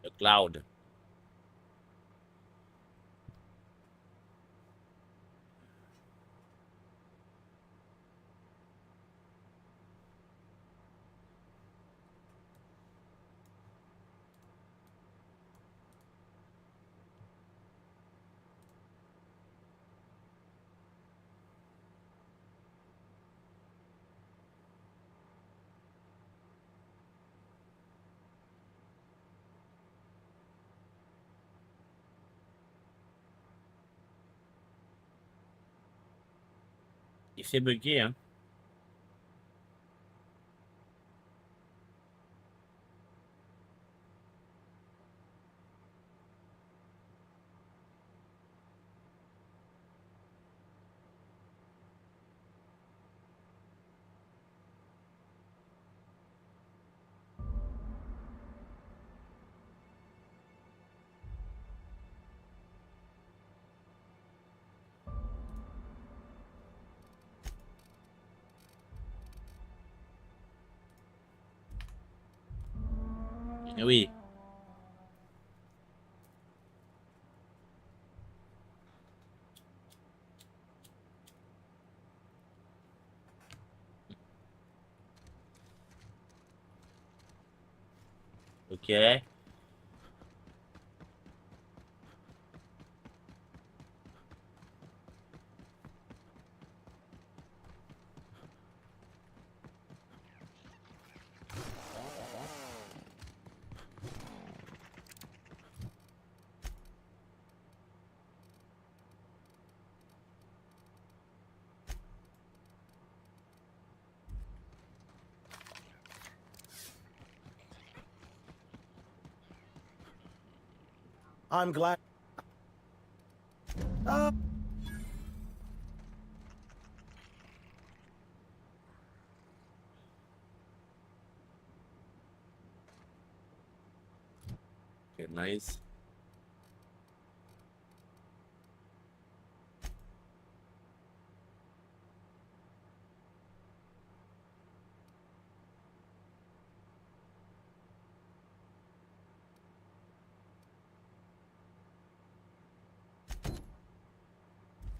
Le cloud. Il s'est bugué, hein. Oui. Ok. I'm glad. Uh, Ok, nice.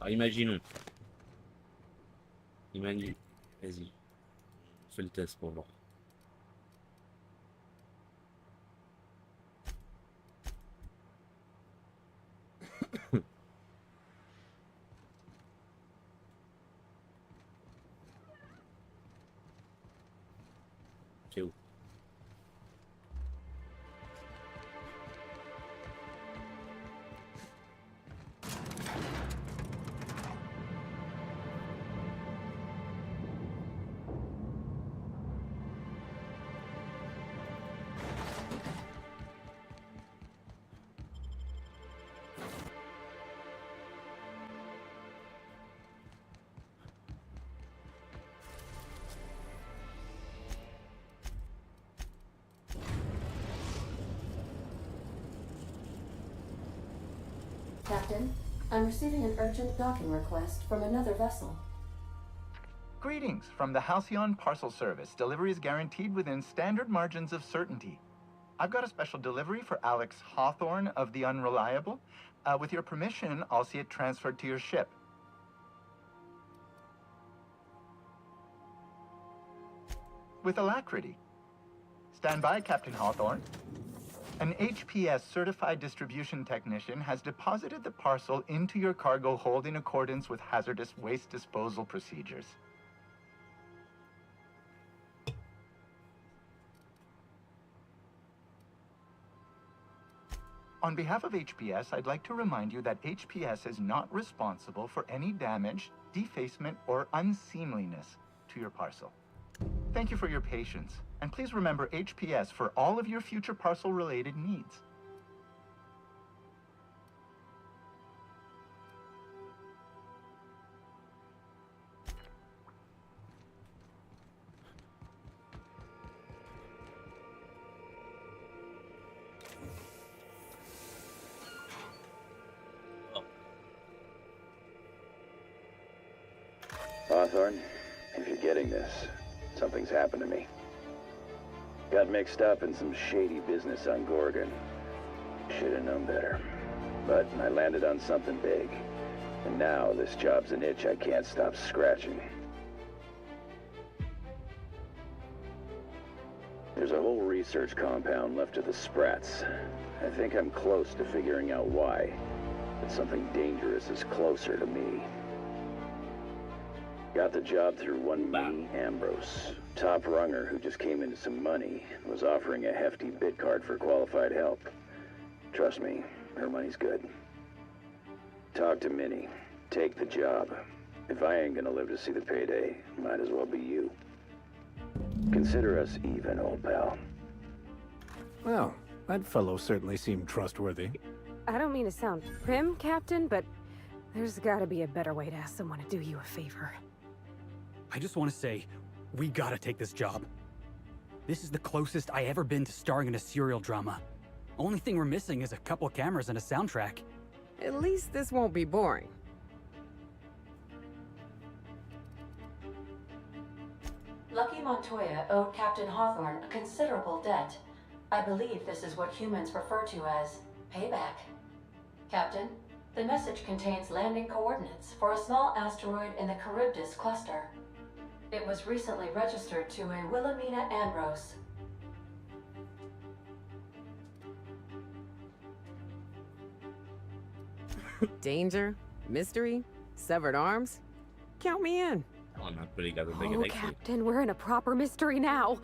Alors, imaginons. Imagine. Vas-y. Fais le test pour voir. C'est où? Captain, I'm receiving an urgent docking request from another vessel. Greetings from the Halcyon Parcel Service. Delivery is guaranteed within standard margins of certainty. I've got a special delivery for Alex Hawthorne of the Unreliable. With your permission, I'll see it transferred to your ship. With alacrity. Stand by, Captain Hawthorne. An HPS certified distribution technician has deposited the parcel into your cargo hold in accordance with hazardous waste disposal procedures. On behalf of HPS, I'd like to remind you that HPS is not responsible for any damage, defacement, or unseemliness to your parcel. Thank you for your patience, and please remember HPS for all of your future parcel-related needs. Hawthorne, if you're getting this, something's happened to me. Got mixed up in some shady business on Gorgon. Should have known better. But I landed on something big. And now this job's an itch I can't stop scratching. There's a whole research compound left of the Sprats. I think I'm close to figuring out why. But something dangerous is closer to me. Got the job through one me, Ambrose. Top runger who just came into some money, was offering a hefty bid card for qualified help. Trust me, her money's good. Talk to Minnie. Take the job. If I ain't gonna live to see the payday, might as well be you. Consider us even, old pal. Well, that fellow certainly seemed trustworthy. I don't mean to sound prim, Captain, but there's gotta be a better way to ask someone to do you a favor. I just want to say, we gotta take this job. This is the closest I ever been to starring in a serial drama. Only thing we're missing is a couple cameras and a soundtrack. At least this won't be boring. Lucky Montoya owed Captain Hawthorne a considerable debt. I believe this is what humans refer to as payback. Captain, the message contains landing coordinates for a small asteroid in the Charybdis cluster. It was recently registered to a Wilhelmina Ambrose. Danger, mystery, severed arms. Count me in. Oh, not really got to make it Oh, next week. Captain, we're in a proper mystery now.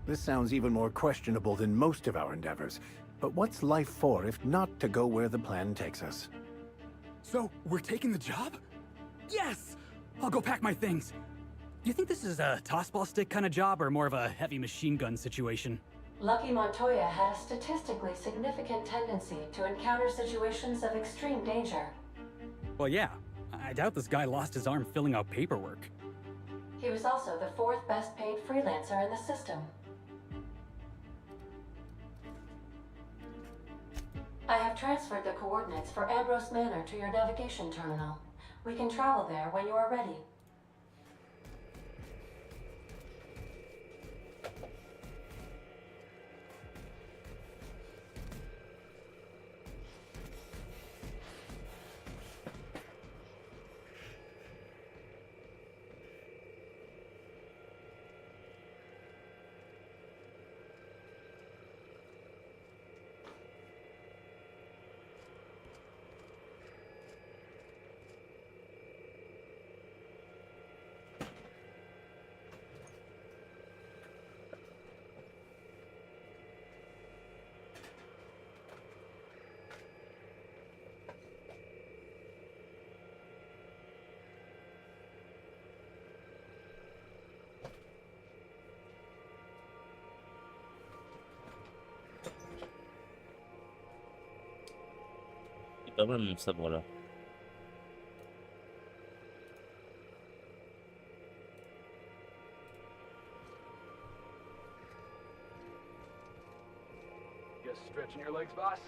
This sounds even more questionable than most of our endeavors. But what's life for if not to go where the plan takes us? So, we're taking the job? Yes! I'll go pack my things. You think this is a tossball stick kind of job or more of a heavy machine gun situation? Lucky Montoya had a statistically significant tendency to encounter situations of extreme danger. Well, yeah. I doubt this guy lost his arm filling out paperwork. He was also the fourth best paid freelancer in the system. I have transferred the coordinates for Ambrose Manor to your navigation terminal. We can travel there when you are ready. C'est pas mal mon sabre là. Just stretching your legs, boss?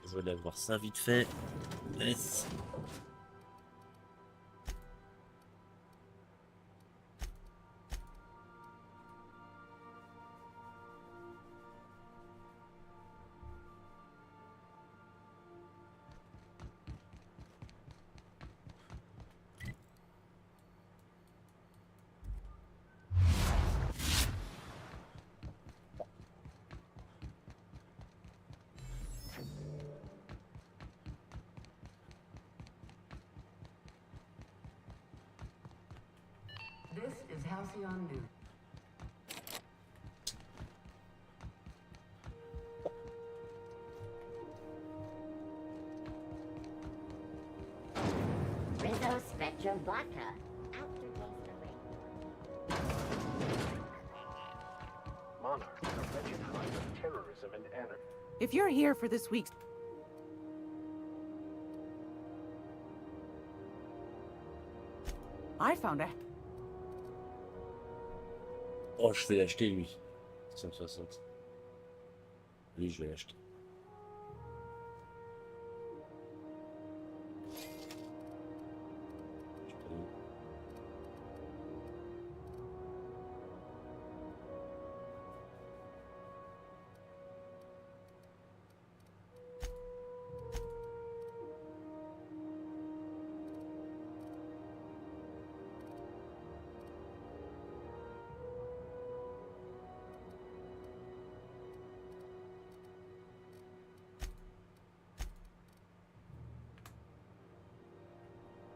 Je voulais voir ça vite fait. Yes. This is Halcyon News. Spectrum vodka. Aftertaste for Monarch, a wretched hive of terrorism and anarchy. If you're here for this week's... I found a... Oh, je vais l'acheter lui. 160. Lui, je vais l'acheter.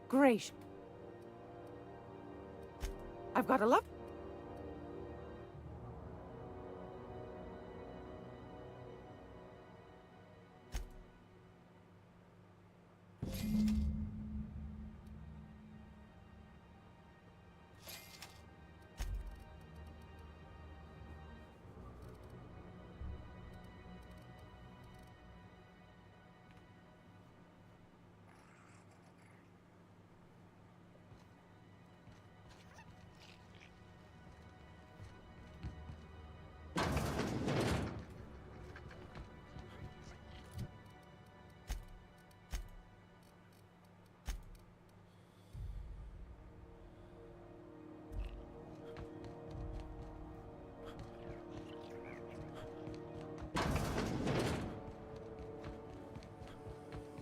Great. I've got a love...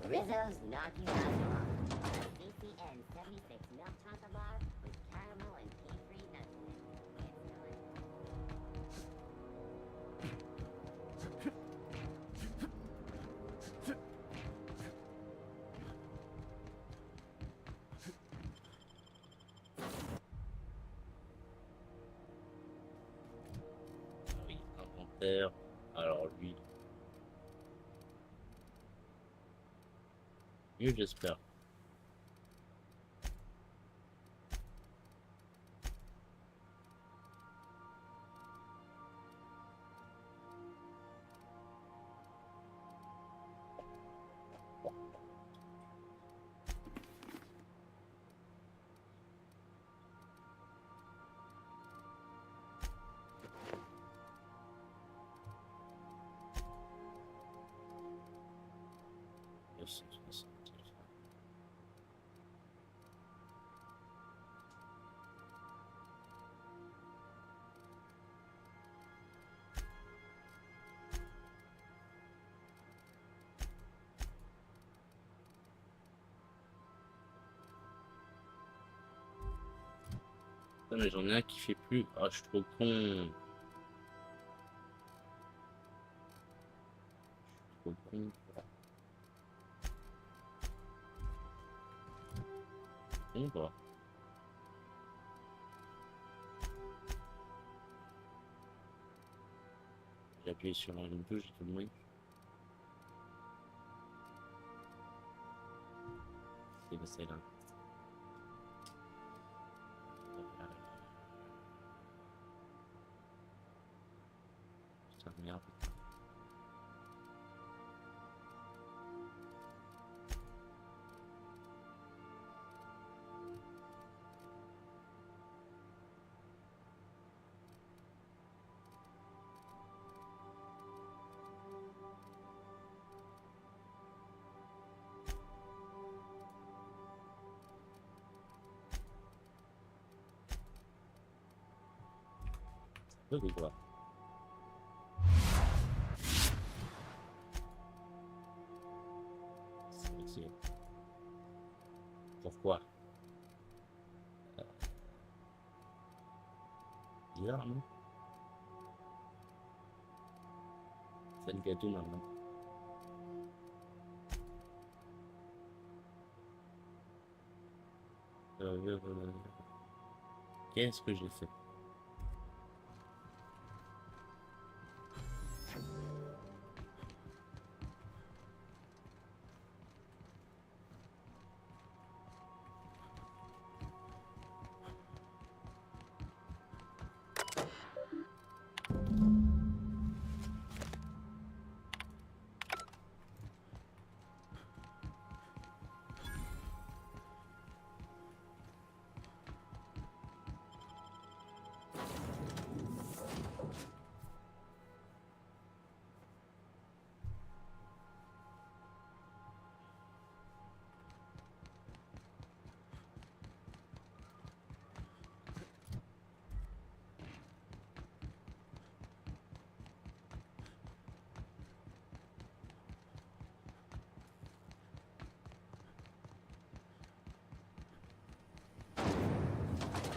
Rizzo's Gnocchi Hot Dog. A CCN 76 milk chocolate bar with caramel and pea-free nuts in it. It's done. Oui, inventaire. Alors lui. Mieux, j'espère. Putain, mais j'en ai un qui fait plus. Ah, je suis trop con. Je suis trop con. Bon, bah. J'ai appuyé sur un peu, j'ai tout le bruit. C'est là. Putain, merde. C'est quoi? Pourquoi? Bizarre, non? C'est le gâteau maintenant. Qu'est-ce que j'ai fait?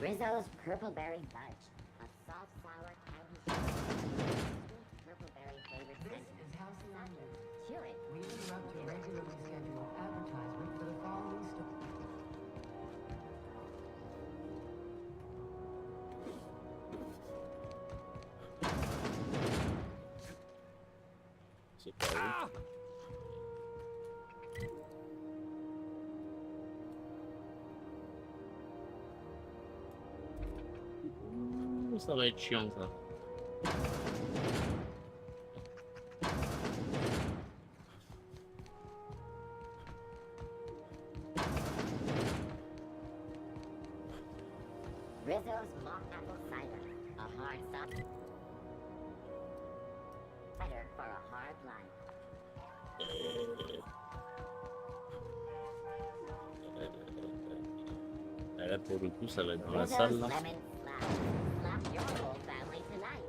Rizzo's Purple Berry Fudge. A soft, sour candy. Sweet purple berry flavored This sentiment. is House London. Chew it. We interrupt your regularly scheduled advertisement for the following story. C'est pas où. Ça va être chiant ça. Rizzo's mock apple cider. A hard soft cider for a hard life. Là pour le coup ça va être dans la Rizzo's salle là. lemon slap. Slap your whole family tonight.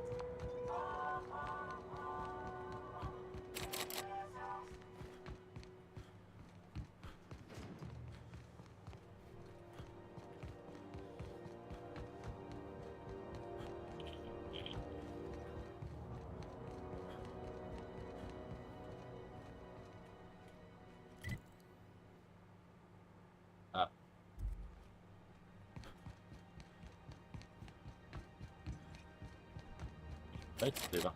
Ah. Ouais, c'était là.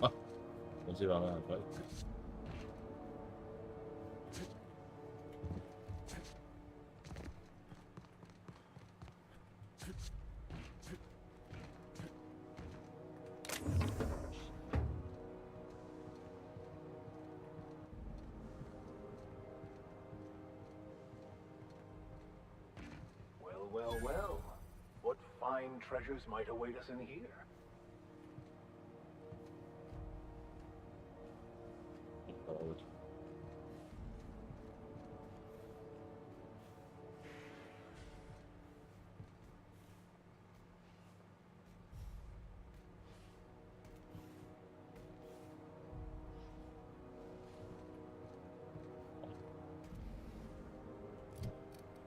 Ah, on s'est vers là après. Well, well, well. What fine treasures might await us in here?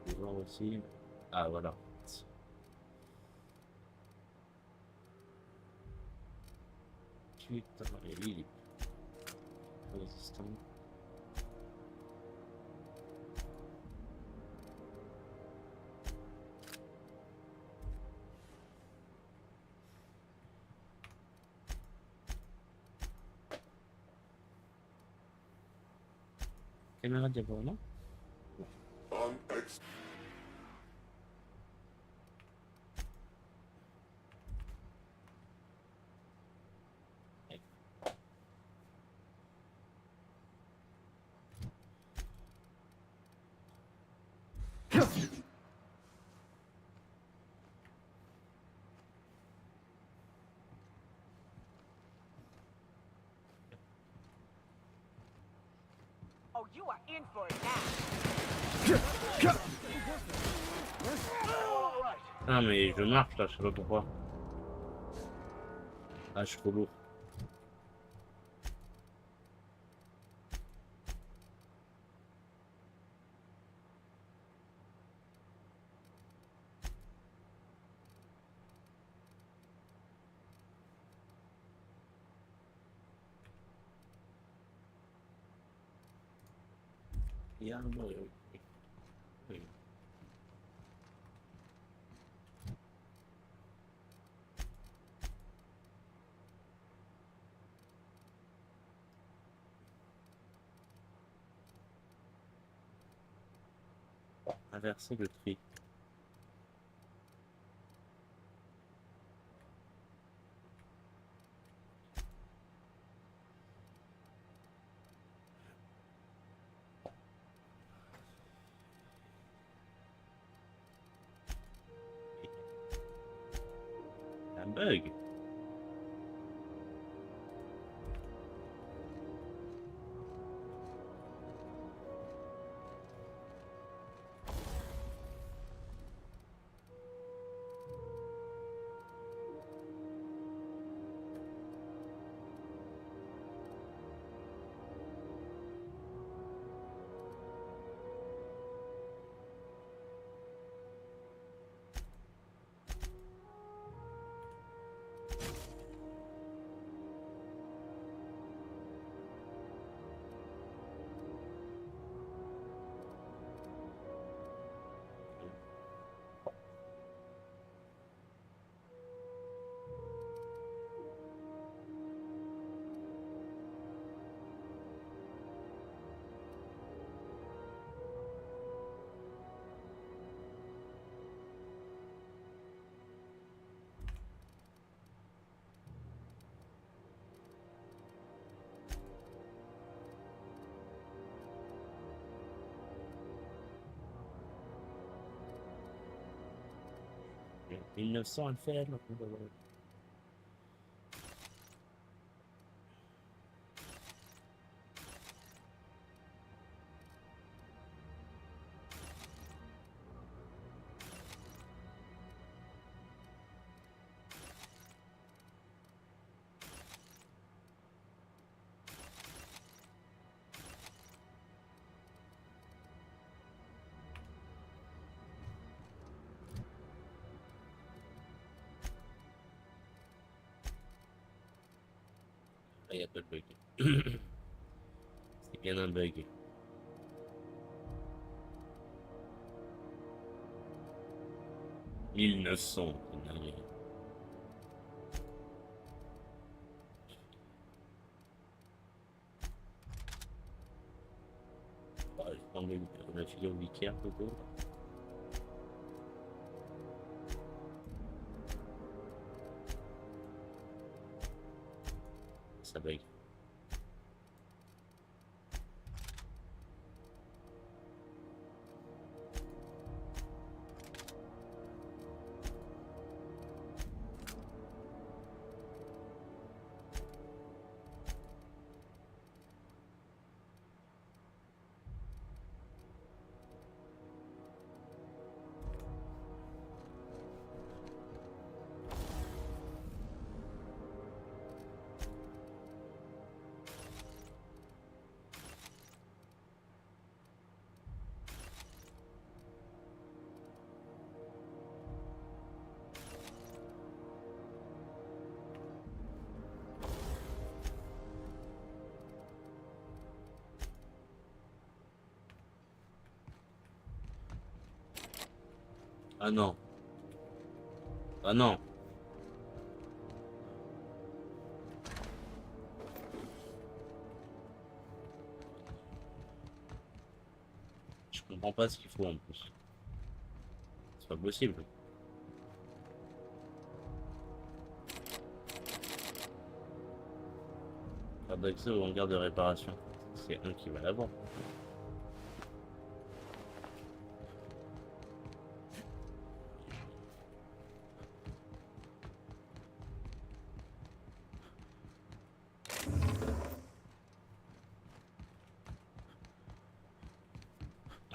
Je vais voir aussi. Ah voilà. Putain, et lui il est résistant. Caméra diagonale. Oh, you are in for it now. Ah mais je marche là, je sais pas pourquoi. Ah je suis trop lourd. Il y a un mot. Oui. Inverser le tri. bug. Il y a 1900 à le faire. Donc on va voir. Ah, il n'y a pas de bug. C'est bien un bug. « 1900. Ah, je prends la figure vicaire plutôt. Ça bug. Ah non. Ah non. Je comprends pas ce qu'il faut en plus. C'est pas possible. Carte d'accès au hangar de réparation. C'est un qui va l'avoir.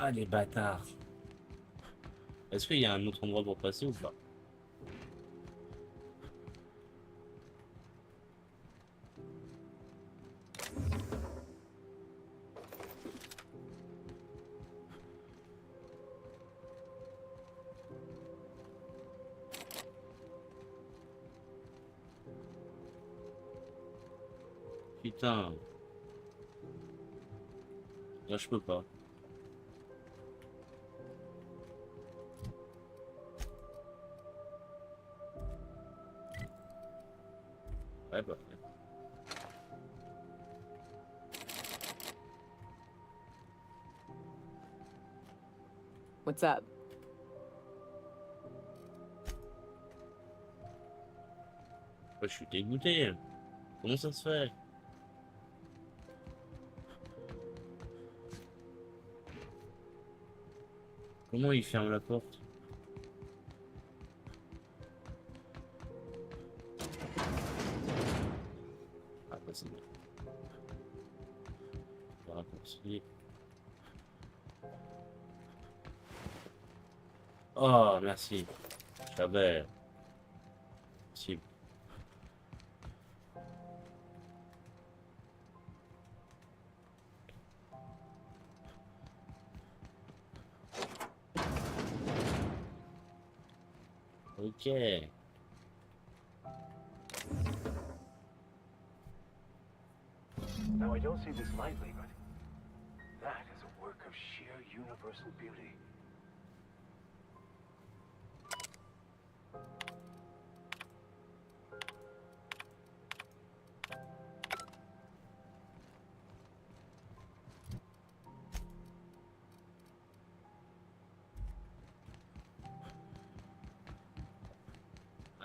Ah les bâtards. Est-ce qu'il y a un autre endroit pour passer ou pas? Putain. Là je peux pas. Ouais bah. What's up? Ouais, je suis dégoûté. Comment ça se fait? Comment il ferme la porte? Facile. On va raccourcir. Oh, merci. J'avais. Si. Ok. Now, I don't say this lightly, but that is a work of sheer universal beauty.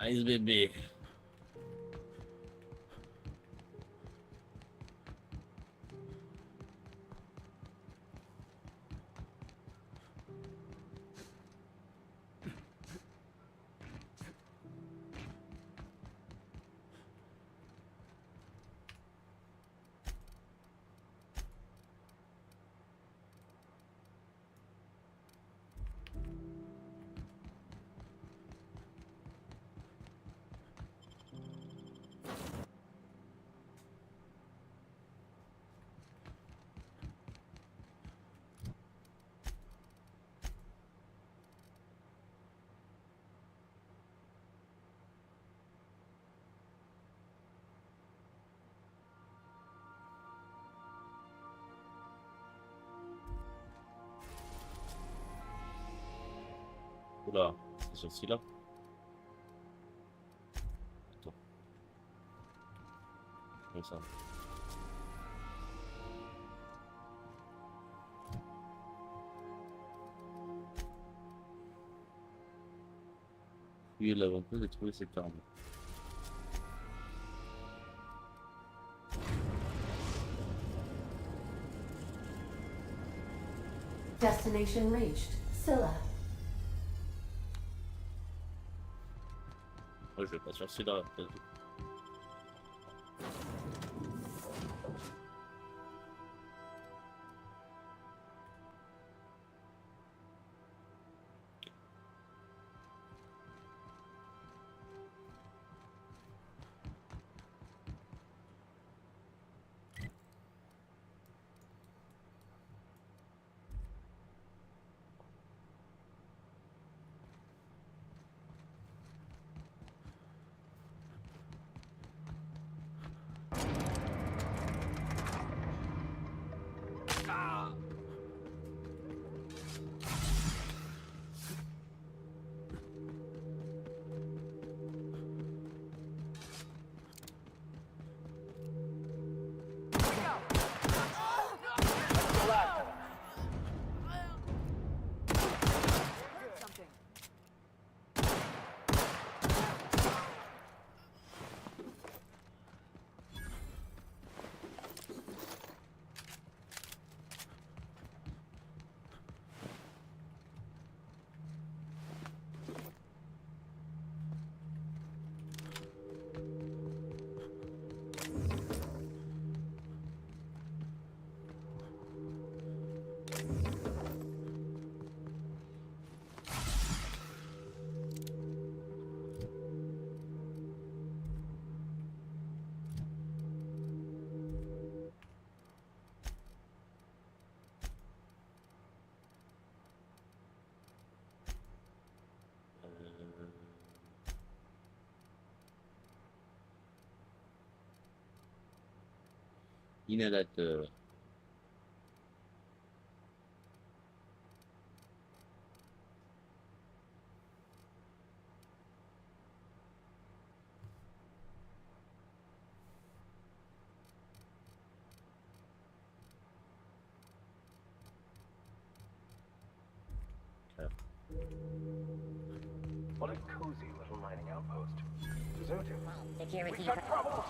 Nice bébé. Oula, c'est sur celui-là. Attends. Comme ça. Oui, l'avantage de trouver cette arme. Destination reached. Scylla. Moi, je vais pas sur celui-là. Inhalateur. What a cozy little mining outpost. Deserted. Security. We've got trouble.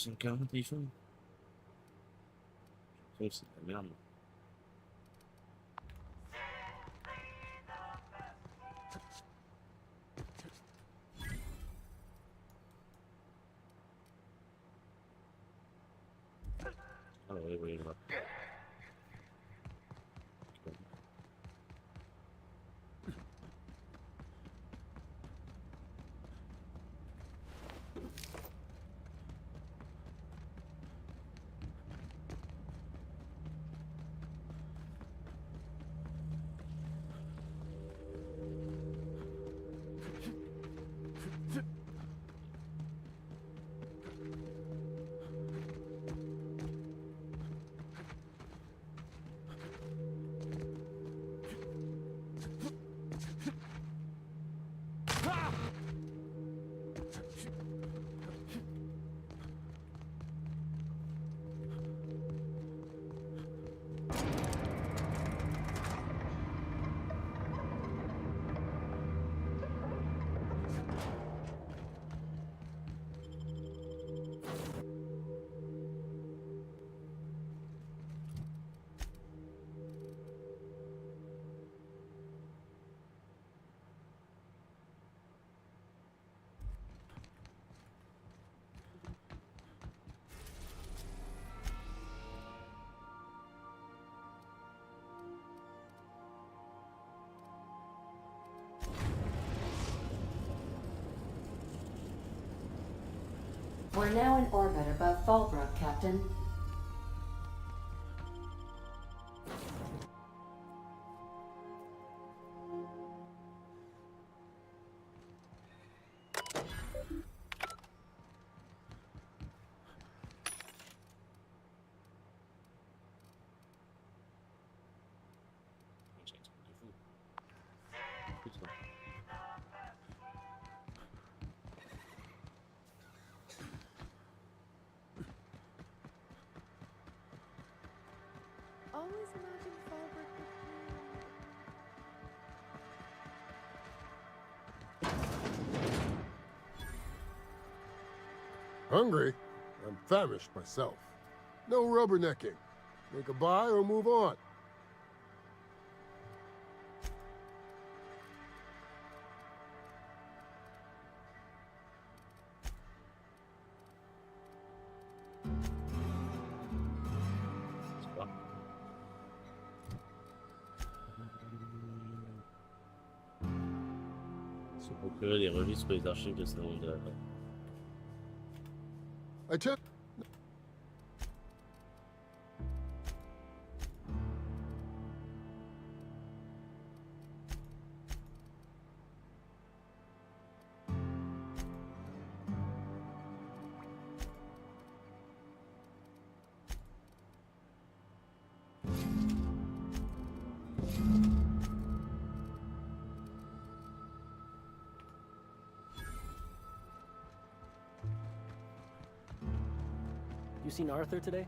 240 téléphone. Je trouve que c'est de la merde. Ah oui, oui, je vois. We're now in orbit above Fallbrook, Captain. Always imagine Fallbrook Hungry? I'm famished myself. No rubbernecking. Make a buy or move on. Se procurer des revues sur les archives de salon de la... I took... You seen Arthur today?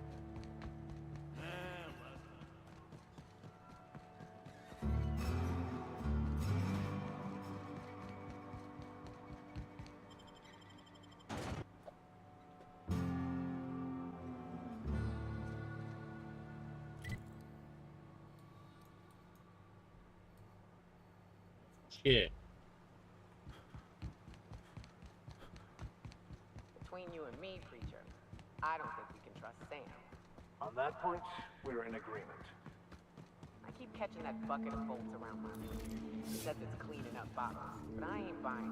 Yeah. Between you and me, preacher, I don't think we can trust Sam. On that point, we're in agreement. I keep catching that bucket of bolts around my room. He says it's cleaning up bottles, but I ain't buying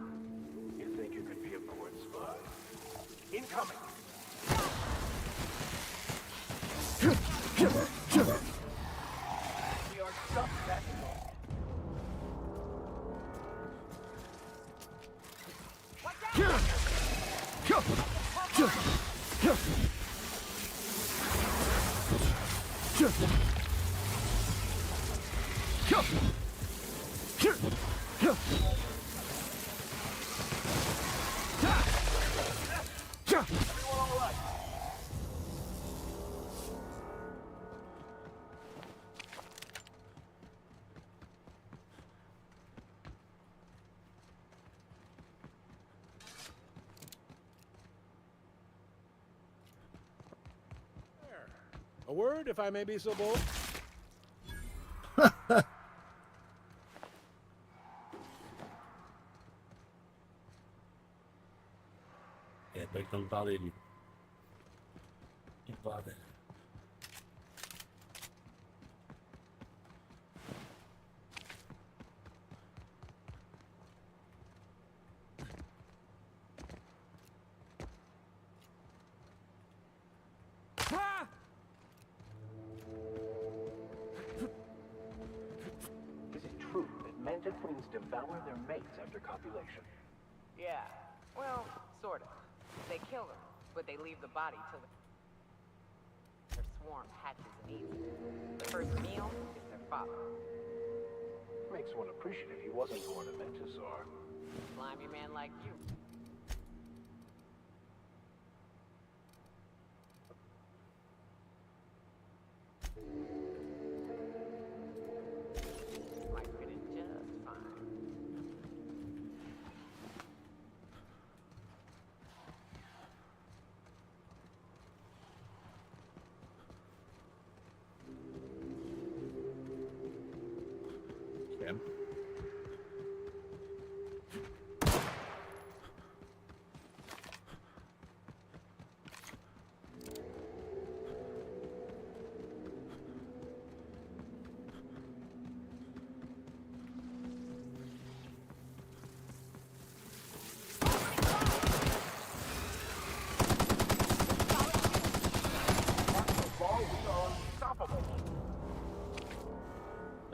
it. You think you could be a port spy? Incoming! We are stuck, that's all. A word, if I may be so bold? Il a pas eu le temps de parler, lui. Il parlait. Is it true that manta queens devour their mates after copulation? Yeah, well, sort of. They kill them, but they leave the body till their swarm hatches and eats it. The first meal is their father. Makes one appreciative he wasn't born a mentosaur. Slimy man like you. Might fit in just fine. Okay.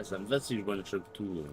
Ah, ça me va si je one-shot tout.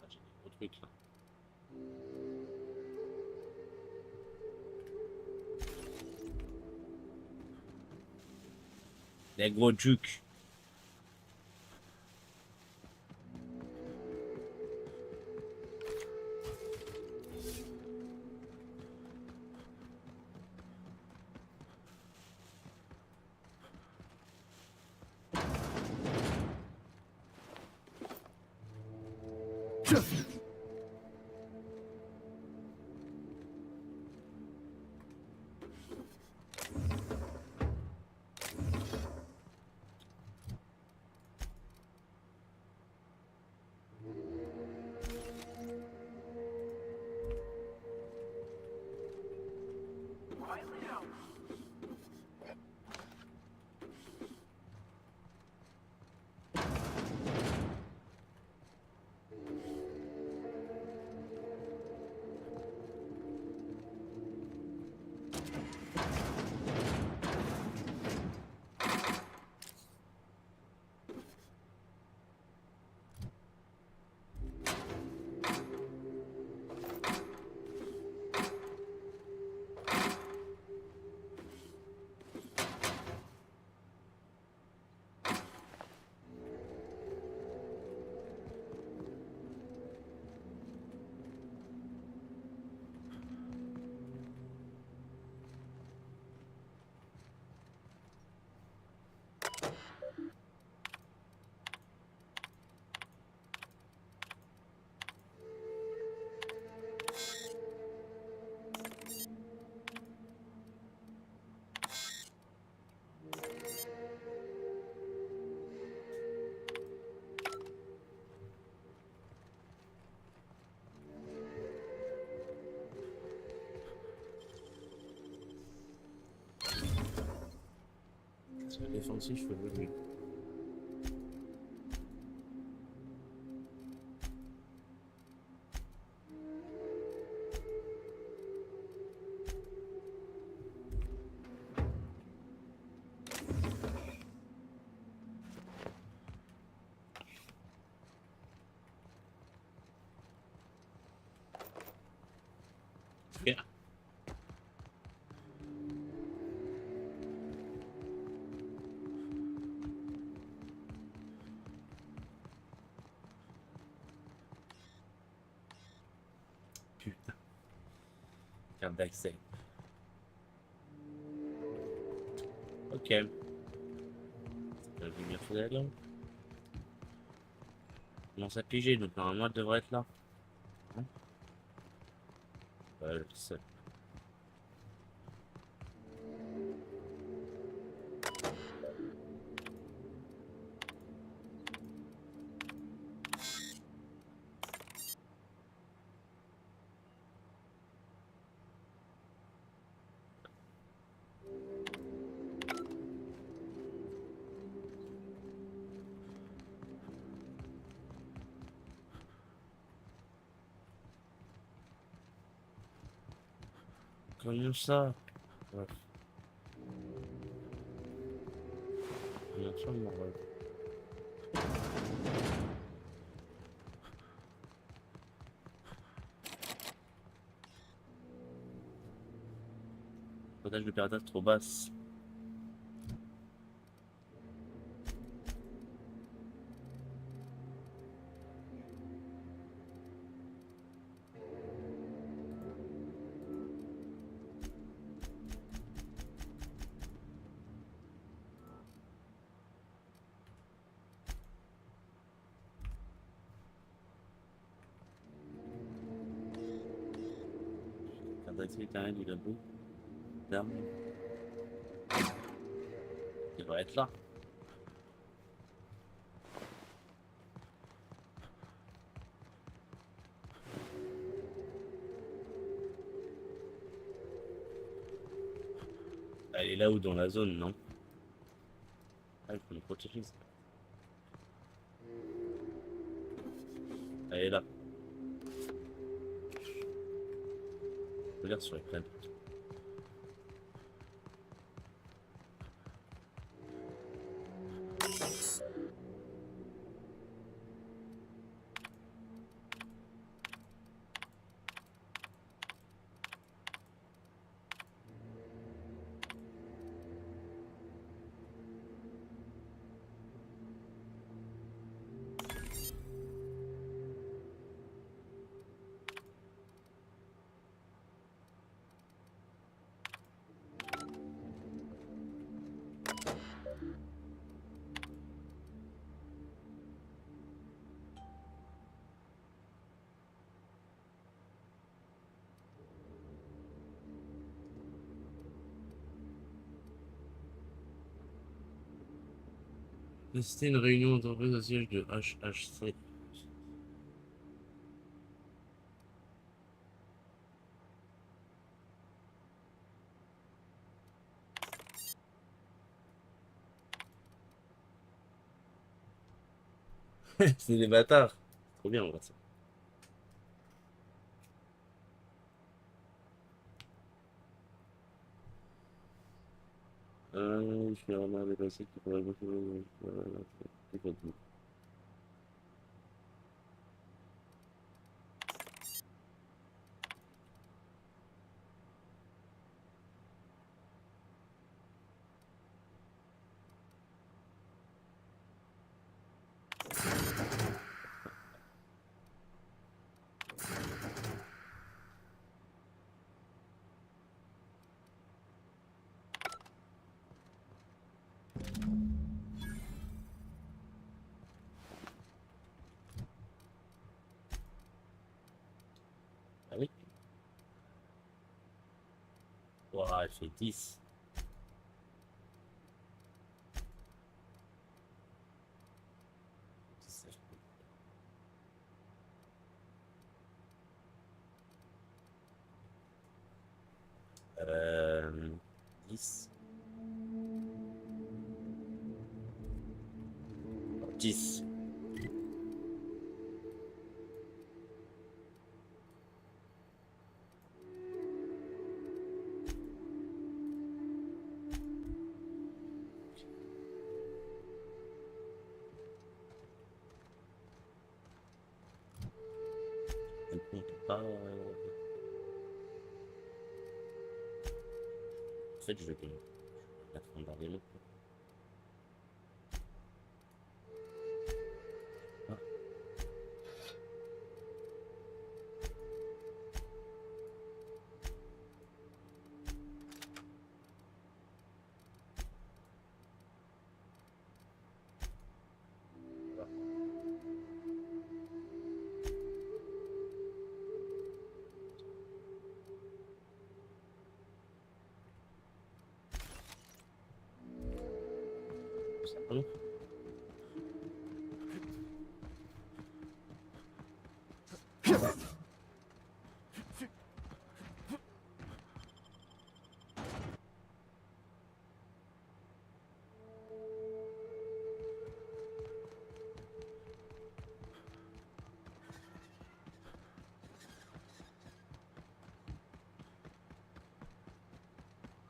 Ah, j'ai des gros trucs là. Des gros trucs. Quietly now. Défensif, oui. Bien. Putain. Carte d'accès. Ok. Ça peut bien faire là. Comment ça piger, donc normalement elle devrait être là. Hein? Ouais, je sais. Comment ça? Ouais. Comment ça, mon rêve? Codage de piratage trop basse. Carte d'accès carré du labo. D'armes. Il devrait être là. Elle est là ou dans la zone, non? Ah, il faut le protéger. Ça. Elle est là. Regarde sur l'écran. C'était une réunion d'entreprise au siège de HHC. C'est des bâtards. Trop bien, on voit ça. Je suis vraiment dépassé qui pourrait beaucoup. Ah oui. Ouah, elle fait 10. Euh, 10. 10. Elle compte pas. En fait, je vais mettre en barre l'autre. Bon.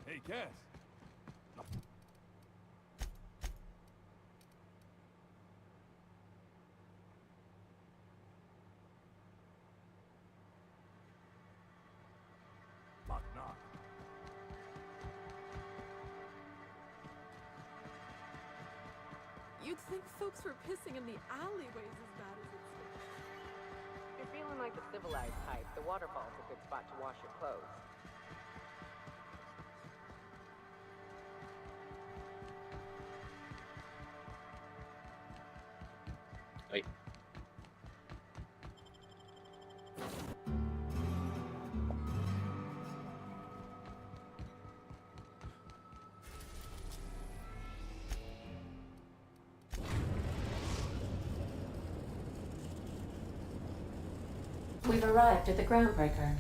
Hey, Cass. Knock, knock. You'd think folks were pissing in the alleyways as bad as it's been. If you're feeling like the civilized type, the waterfall's a good spot to wash your clothes. Oui. We've arrived at the groundbreaker.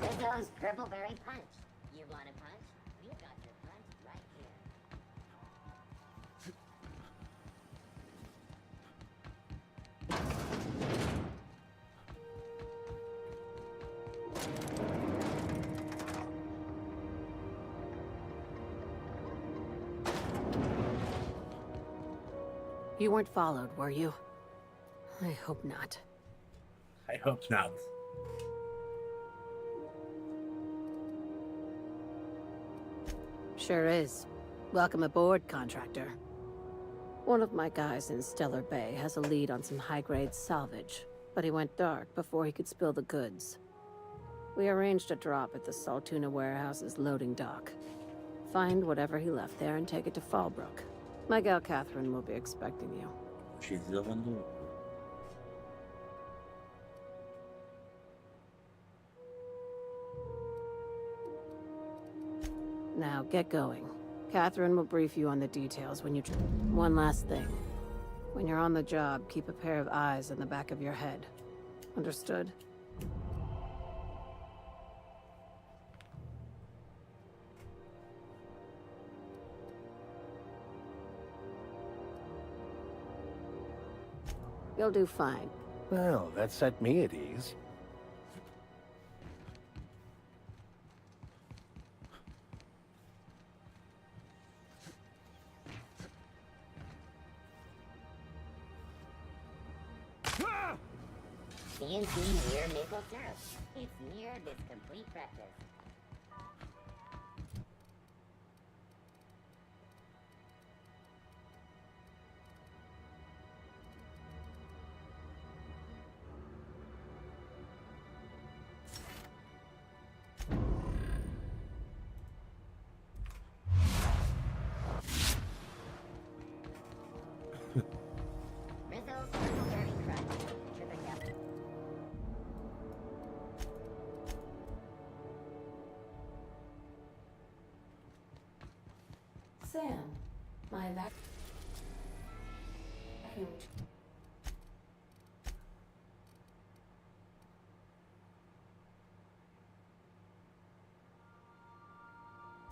Rizzo's Purpleberry Punch. You want a punch? We've got your punch right here. You weren't followed, were you? I hope not. I hope not. Sure is. Welcome aboard, contractor. One of my guys in Stellar Bay has a lead on some high-grade salvage, but he went dark before he could spill the goods. We arranged a drop at the Saltuna warehouse's loading dock. Find whatever he left there and take it to Fallbrook. My gal Catherine will be expecting you. She's the one. Now, get going. Catherine will brief you on the details when you... One last thing. When you're on the job, keep a pair of eyes in the back of your head. Understood? You'll do fine. Well, that set me at ease. CNC near maple syrup. It's near this complete breakfast. Rizzo's Purpleberry Crunch. Tripping up. Sam, my vacuum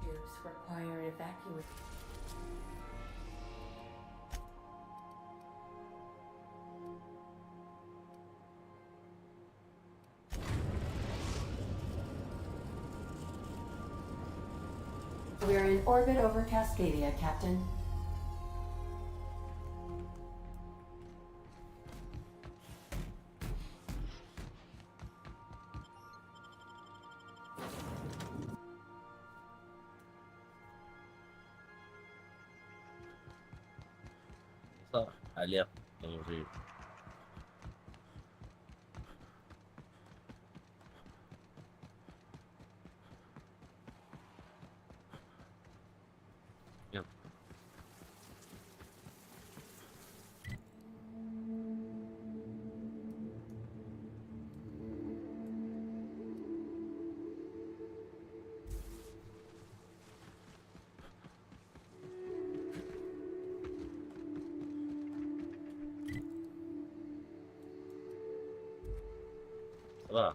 tubes require evacuation. We're in orbit over Cascadia, Captain. Ça a l'air danger. Bien. Ça va.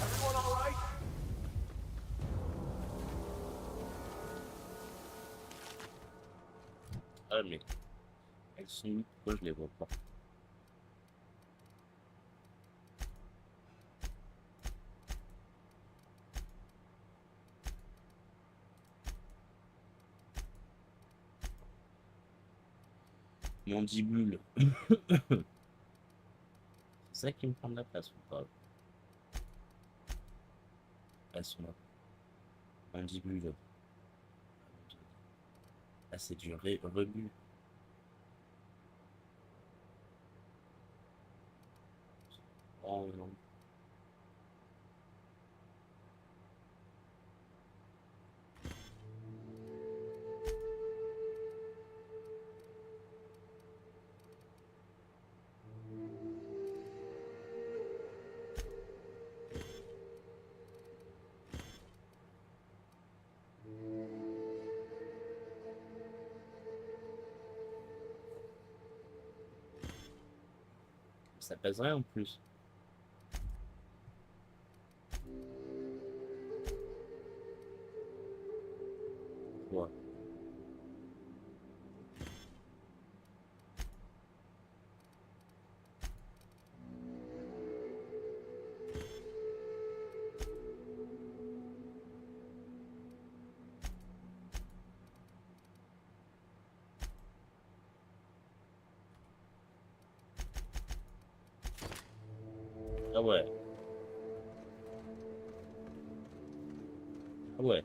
Everyone all right? Ah mais elles sont où? Pourquoi je les vois pas? Mandibule. C'est ça qui me prend de la place ou pas? Elles sont là. Mandibule. Ah, c'est du rebut. Oh non. Ça pèse rien en plus. Ouais. Ah ouais. Ah ouais.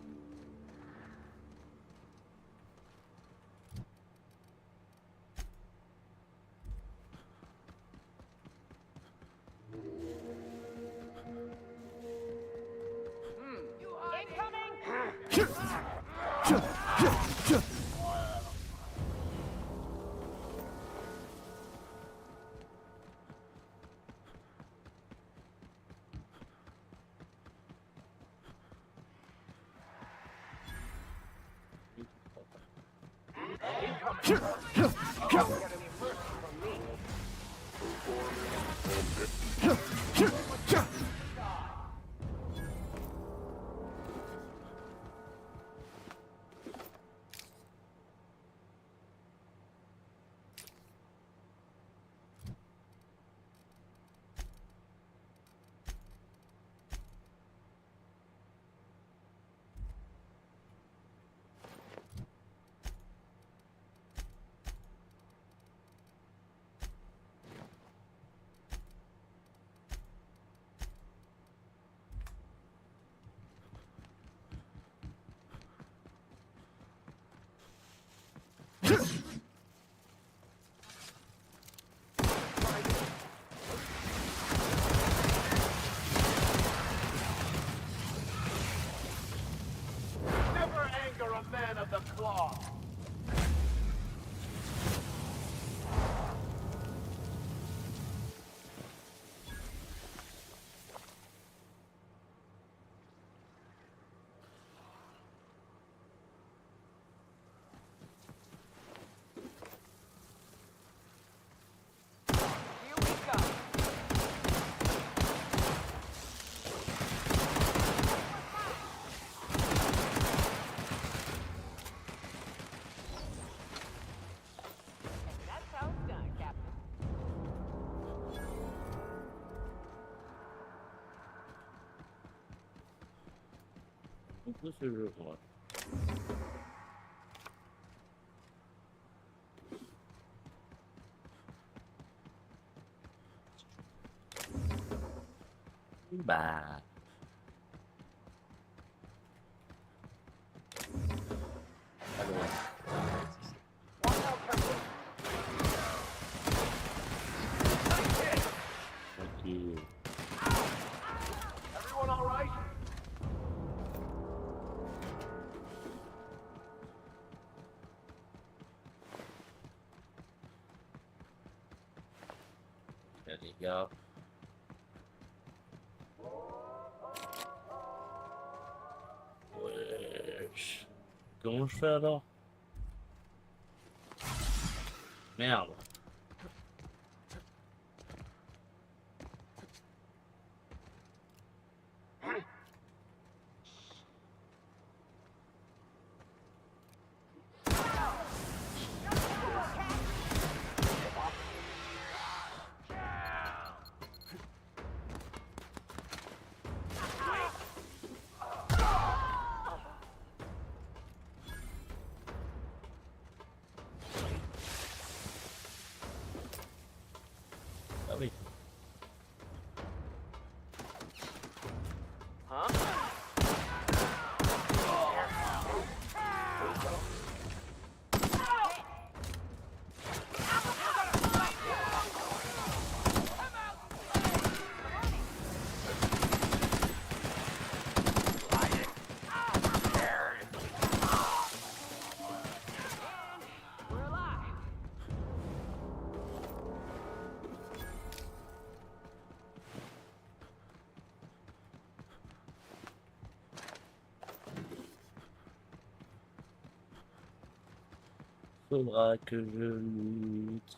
de ce jeu, moi. Bah. Tranquille. Everyone all right? Là, les gars. Wesh. Comment je fais alors? Merde. Ah oui. Faudra que je lutte.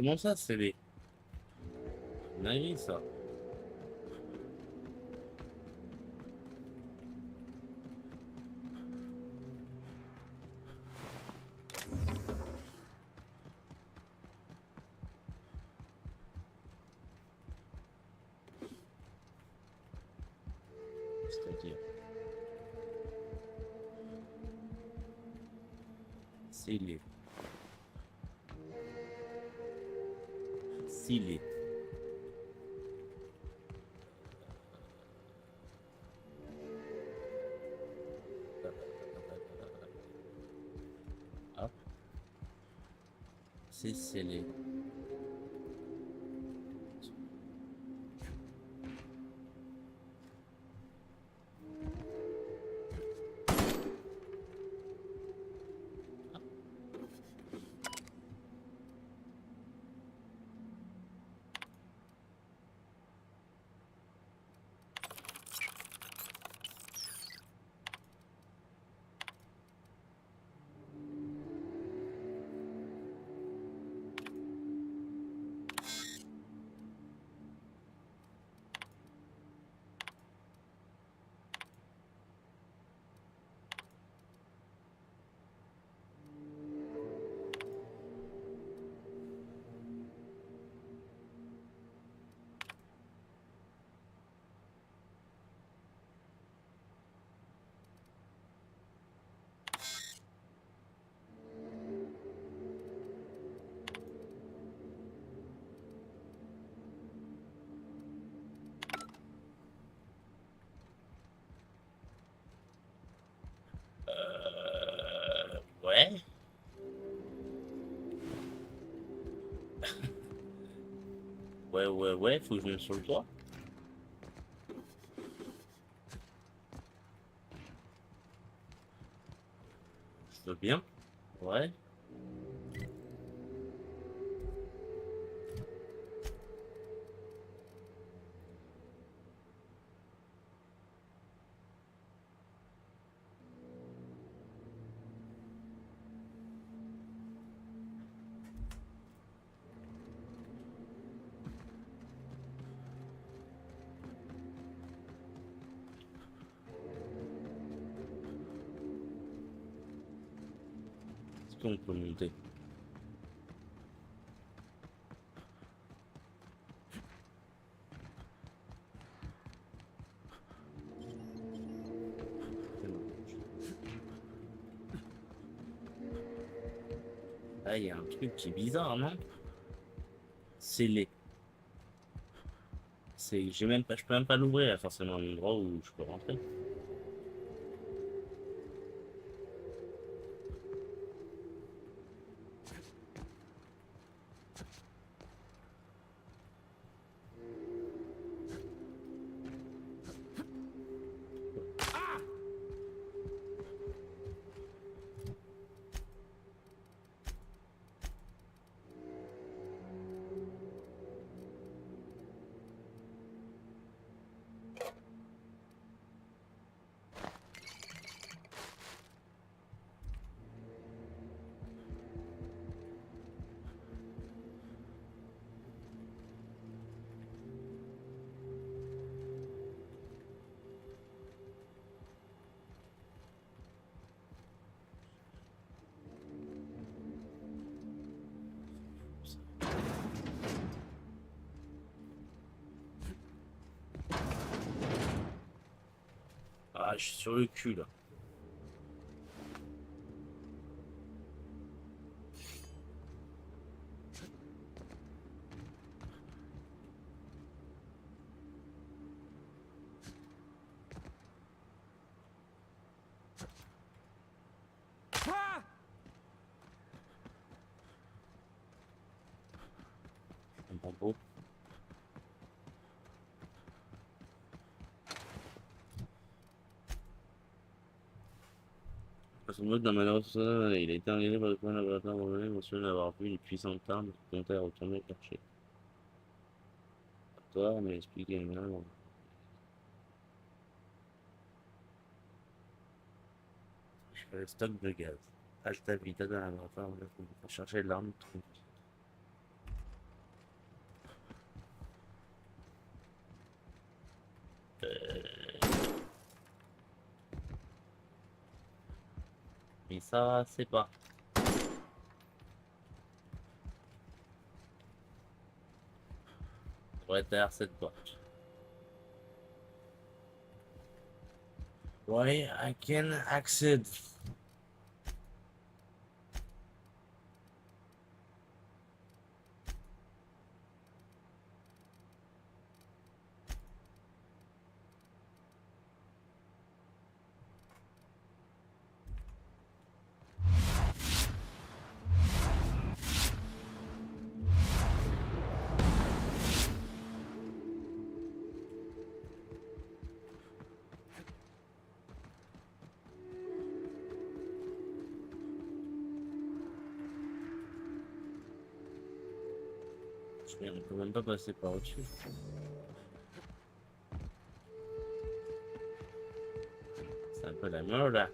Comment ça, c'est des... Nice, ça. C'est-à-dire... Scellé. Scellé. Hop. C'est scellé. Ouais, faut que je monte sur le toit. Ça va bien. Ouais. Est-ce qu'on peut monter? Ah, il y a un truc qui est bizarre, non? C'est les. J'ai même pas, je peux même pas l'ouvrir, il y a forcément un endroit où je peux rentrer. Ah, je suis sur le cul là. Un bambou. Son mode d'un malheureux social, il a été engagé par le point laboratoire Romain, mentionné d'avoir vu une puissante arme volontaire à retourner chercher. Toi, mais expliquez-moi. Je fais le stock de gaz. Alta Vita dans la laboratoire, on va chercher l'arme. Mais ça, c'est pas. On devrait être derrière cette porte. Why I can accede. On peut même pas passer par au-dessus. C'est un peu la mort là.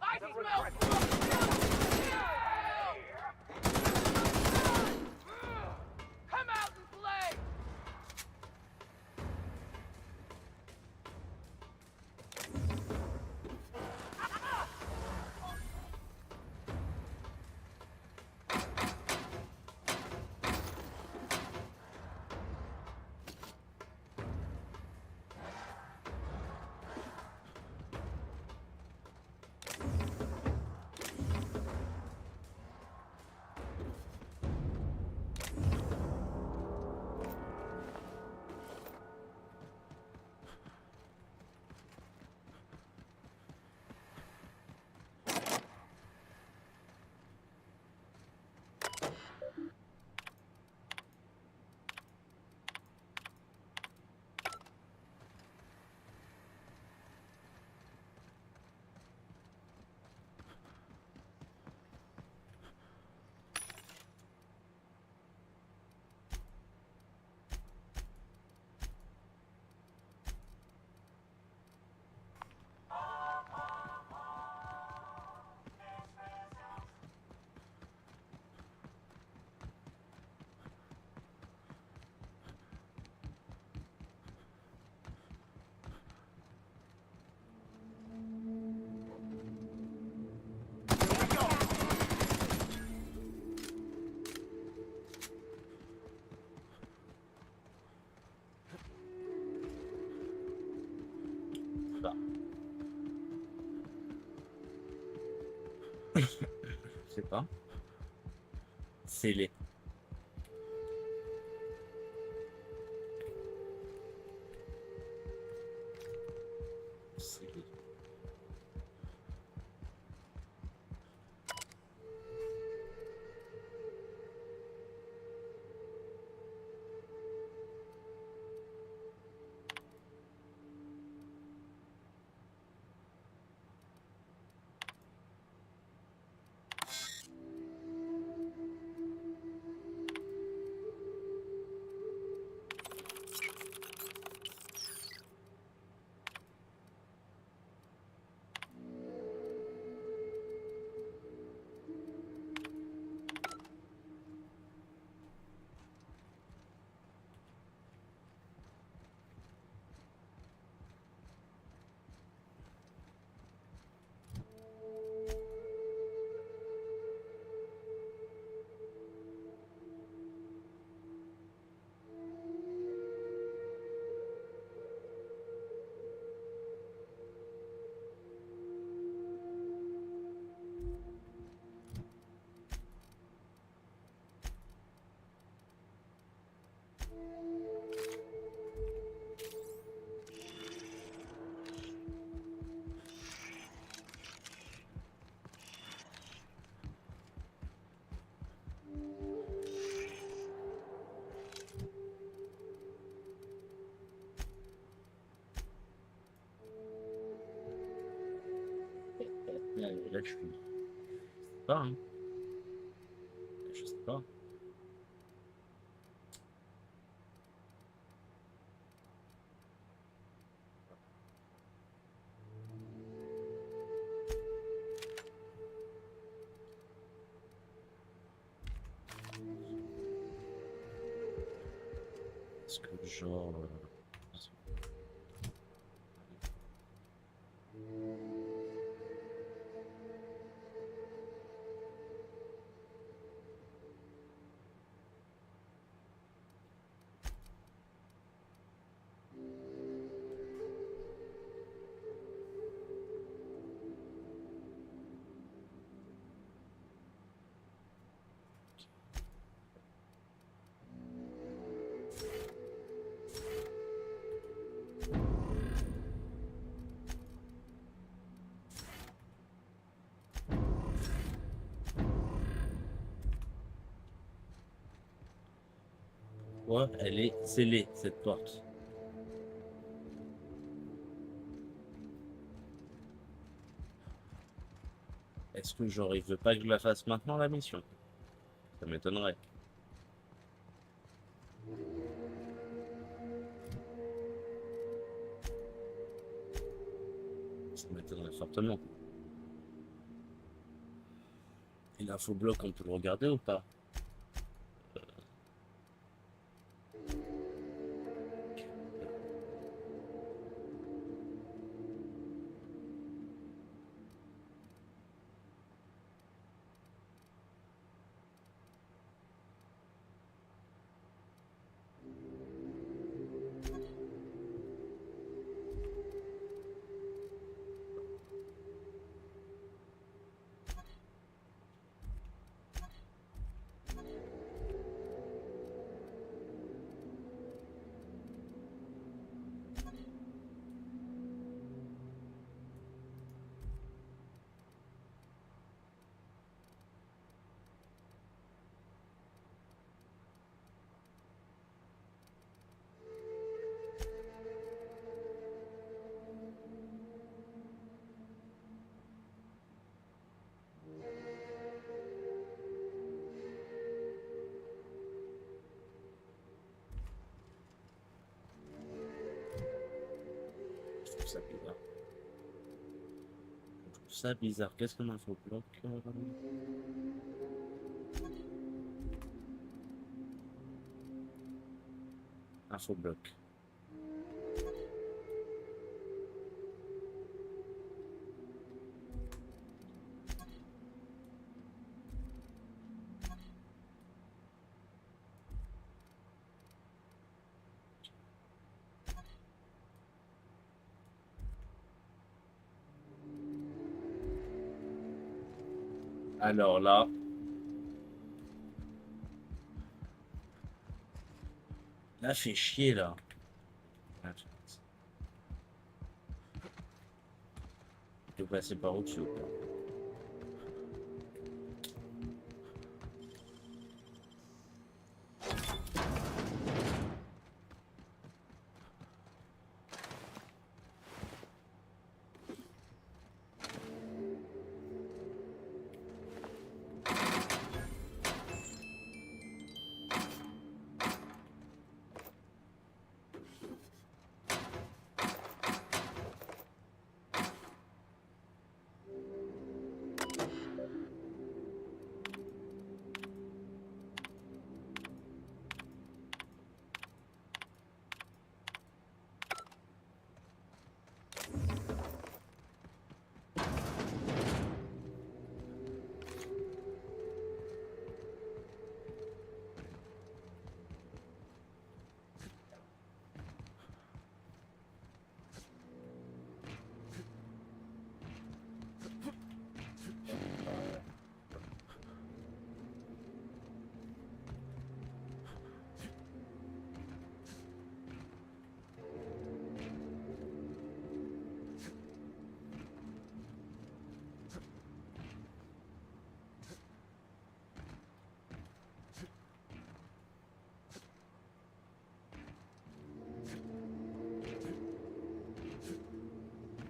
I smell Come out and play! sais pas. Scellé. Scellé. Là, je suis pas, hein. Je sais pas. Est-ce que genre... Ouais, elle est scellée, cette porte. Est-ce que genre il veut pas que je la fasse maintenant la mission? Ça m'étonnerait. Ça m'étonnerait fortement. Et l'infobloc, on peut le regarder ou pas? Je trouve ça bizarre. Je trouve ça bizarre. Qu'est-ce qu'un infobloc? Infobloc. Alors là... Là, fait chier, là. Je vais passer par au-dessus, quoi.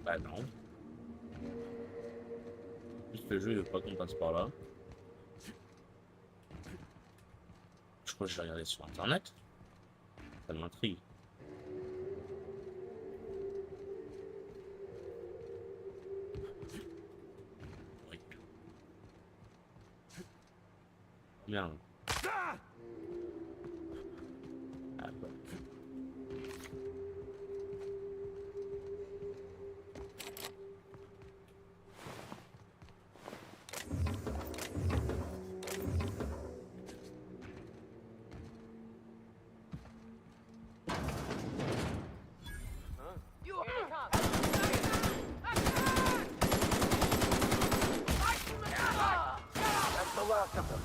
Bah non. Juste le jeu, il veut pas qu'on passe par là. Je crois que je vais regarder sur internet. Ça m'intrigue. Oui. Merde. Ah bah. That's the last of them.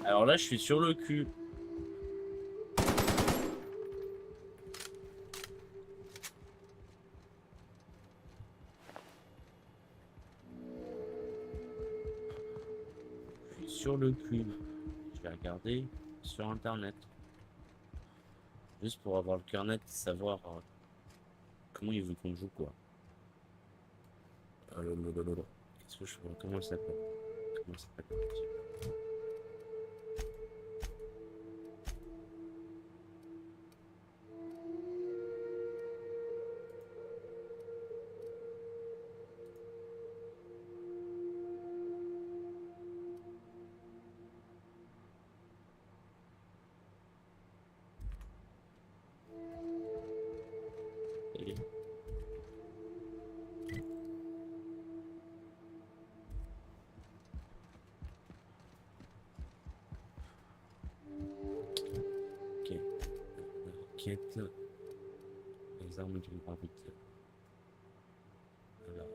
Alors là, je suis sur le cul. Je suis sur le cul. Je vais regarder sur internet. Juste pour avoir le cœur net et savoir comment il veut qu'on joue, quoi. Qu'est-ce que je fais? Comment elle s'appelle? Comment ça s'appelle? quête. Les armes du grand vite. Alors.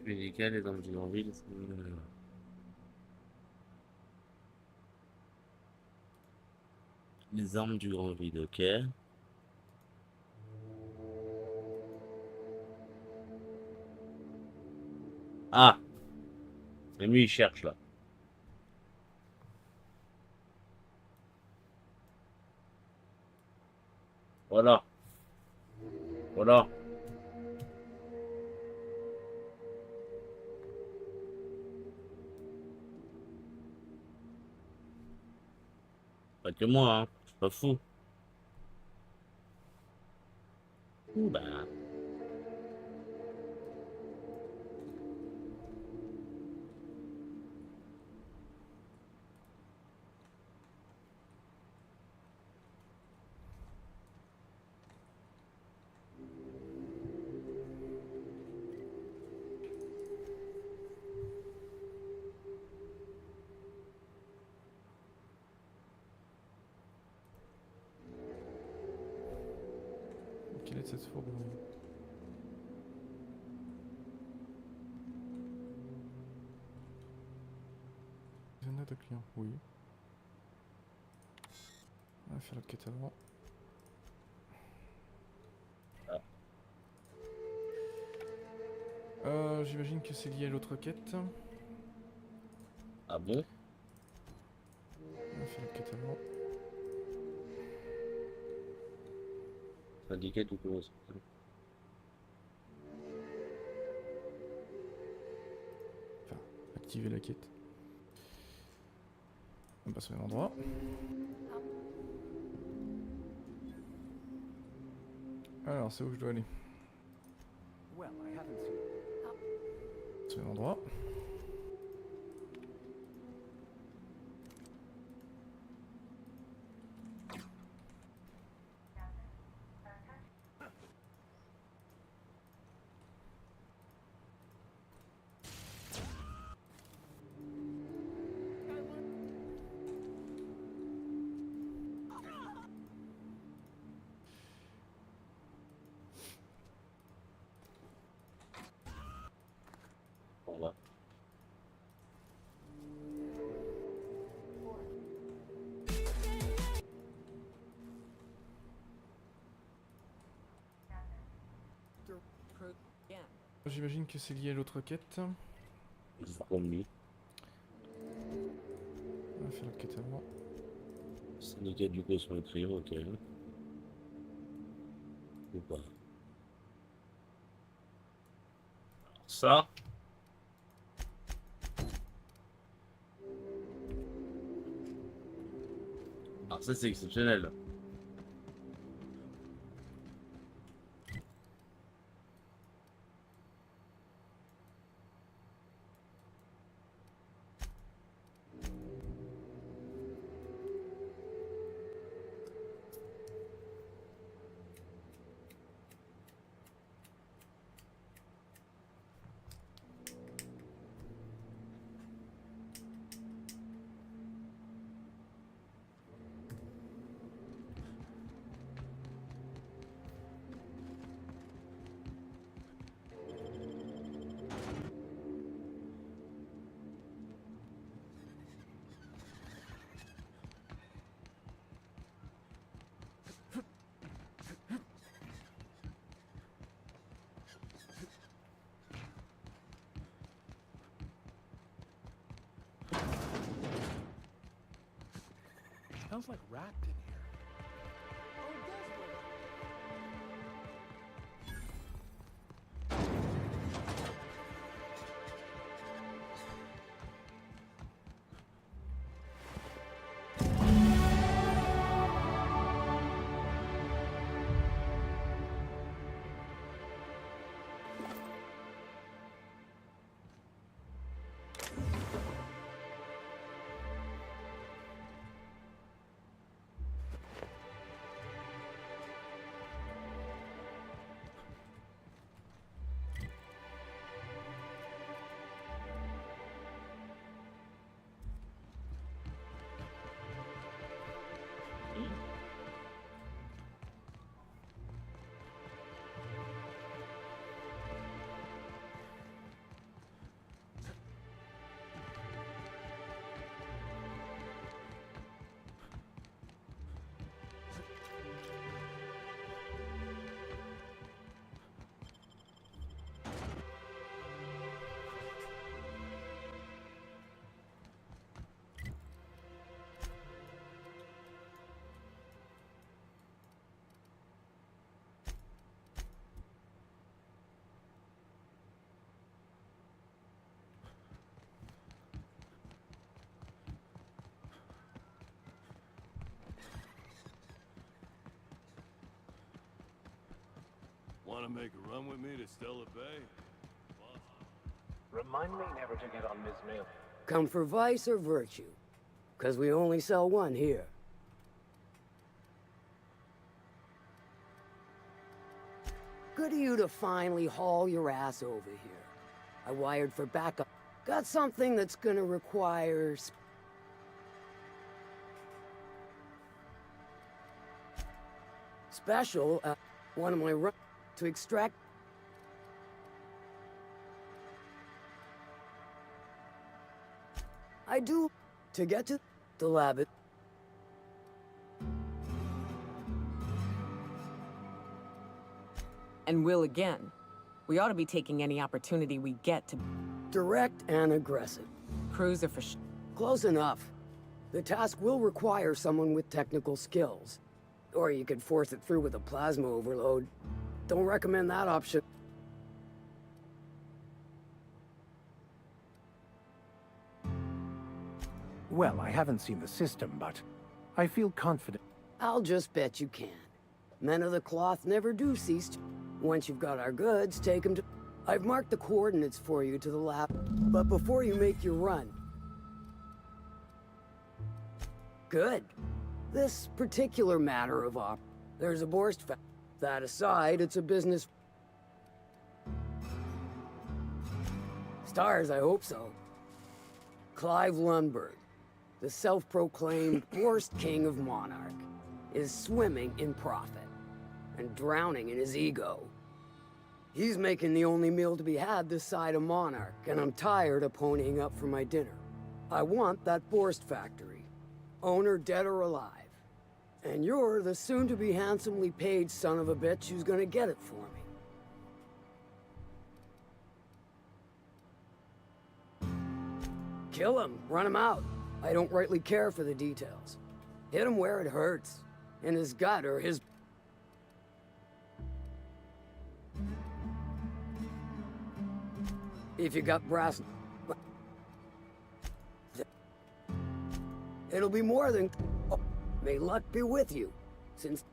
Médical et dans le Ville. Les armes du grand vide, ok. Ah! Même lui il cherche là. Voilà. Voilà. Pas que moi, hein. Je suis pas fou. Bah. Quelle est cette fourbe? Note de client, oui. On va faire la quête avant. J'imagine que c'est lié à l'autre quête. Ah bon? On va faire la quête avant. Indiqué tout close. Enfin, activer la quête. On passe au même endroit. Alors, c'est où je dois aller? C'est au même endroit. Voilà. J'imagine que c'est lié à l'autre quête. Comme lui. On va faire la quête avant. Syndicat du coup sur le trio, ok. Ou pas. Ça. Alors ça c'est exceptionnel. Smells like wrapped in here. Oh, it does look. Want to make a run with me to Stellar Bay? Remind me never to get on Ms. Mail. Come for vice or virtue? 'Cause we only sell one here. Good of you to finally haul your ass over here. I wired for backup. Got something that's gonna require... Special, one of my to extract... I do, to get to the lab. And will again. We ought to be taking any opportunity we get to... Direct and aggressive. Cruiser for Close enough. The task will require someone with technical skills. Or you could force it through with a plasma overload. Don't recommend that option. Well, I haven't seen the system, but I feel confident. I'll just bet you can. Men of the cloth never do cease to... Once you've got our goods, take them to... I've marked the coordinates for you to the lab, but before you make your run... Good. This particular matter of there's a Borst fa... That aside, it's a business... Stars, I hope so. Clive Lundberg, the self-proclaimed worst king of Monarch, is swimming in profit and drowning in his ego. He's making the only meal to be had this side of Monarch, and I'm tired of ponying up for my dinner. I want that Borst factory, owner dead or alive. And you're the soon-to-be handsomely paid son of a bitch who's gonna get it for me. Kill him, run him out. I don't rightly care for the details. Hit him where it hurts. In his gut or his... If you got brass... It'll be more than... Oh, may luck be with you, since...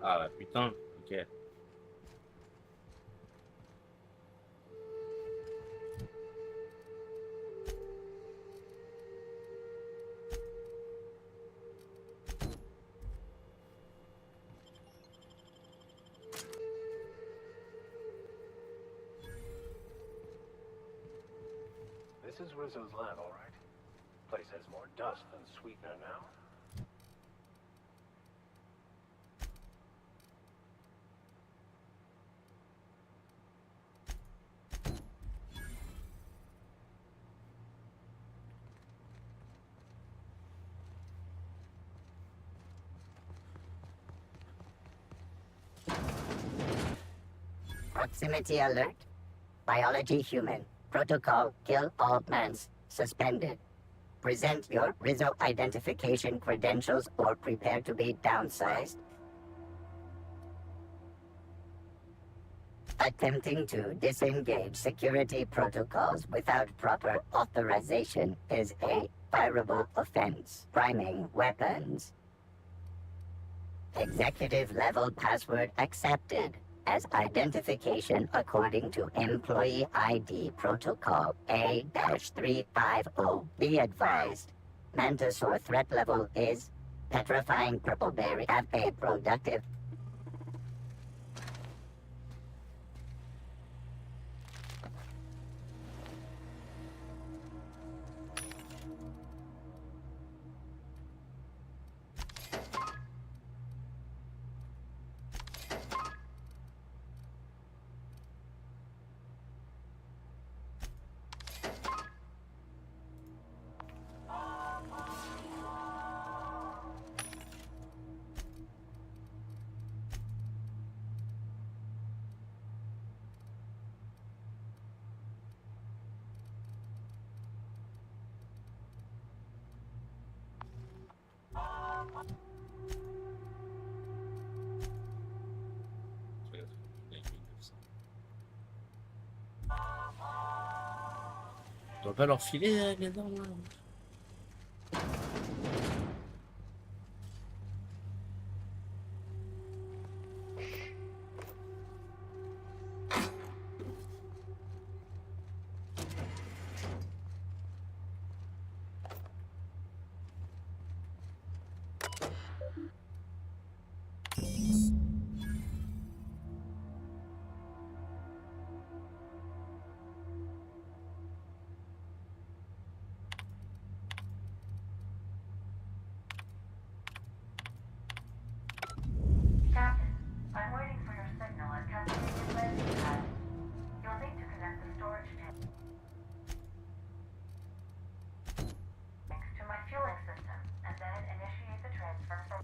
Ah bah putain, ok. This is Rizzo's lab, all right. Place has more dust than sweetener now. Proximity alert. Biology human. Protocol kill all plants. Suspended. Present your Rizzo identification credentials or prepare to be downsized. Attempting to disengage security protocols without proper authorization is a fireable offense. Priming weapons. Executive level password accepted as identification according to Employee ID Protocol A-350. Be advised, Mantisaur threat level is petrifying purple berry. Have a productive. On doit pas leur filer les dents là. Captain, I'm waiting for your signal at Cascadian landing pad. You'll need to connect the storage tanks to my fueling system, and then initiate the transfer from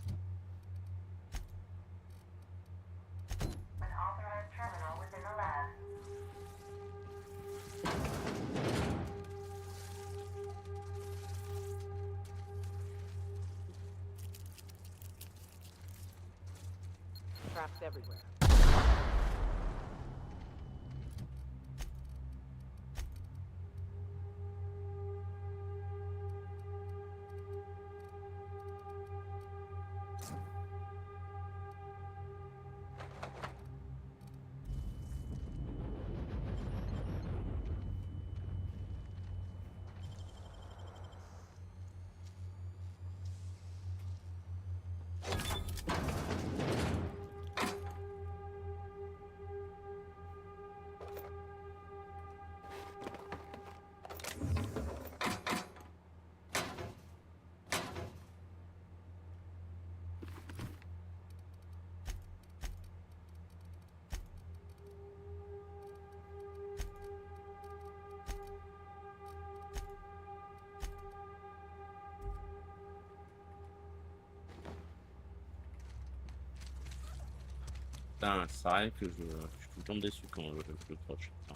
an authorized terminal within the lab. Traps everywhere. Putain, c'est vrai que je suis tout le temps déçu quand je croche. Putain.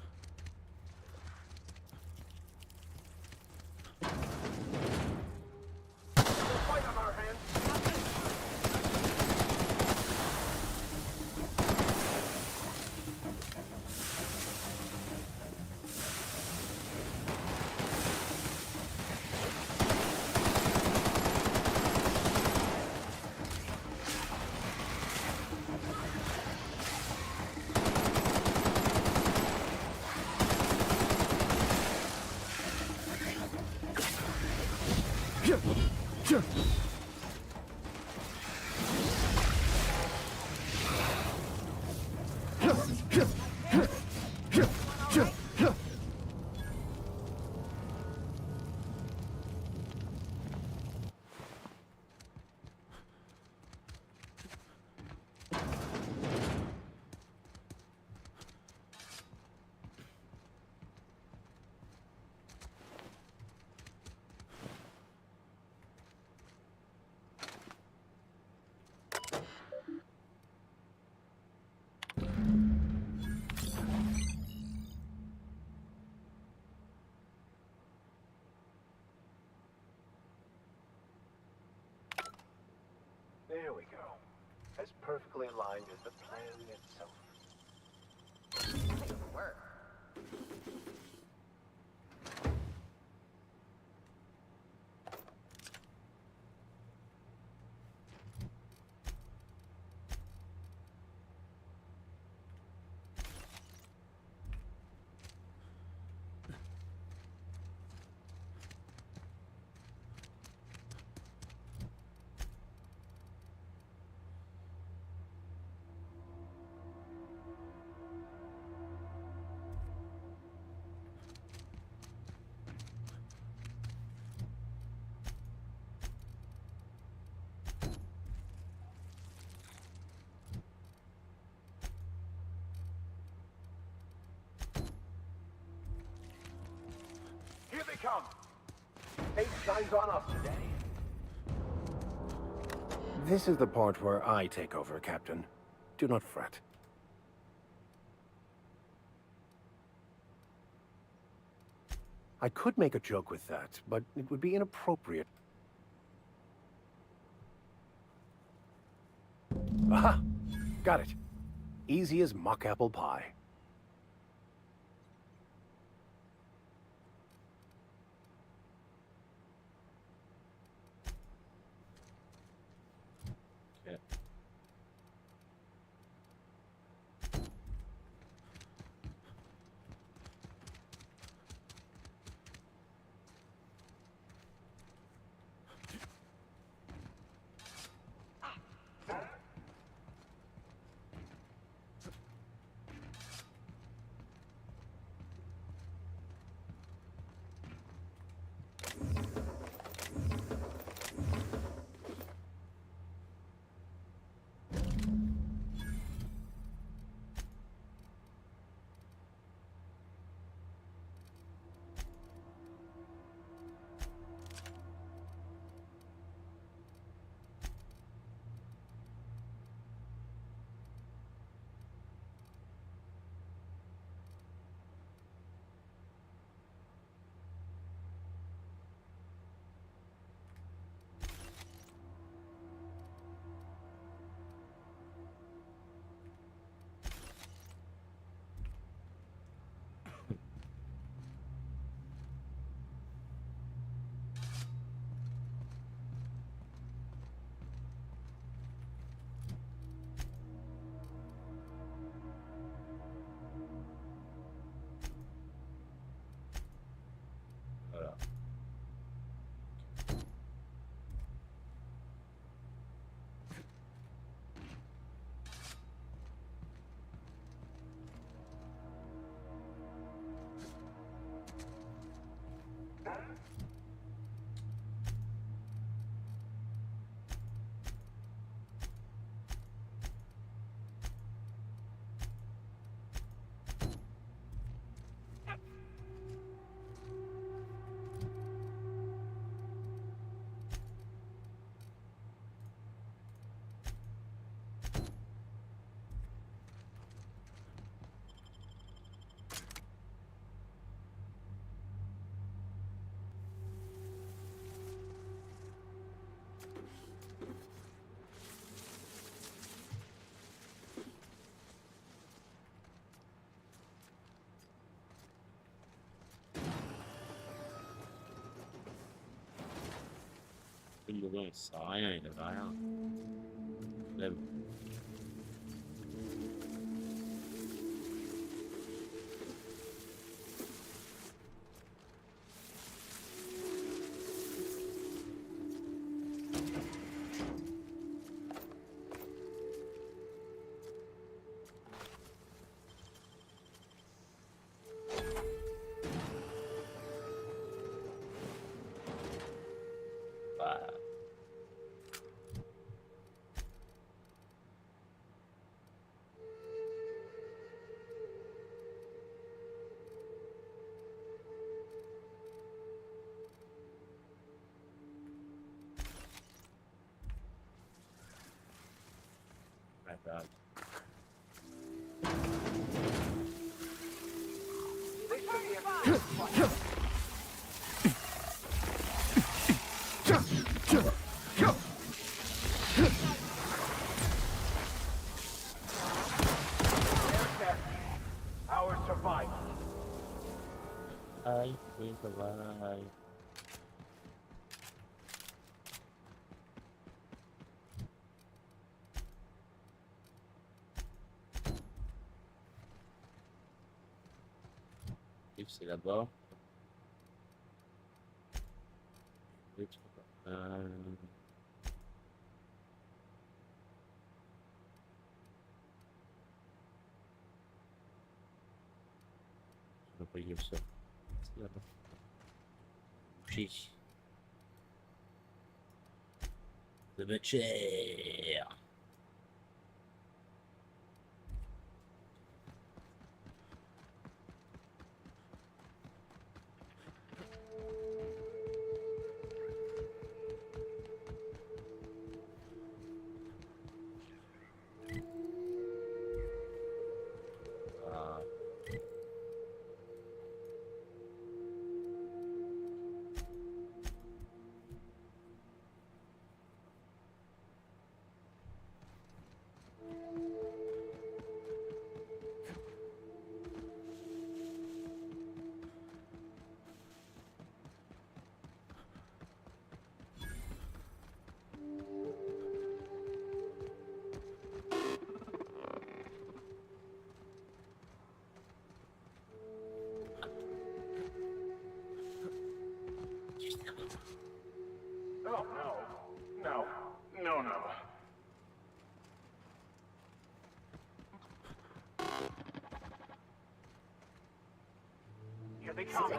There we go. As perfectly aligned as the plan itself. Nice work. Here they come! Eight shines on us today. This is the part where I take over, Captain. Do not fret. I could make a joke with that, but it would be inappropriate. Aha! Got it. Easy as mock apple pie. Okay. Voilà. Le gars, il sert à rien, il avait rien. Lève. God. Our survival. I will survive. C'est là-bas. Je vais pas lire ça. C'est là-bas. Boucher. The butcher. Oh, no. No. Here they come.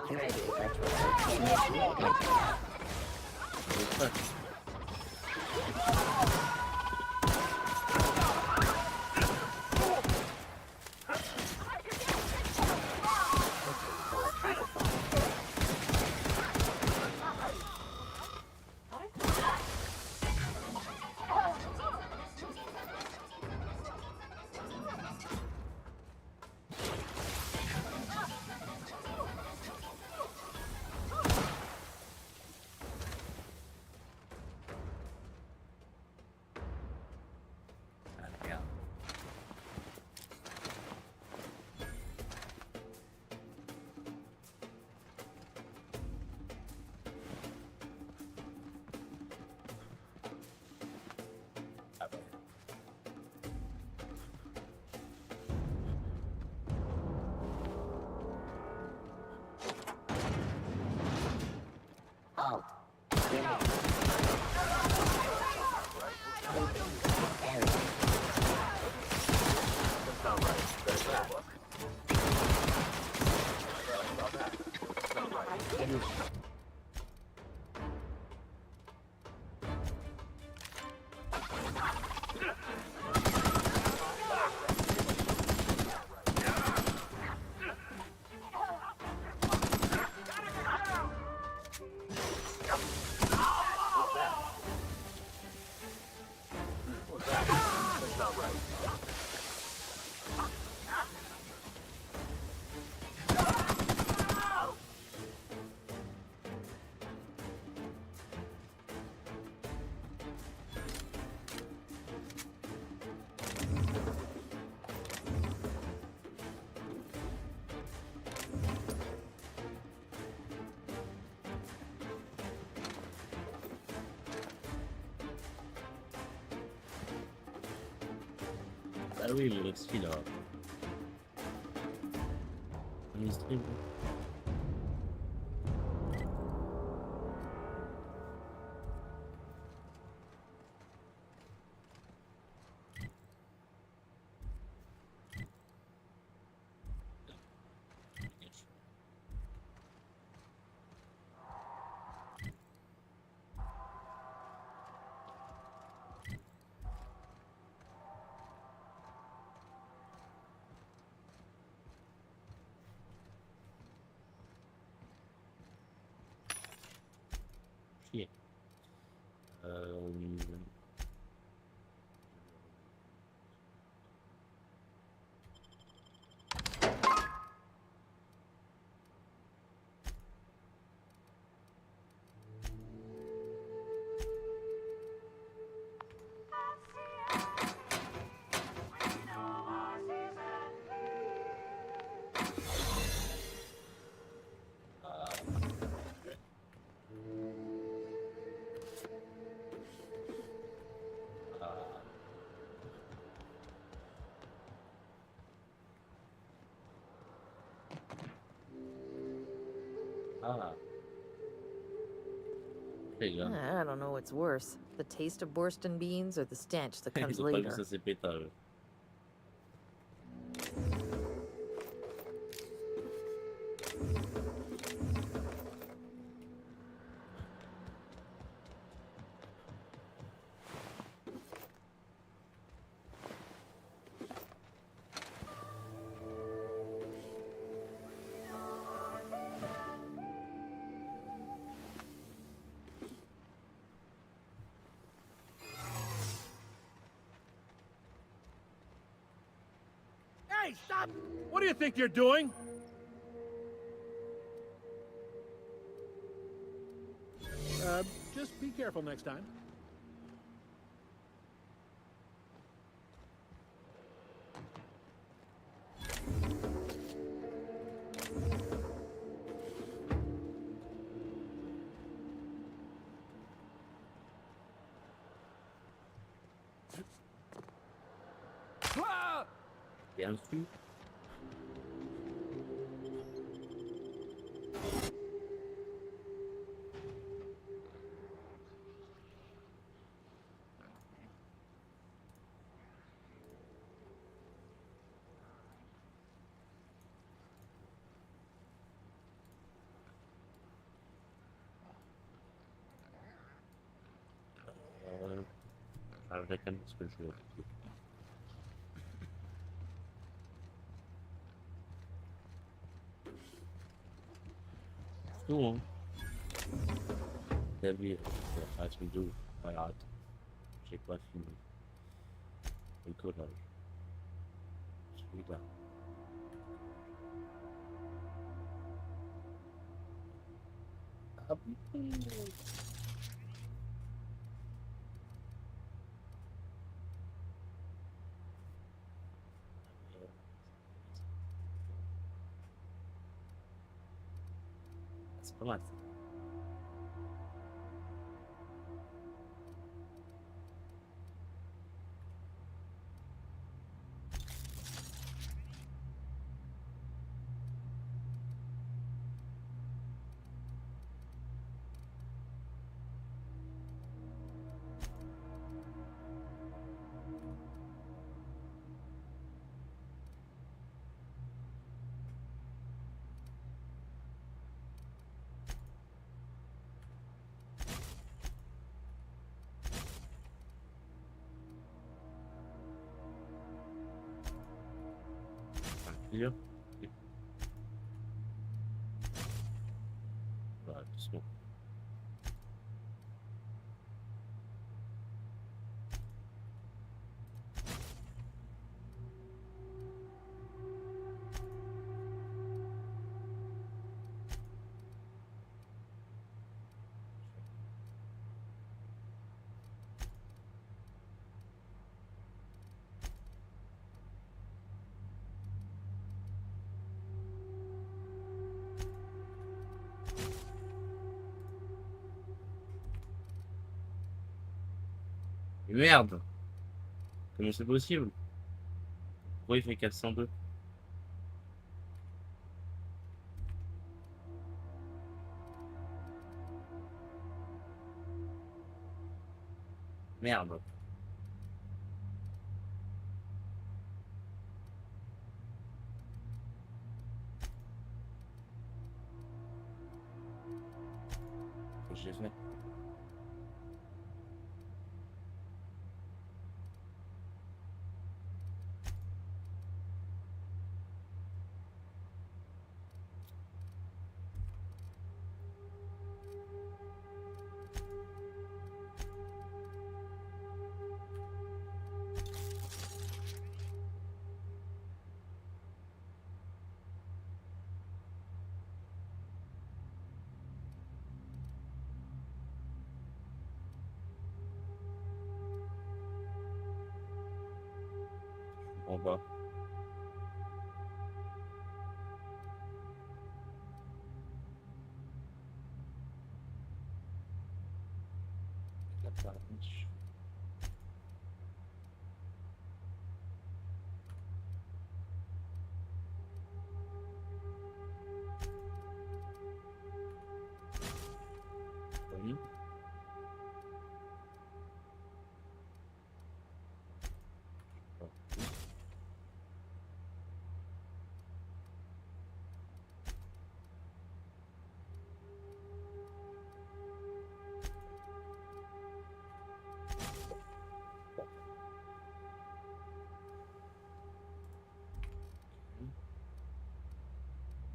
Ah oui, le XP là. On est stream. Chier. Ah. There you go. I don't know what's worse, the taste of Borston beans or the stench that comes Ils ont pas vu later. ça, c'est pétard. Hey, stop! What do you think you're doing? Just be careful next time. Bien sûr. Avec un petit peu de choses. Tout, hein. T'as vu, un truc de ouf. Voilà, attends. J'ai pas fini. Le collage. Celui-là. Ah putain. C'est pas mal ça. Clear. Voilà, doucement. Merde! Comment c'est possible? Pourquoi il fait 402? Merde! J'ai fait. On va. La page.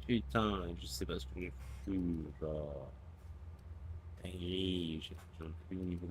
Putain, je sais pas ce que j'ai foutu, genre. Dinguerie, j'ai un plus niveau.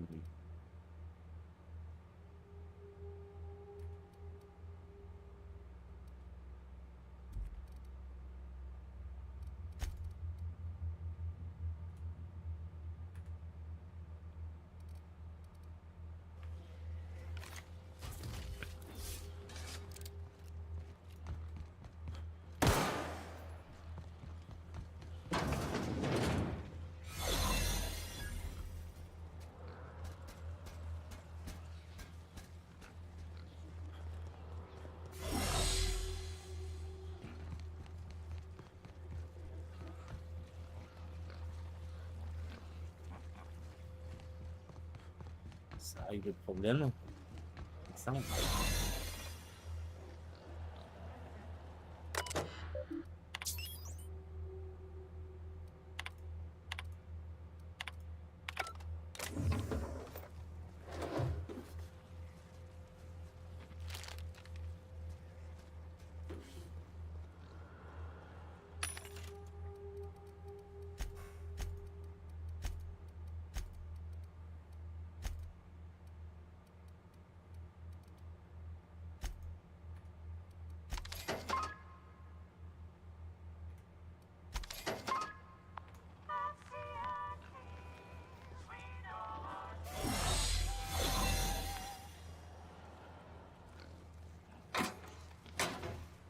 Ça règle le problème. Ça, on...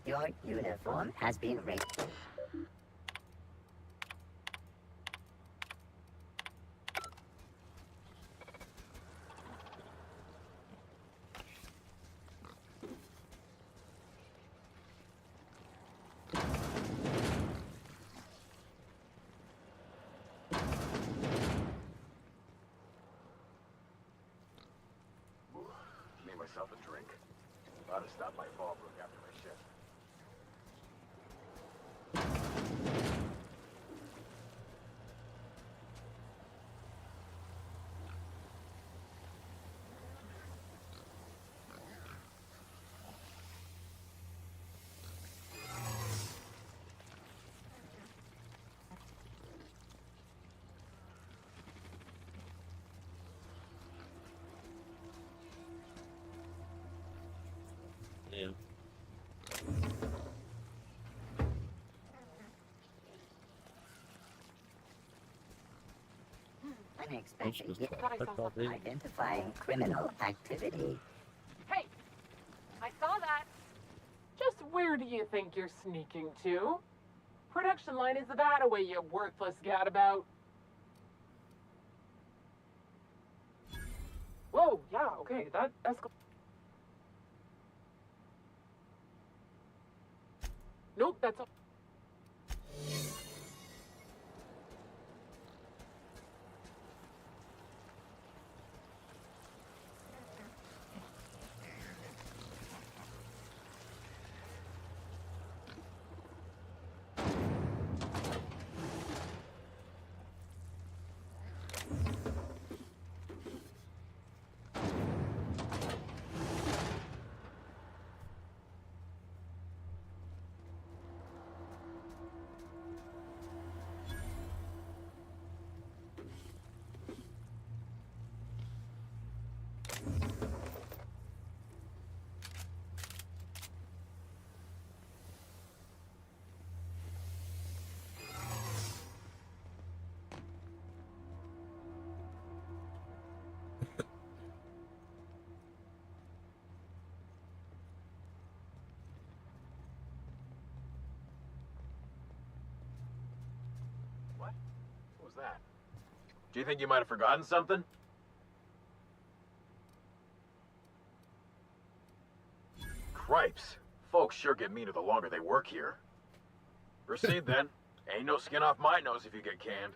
Your uniform has been rigged. Made myself a drink. Ought to stop by Fallbrook after my shift. Yeah. Unexpected hit. Identifying criminal activity. Hey! I saw that! Just where do you think you're sneaking to? Production line is that away, you worthless gadabout. Whoa, yeah, okay, that escal... Nope, that's all. What? What was that? Do you think you might have forgotten something? Cripes. Folks sure get meaner the longer they work here. Proceed then. Ain't no skin off my nose if you get canned.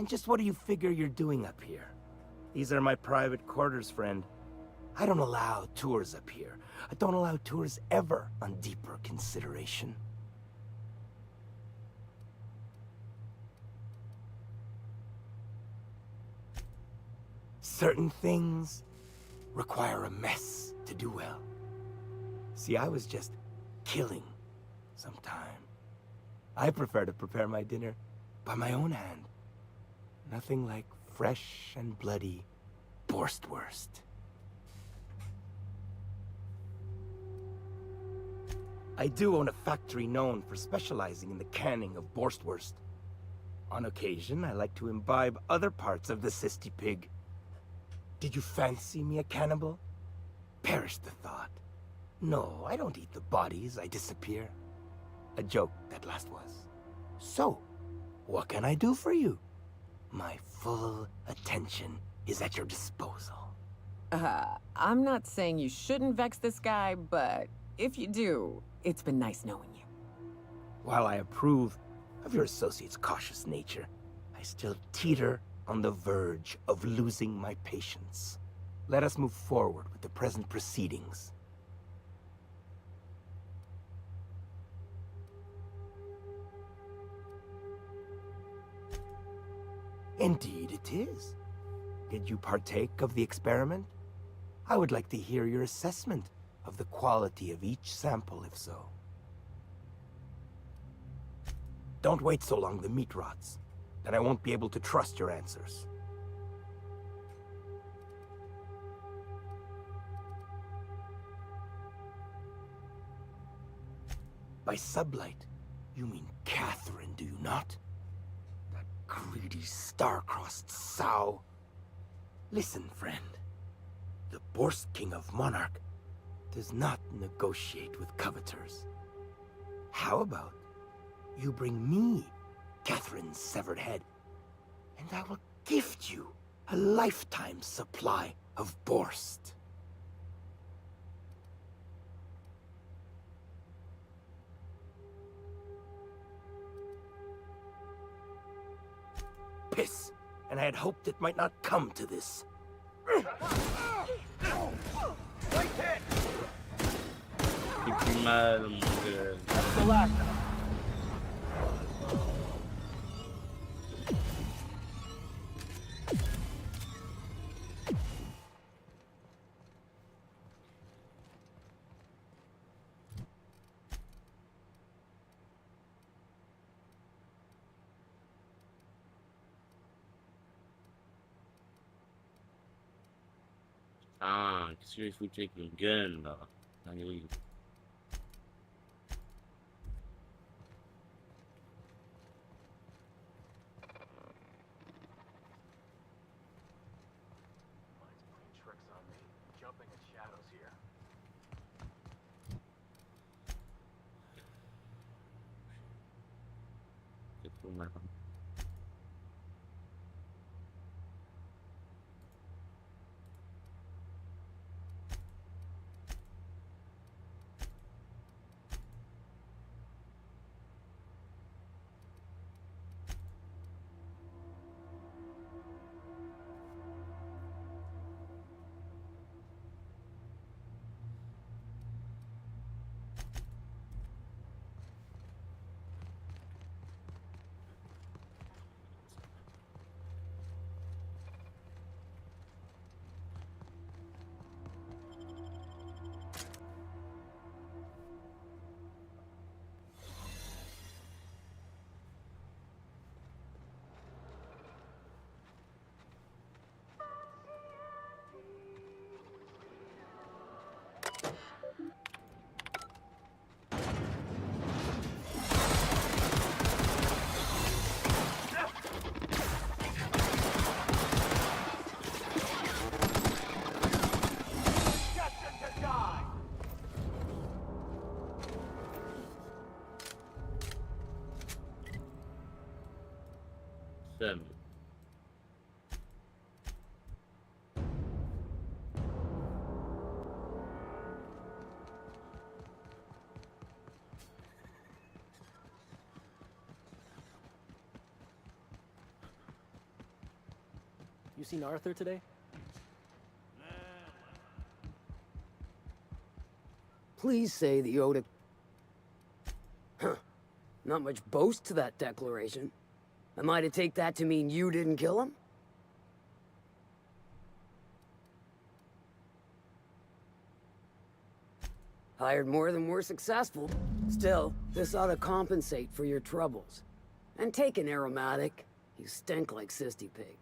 And just what do you figure you're doing up here? These are my private quarters, friend. I don't allow tours up here. I don't allow tours ever on deeper consideration. Certain things require a mess to do well. See, I was just killing some time. I prefer to prepare my dinner by my own hand. Nothing like fresh and bloody Borstwurst. I do own a factory known for specializing in the canning of Borstwurst. On occasion, I like to imbibe other parts of the cysty pig. Did you fancy me a cannibal? Perish the thought. No, I don't eat the bodies, I disappear. A joke, that last was. So, what can I do for you? My full attention is at your disposal. I'm not saying you shouldn't vex this guy, but if you do, it's been nice knowing you. While I approve of your associate's cautious nature, I still teeter on the verge of losing my patience. Let us move forward with the present proceedings. Indeed it is. Did you partake of the experiment? I would like to hear your assessment of the quality of each sample, if so. Don't wait so long the meat rots. Then I won't be able to trust your answers. By sublight, you mean Catherine, do you not? That greedy, star-crossed sow. Listen, friend. The Borst King of Monarch does not negotiate with coveters. How about you bring me Catherine's severed head, and I will gift you a lifetime supply of Borst. Piss, and I had hoped it might not come to this. J'ai plus mal, mon gars. Relax. Ah, qu'est-ce que je foutais avec mon gun, là? Allez, oui. Tricks on me. Jumping at shadows here. C'est trop mal. You seen Arthur today? Please say that you owed a... Huh. Not much boast to that declaration. Am I to take that to mean you didn't kill him? Hired more than we're successful. Still, this ought to compensate for your troubles. And take an aromatic. You stink like Sisty Pig.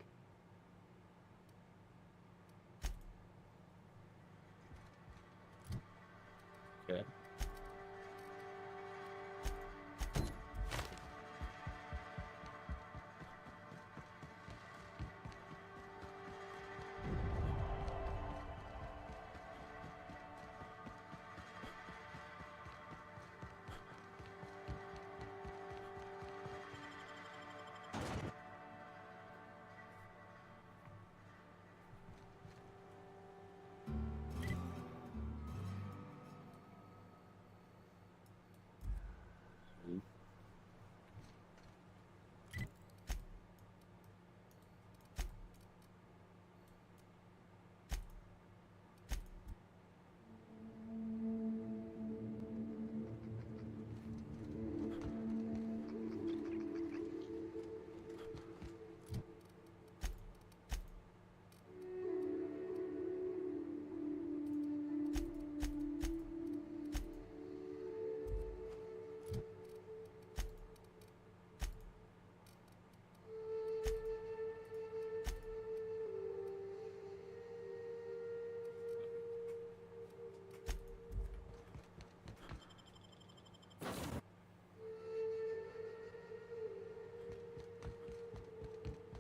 Okay.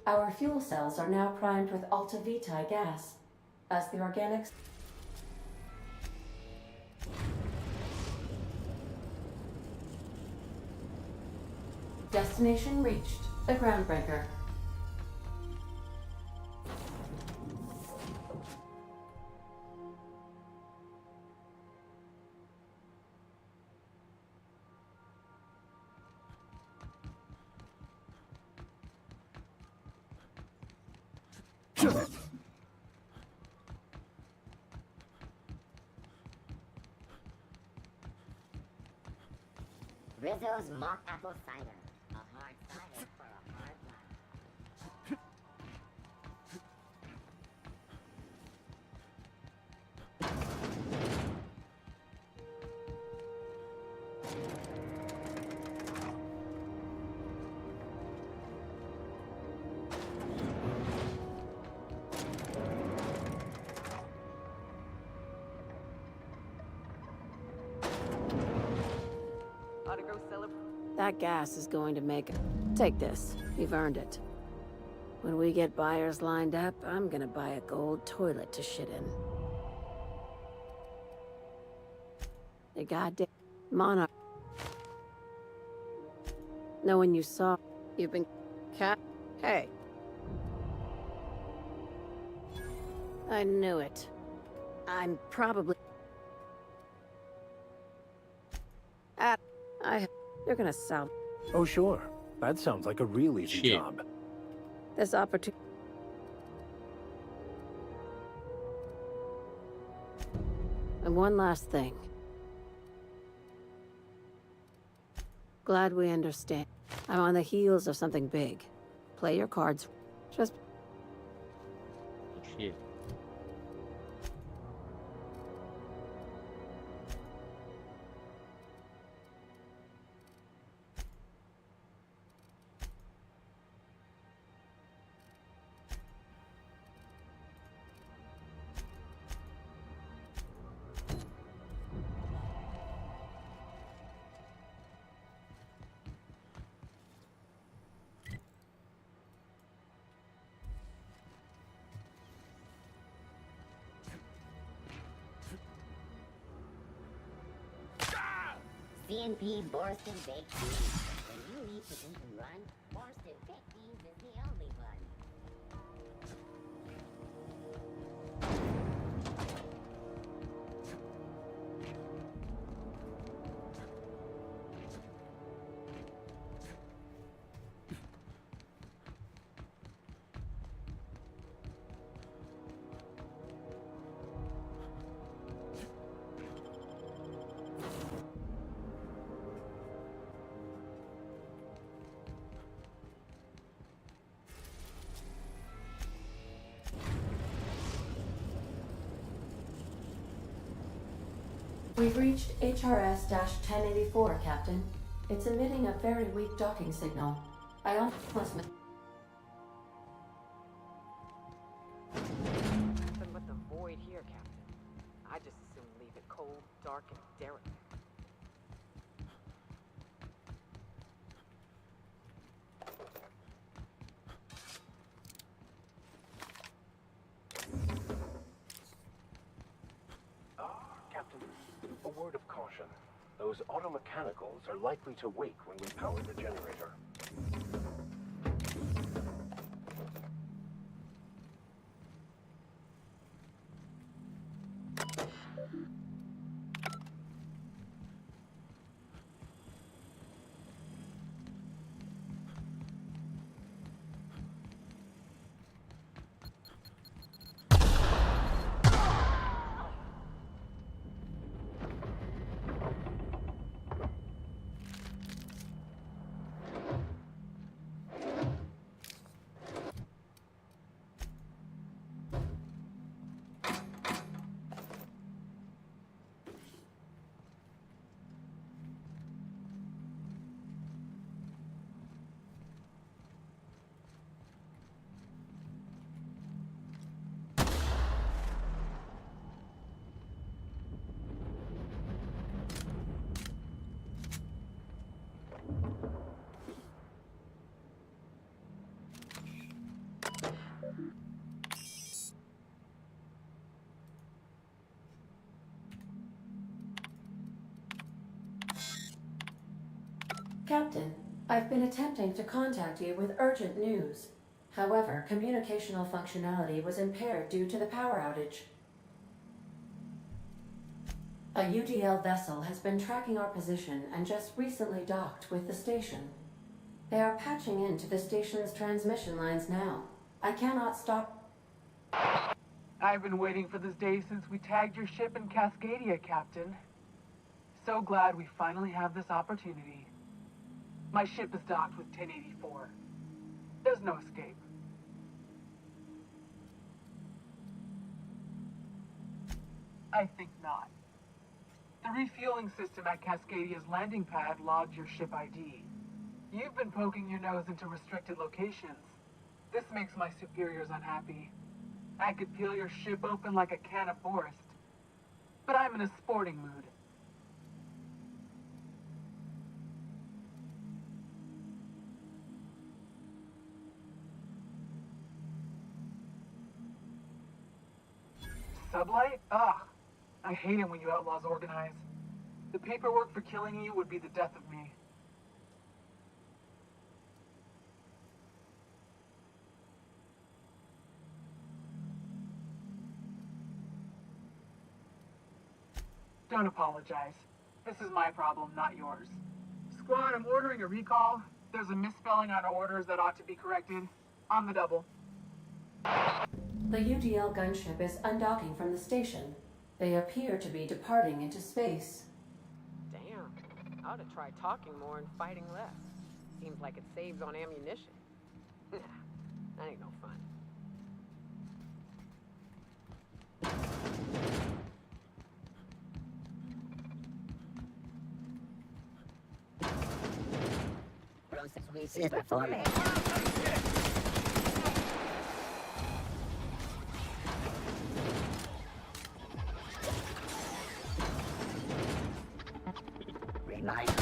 Our fuel cells are now primed with Alta Vitae gas. As the organics... Destination reached. The Groundbreaker. Rizzo's mock apple cider. A hard cider for a hard life. Ought to go celebrate. That gas is going to make it. Take this. You've earned it. When we get buyers lined up, I'm gonna buy a gold toilet to shit in. The goddamn Monarch. No one you saw. You've been cat. Hey. I knew it. I'm probably. You're gonna sell. Oh, sure. That sounds like a real easy job. This opportunity. And one last thing. Glad we understand. I'm on the heels of something big. Play your cards. Just. Shit. CNP Borston Baked Beans. When you need to eat and run, Borston Baked Beans is the only one. We've reached HRS-1084, Captain. It's emitting a very weak docking signal. I almost... Nothing but the void here, Captain. I just as soon leave it cold, dark, and derelict. Captain, a word of caution. Those automechanicals are likely to wake when we power the generator. Captain, I've been attempting to contact you with urgent news. However, communicational functionality was impaired due to the power outage. A UDL vessel has been tracking our position and just recently docked with the station. They are patching into the station's transmission lines now. I cannot stop... I've been waiting for this day since we tagged your ship in Cascadia, Captain. So glad we finally have this opportunity. My ship is docked with 1084. There's no escape. I think not. The refueling system at Cascadia's landing pad logged your ship ID. You've been poking your nose into restricted locations. This makes my superiors unhappy. I could peel your ship open like a can of Forest. But I'm in a sporting mood. Sublight? Ugh. I hate it when you outlaws organize. The paperwork for killing you would be the death of me. Don't apologize. This is my problem, not yours. Squad, I'm ordering a recall. There's a misspelling on orders that ought to be corrected. On the double. The UDL gunship is undocking from the station. They appear to be departing into space. Damn. I ought to try talking more and fighting less. Seems like it saves on ammunition. Nah, that ain't no fun. Process reset performing. Reminder.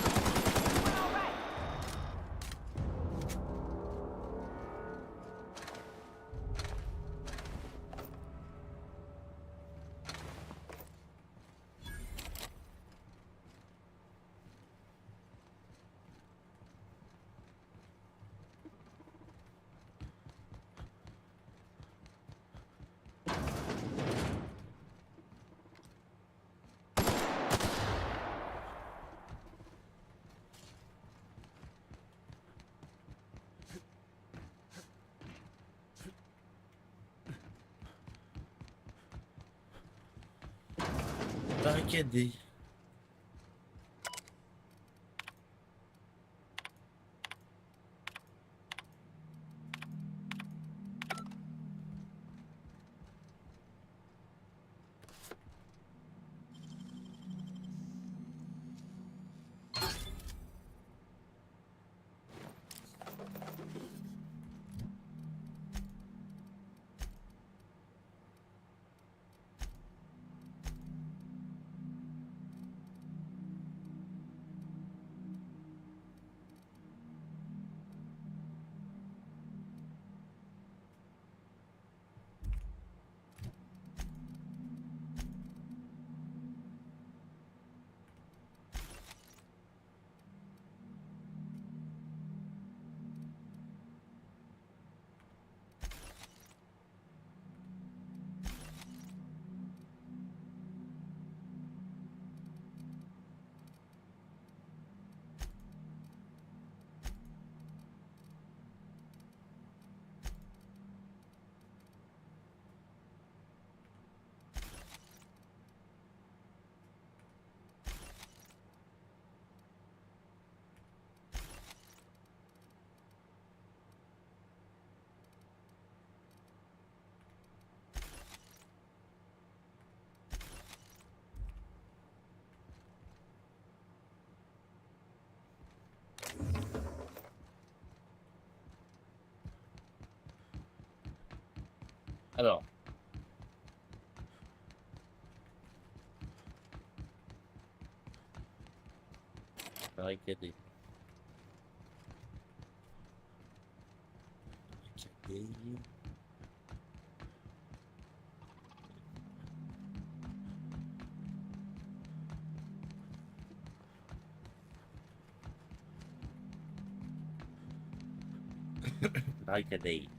Barricadé. Alors. Barricadé. Barricadé. Barricadé.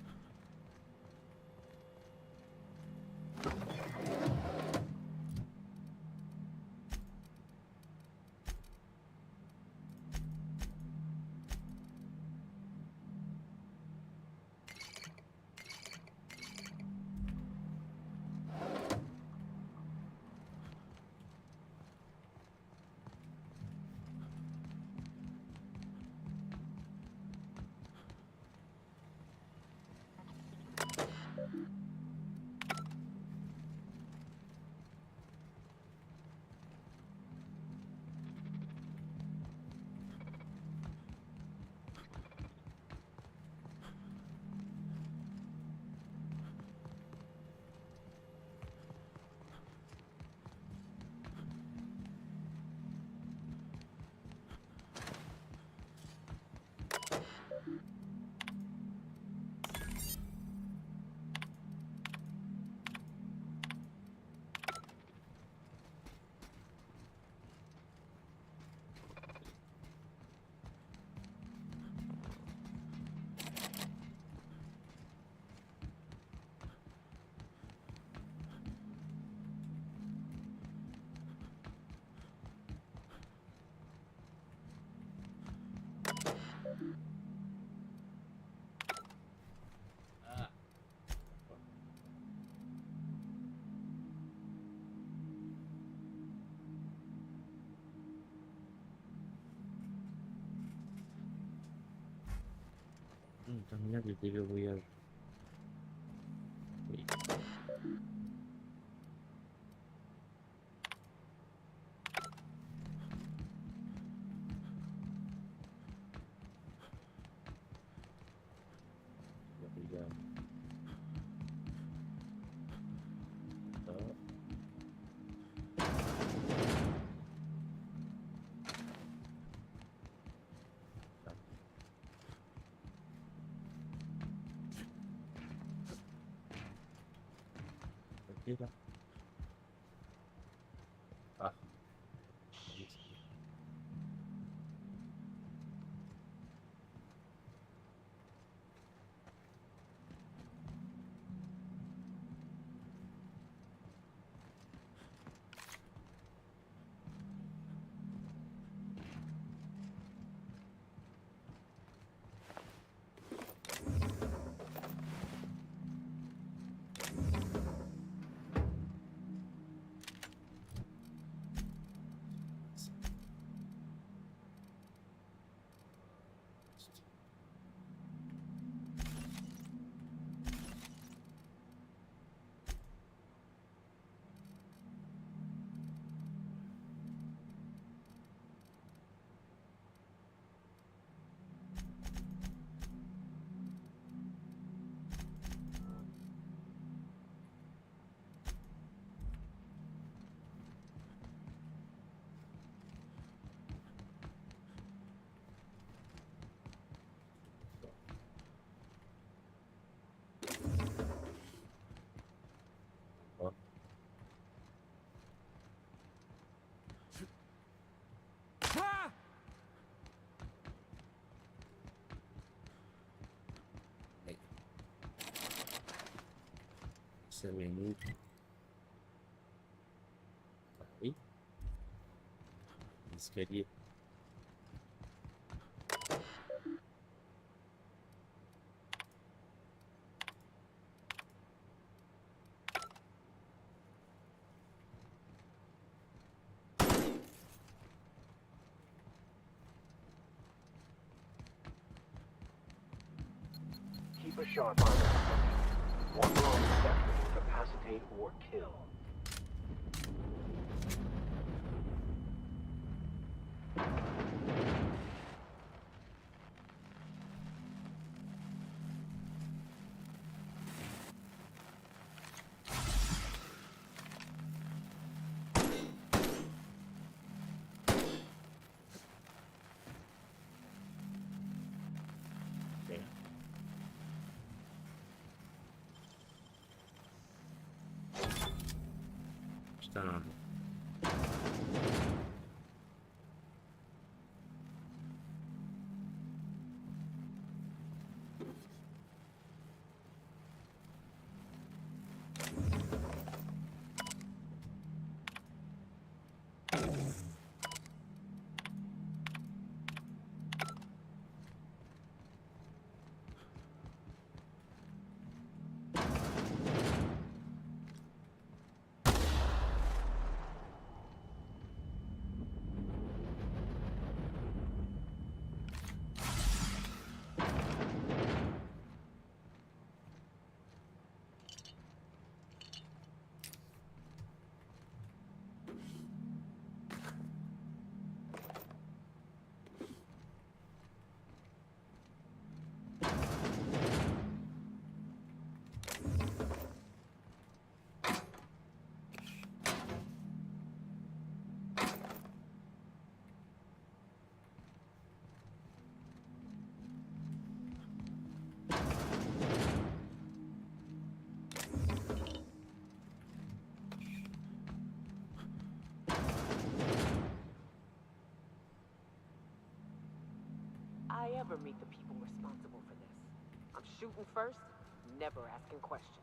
Terminal de déverrouillage. Oui. Regarde. Là. Ah. C'est menu. Ah oui. L'escalier. Keep a sharp eye on them. One wrong step can incapacitate or kill. Putain. I ever meet the people responsible for this. I'm shooting first, never asking questions.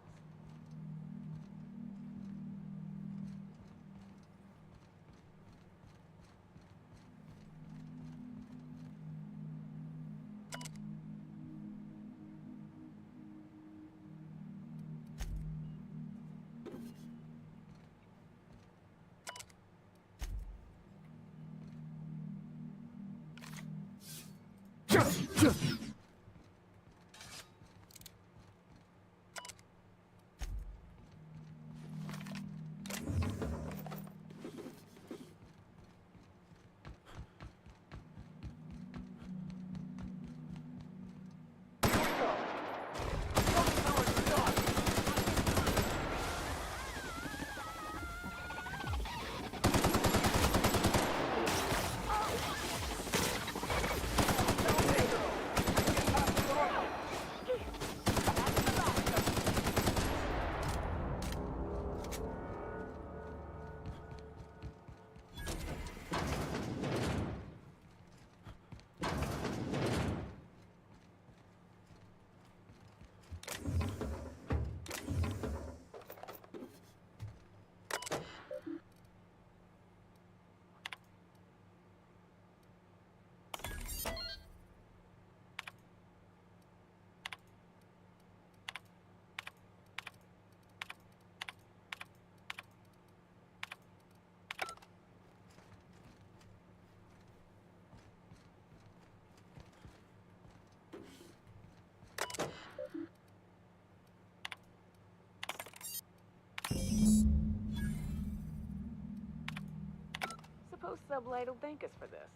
Suppose Sublight will thank us for this.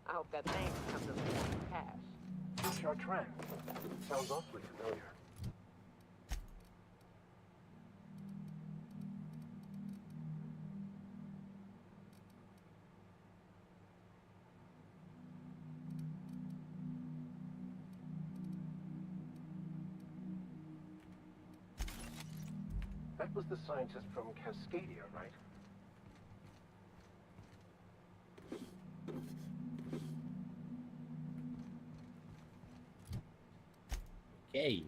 I hope that thanks comes in the form of cash. Chartrand. Sounds awfully familiar. That was the scientist from Cascadia, right? Okay.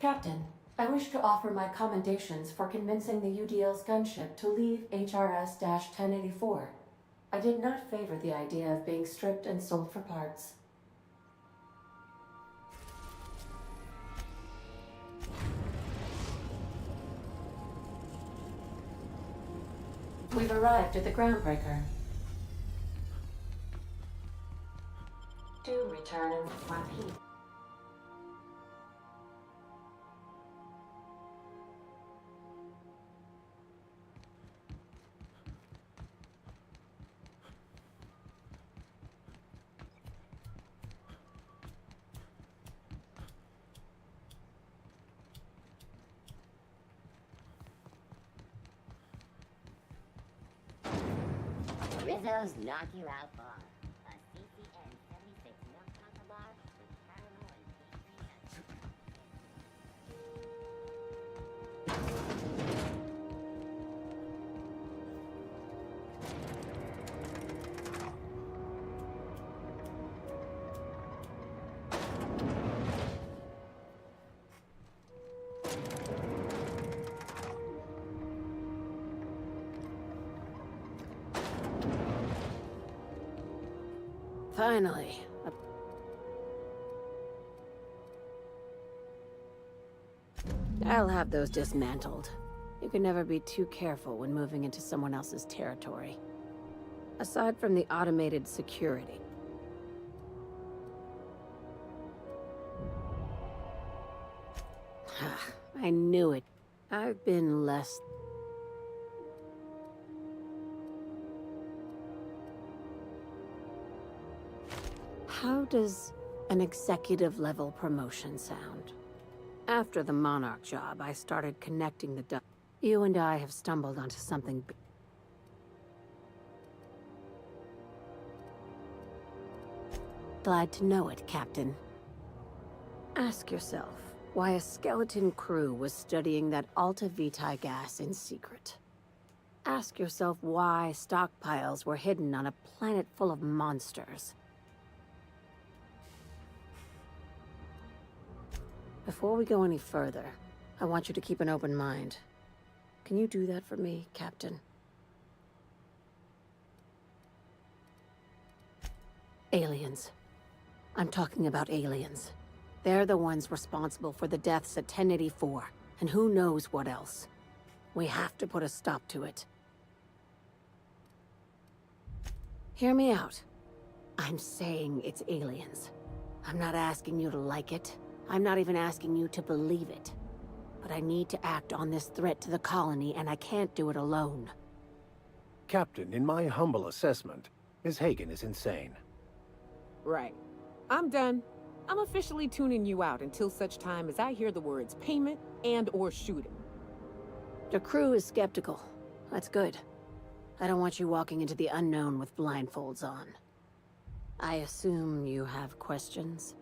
Captain, I wish to offer my commendations for convincing the UDL's gunship to leave HRS-1084. I did not favor the idea of being stripped and sold for parts. We've arrived at the groundbreaker. Do return in one piece. Rizzo's knock you out bar. A CCN 76 milk chocolate bar with caramel and pea-free nuts. Finally. I'll have those dismantled. You can never be too careful when moving into someone else's territory. Aside from the automated security. I knew it. I've been less... How does an executive-level promotion sound? After the Monarch job, I started connecting the dots. You and I have stumbled onto something big. Glad to know it, Captain. Ask yourself why a skeleton crew was studying that Alta Vitae gas in secret. Ask yourself why stockpiles were hidden on a planet full of monsters. Before we go any further, I want you to keep an open mind. Can you do that for me, Captain? Aliens. I'm talking about aliens. They're the ones responsible for the deaths at 1084, and who knows what else. We have to put a stop to it. Hear me out. I'm saying it's aliens. I'm not asking you to like it. I'm not even asking you to believe it. But I need to act on this threat to the colony, and I can't do it alone. Captain, in my humble assessment, Ms. Hagen is insane. Right. I'm done. I'm officially tuning you out until such time as I hear the words payment and/or shooting. The crew is skeptical. That's good. I don't want you walking into the unknown with blindfolds on. I assume you have questions?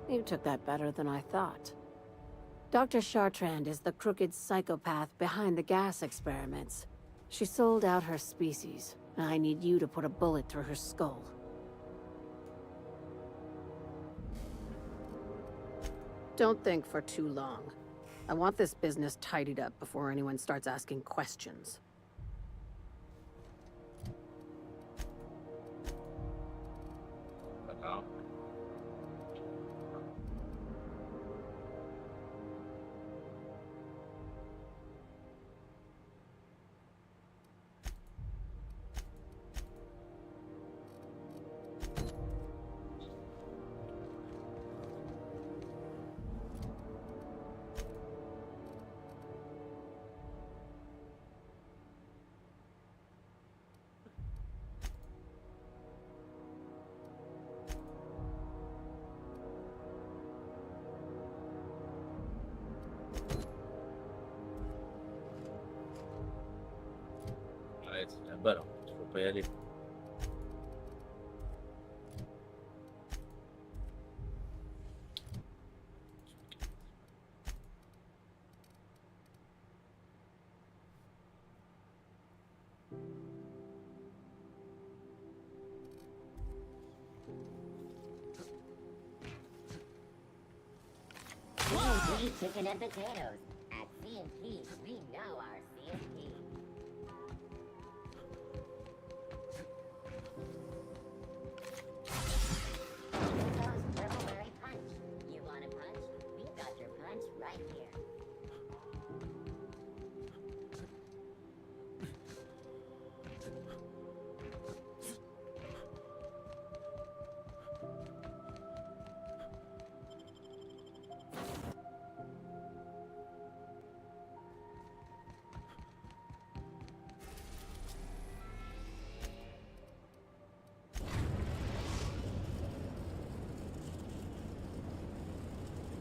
You took that better than I thought. Dr. Chartrand is the crooked psychopath behind the gas experiments. She sold out her species, and I need you to put a bullet through her skull. Don't think for too long. I want this business tidied up before anyone starts asking questions. Ouais, c'est là-bas, là. Faut pas y aller. CNP chicken and potatoes. At CNP, we know our CNP. Rizzo's Purple Berry Punch. You want a punch? We've got your punch right here.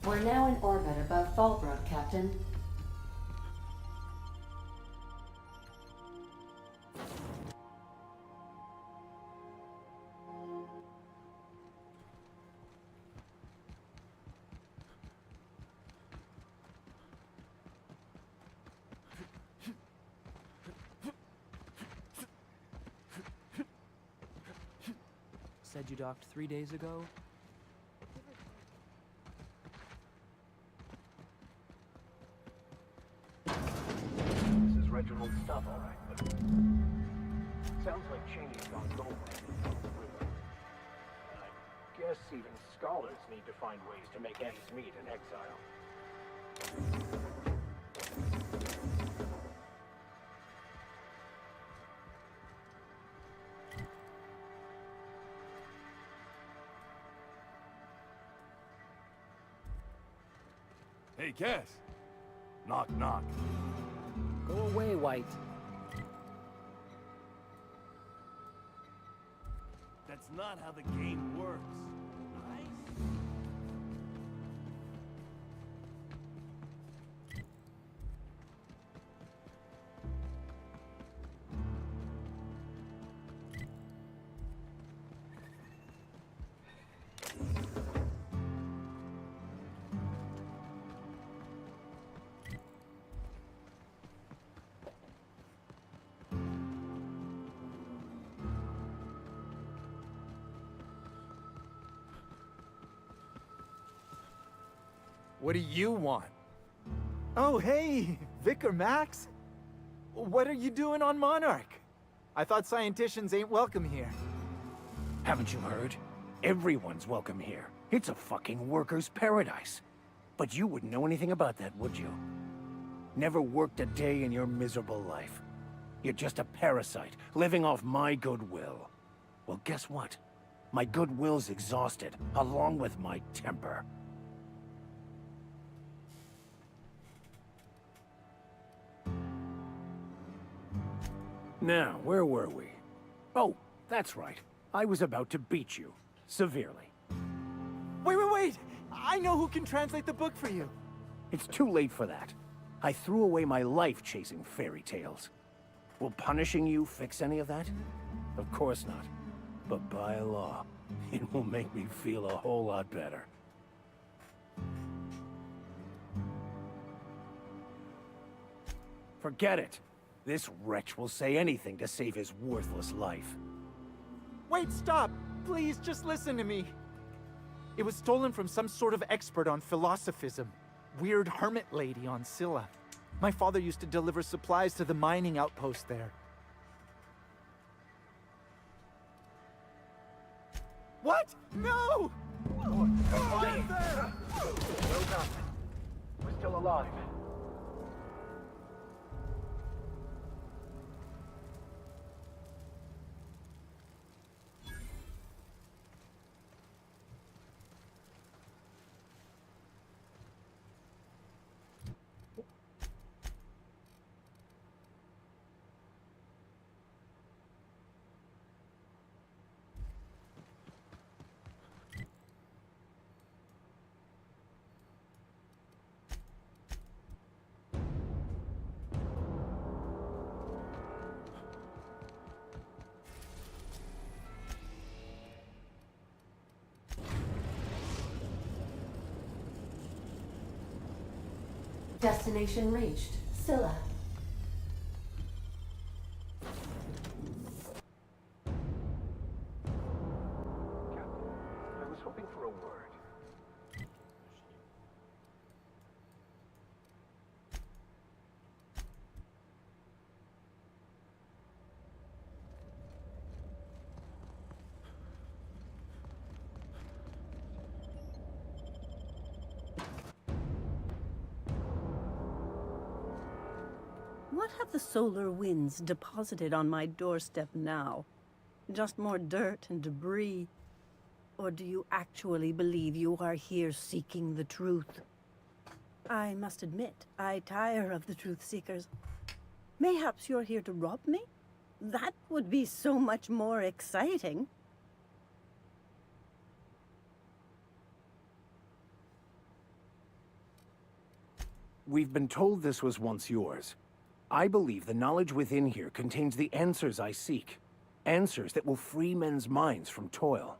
We're now in orbit above Fallbrook, Captain. Said you docked 3 days ago? This is Reginald's stuff, all right, but sounds like Cheney's gone gold on the river. I guess even scholars need to find ways to make ends meet in exile. Hey, Cass. Knock, knock. Go away, White. That's not how the game works. What do you want? Oh, hey, Vicar Max. What are you doing on Monarch? I thought scienticians ain't welcome here. Haven't you heard? Everyone's welcome here. It's a fucking worker's paradise. But you wouldn't know anything about that, would you? Never worked a day in your miserable life. You're just a parasite, living off my goodwill. Well, guess what? My goodwill's exhausted, along with my temper. Now, where were we? Oh, that's right. I was about to beat you. Severely. Wait! I know who can translate the book for you. It's too late for that. I threw away my life chasing fairy tales. Will punishing you fix any of that? Of course not. But by law, it will make me feel a whole lot better. Forget it. This wretch will say anything to save his worthless life. Wait, stop! Please, just listen to me. It was stolen from some sort of expert on philosophism. Weird hermit lady on Scylla. My father used to deliver supplies to the mining outpost there. What? No! Get there! Well done. We're still alive. Destination reached. Scylla. I was hoping for a word. What have the solar winds deposited on my doorstep now? Just more dirt and debris? Or do you actually believe you are here seeking the truth? I must admit, I tire of the truth seekers. Mayhaps you're here to rob me? That would be so much more exciting. We've been told this was once yours. I believe the knowledge within here contains the answers I seek. Answers that will free men's minds from toil.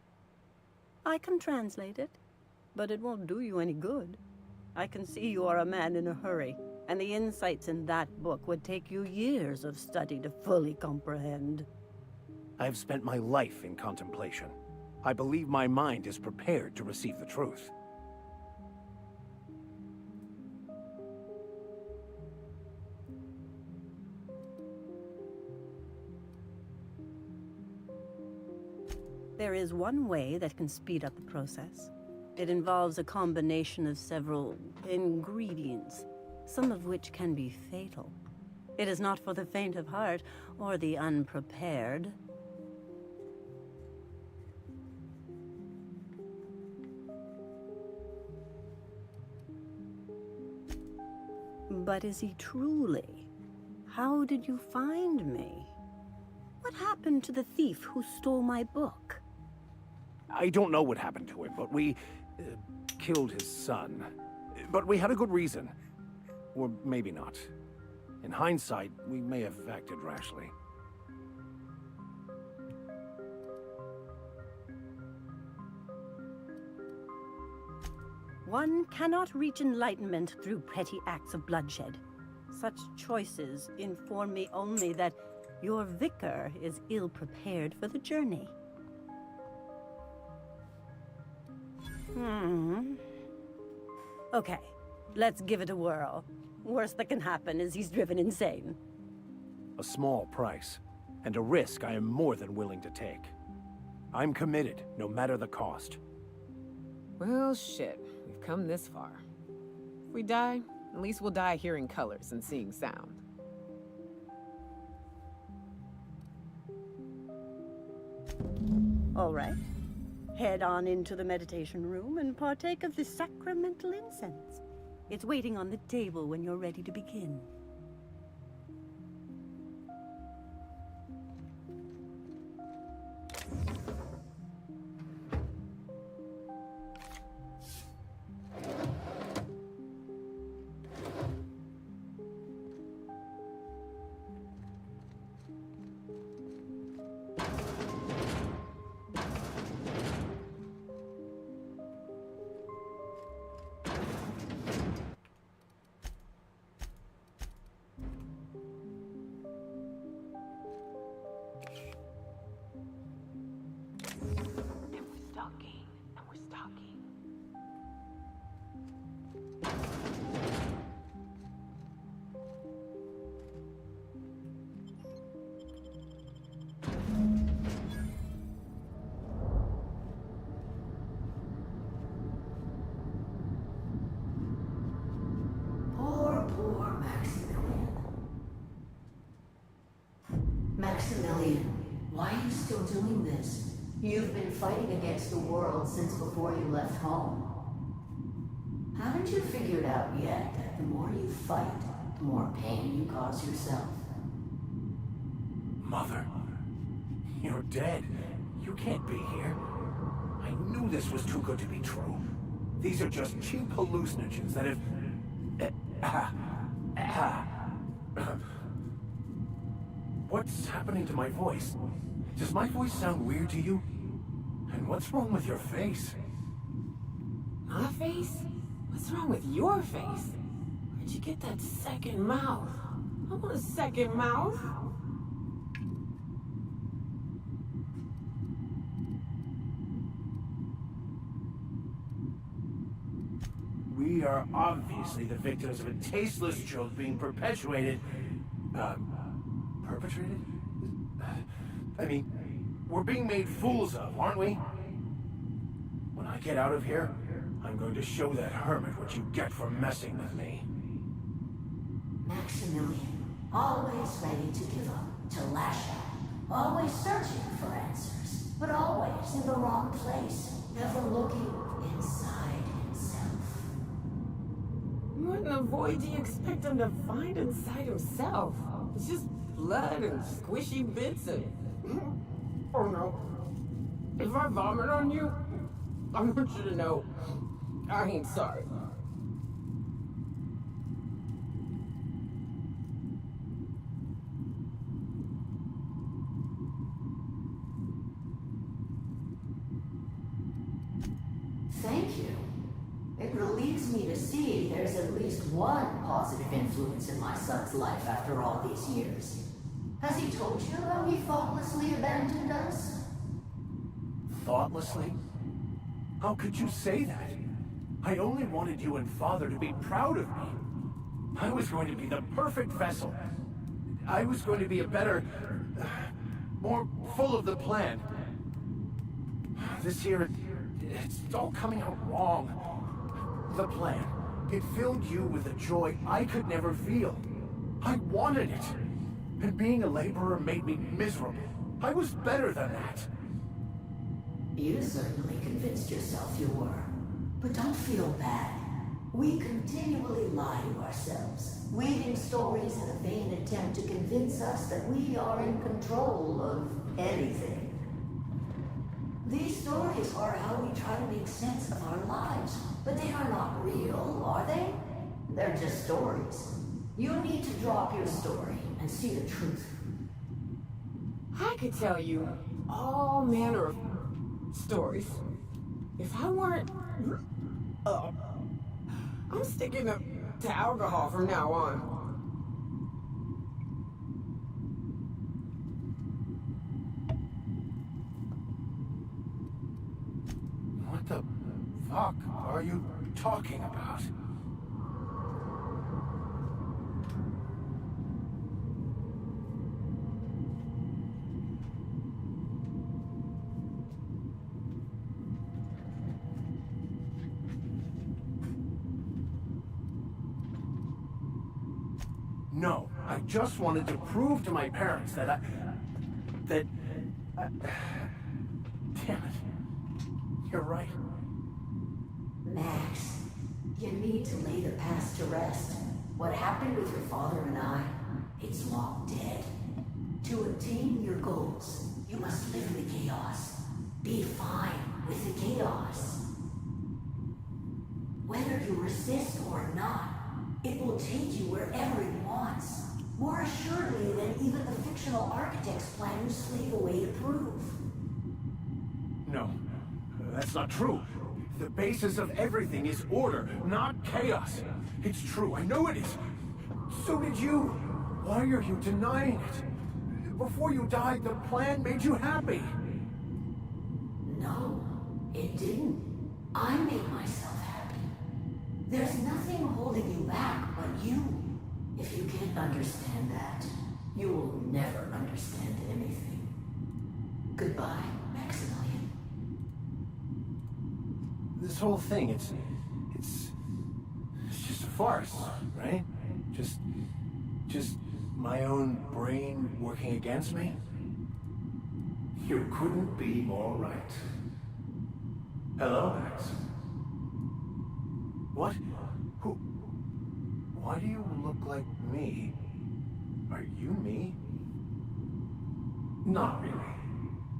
I can translate it, but it won't do you any good. I can see you are a man in a hurry, and the insights in that book would take you years of study to fully comprehend. I've spent my life in contemplation. I believe my mind is prepared to receive the truth. There is one way that can speed up the process. It involves a combination of several ingredients, some of which can be fatal. It is not for the faint of heart or the unprepared. But is he truly? How did you find me? What happened to the thief who stole my book? I don't know what happened to him, but we killed his son. But we had a good reason. Or maybe not. In hindsight, we may have acted rashly. One cannot reach enlightenment through petty acts of bloodshed. Such choices inform me only that your vicar is ill-prepared for the journey. Okay, let's give it a whirl. Worst that can happen is he's driven insane. A small price, and a risk I am more than willing to take. I'm committed, no matter the cost. Well, shit. We've come this far. If we die, at least we'll die hearing colors and seeing sound. All right. Head on into the meditation room and partake of the sacramental incense. It's waiting on the table when you're ready to begin. Poor Maximilian. Maximilian, why are you still doing this? You've been fighting against the world since before you left home. Haven't you figured out yet that the more you fight, the more pain you cause yourself? Mother, you're dead. You can't be here. I knew this was too good to be true. These are just cheap hallucinogens that have... What's happening to my voice? Does my voice sound weird to you? And what's wrong with your face? My face? What's wrong with your face? Where'd you get that second mouth? I want a second mouth. We are obviously the victims of a tasteless joke being perpetuated... perpetrated? I mean, we're being made fools of, aren't we? When I get out of here, I'm going to show that hermit what you get for messing with me. Maximilian, always ready to give up, to lash out, always searching for answers, but always in the wrong place, never looking inside himself. What in the void do you expect him to find inside himself? It's just blood and squishy bits and... Oh no. If I vomit on you, I want you to know I ain't sorry. Thank you. It relieves me to see there's at least one positive influence in my son's life after all these years. Has he told you how he thoughtlessly abandoned us? Thoughtlessly? How could you say that? I only wanted you and Father to be proud of me. I was going to be the perfect vessel. I was going to be a better... more full of the plan. This year, it's all coming out wrong. The plan. It filled you with a joy I could never feel. I wanted it. And being a laborer made me miserable. I was better than that. You certainly convinced yourself you were. But don't feel bad. We continually lie to ourselves, weaving stories in a vain attempt to convince us that we are in control of anything. These stories are how we try to make sense of our lives, but they are not real, are they? They're just stories. You need to drop your story and see the truth. I could tell you all manner of stories. If I weren't... I'm sticking to alcohol from now on. What the fuck are you talking about? No, I just wanted to prove to my parents that damn it. You're right. Max, you need to lay the past to rest. What happened with your father and I, it's long dead. To attain your goals, you must live in the chaos. Be fine with the chaos. Whether you resist or not, it will take you wherever it wants. More assuredly than even the fictional architect's plan you slave away to prove. No, that's not true. The basis of everything is order, not chaos. It's true, I know it is. So did you. Why are you denying it? Before you died, the plan made you happy. No, it didn't. I made myself happy. There's nothing holding you back but you. If you can't understand that, you will never understand anything. Goodbye, Maximilian. This whole thing, it's just a farce, right? Just my own brain working against me? You couldn't be more right. Hello, Max. What? Who? Why do you look like me? Are you me? Not really.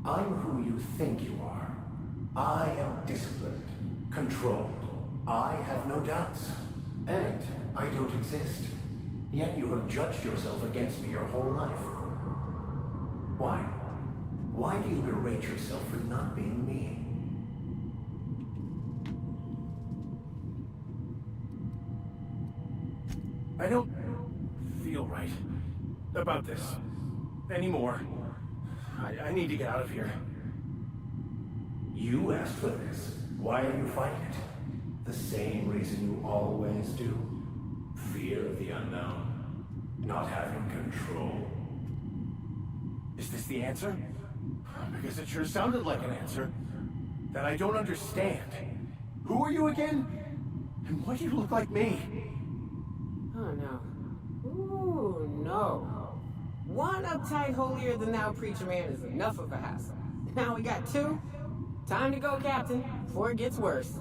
I'm who you think you are. I am disciplined, controlled. I have no doubts. And I don't exist. Yet you have judged yourself against me your whole life. Why? Why do you berate yourself for not being me? I don't feel right about this anymore. I need to get out of here. You asked for this. Why are you fighting it? The same reason you always do. Fear of the unknown. Not having control. Is this the answer? Because it sure sounded like an answer that I don't understand. Who are you again? And why do you look like me? Oh no. Ooh, no. One uptight holier-than-thou preacher man is enough of a hassle. Now we got two. Time to go, Captain, before it gets worse.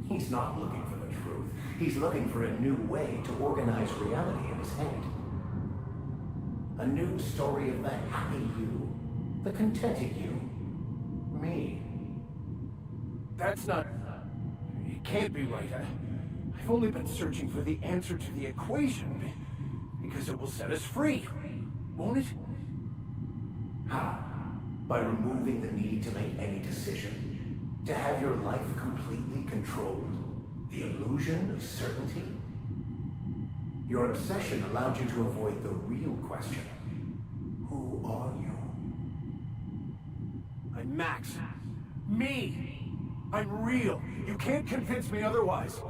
He's not looking for the truth. He's looking for a new way to organize reality in his head. A new story of the happy you, the contented you, me. That's not... It can't be right. I've only been searching for the answer to the equation, because it will set us free, won't it? How? By removing the need to make any decision? To have your life completely controlled? The illusion of certainty? Your obsession allowed you to avoid the real question. Who are you? I'm Max. Me! I'm real. You can't convince me otherwise.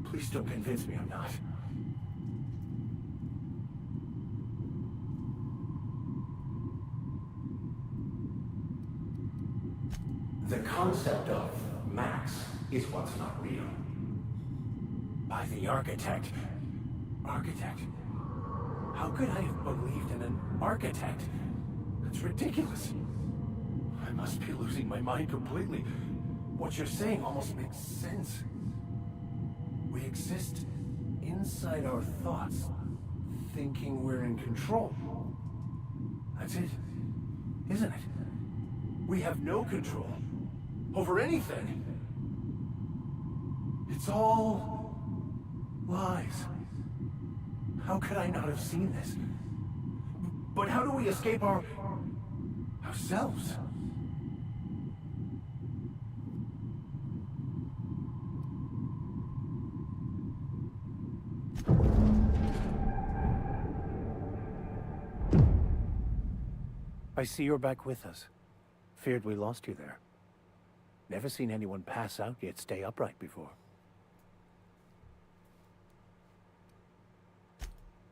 Please don't convince me I'm not. The concept of Max is what's not real. By the architect. Architect? How could I have believed in an architect? That's ridiculous. I must be losing my mind completely. What you're saying almost makes sense. We exist inside our thoughts, thinking we're in control. That's it, isn't it? We have no control over anything. It's all lies. How could I not have seen this? But how do we escape ourselves? I see you're back with us. Feared we lost you there. Never seen anyone pass out yet stay upright before.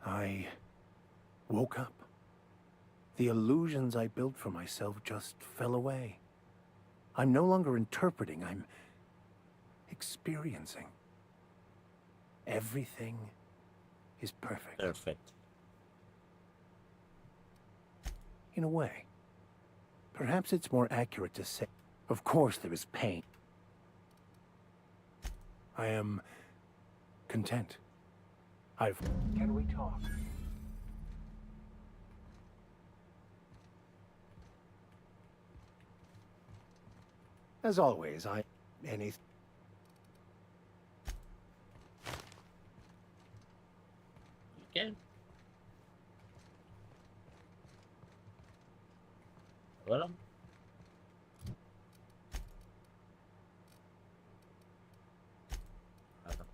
I woke up. The illusions I built for myself just fell away. I'm no longer interpreting, I'm experiencing. Everything is perfect. Perfect. In a way. Perhaps it's more accurate to say, of course there is pain. I am content. Can we talk? As always, any... Okay. Voilà. Attends.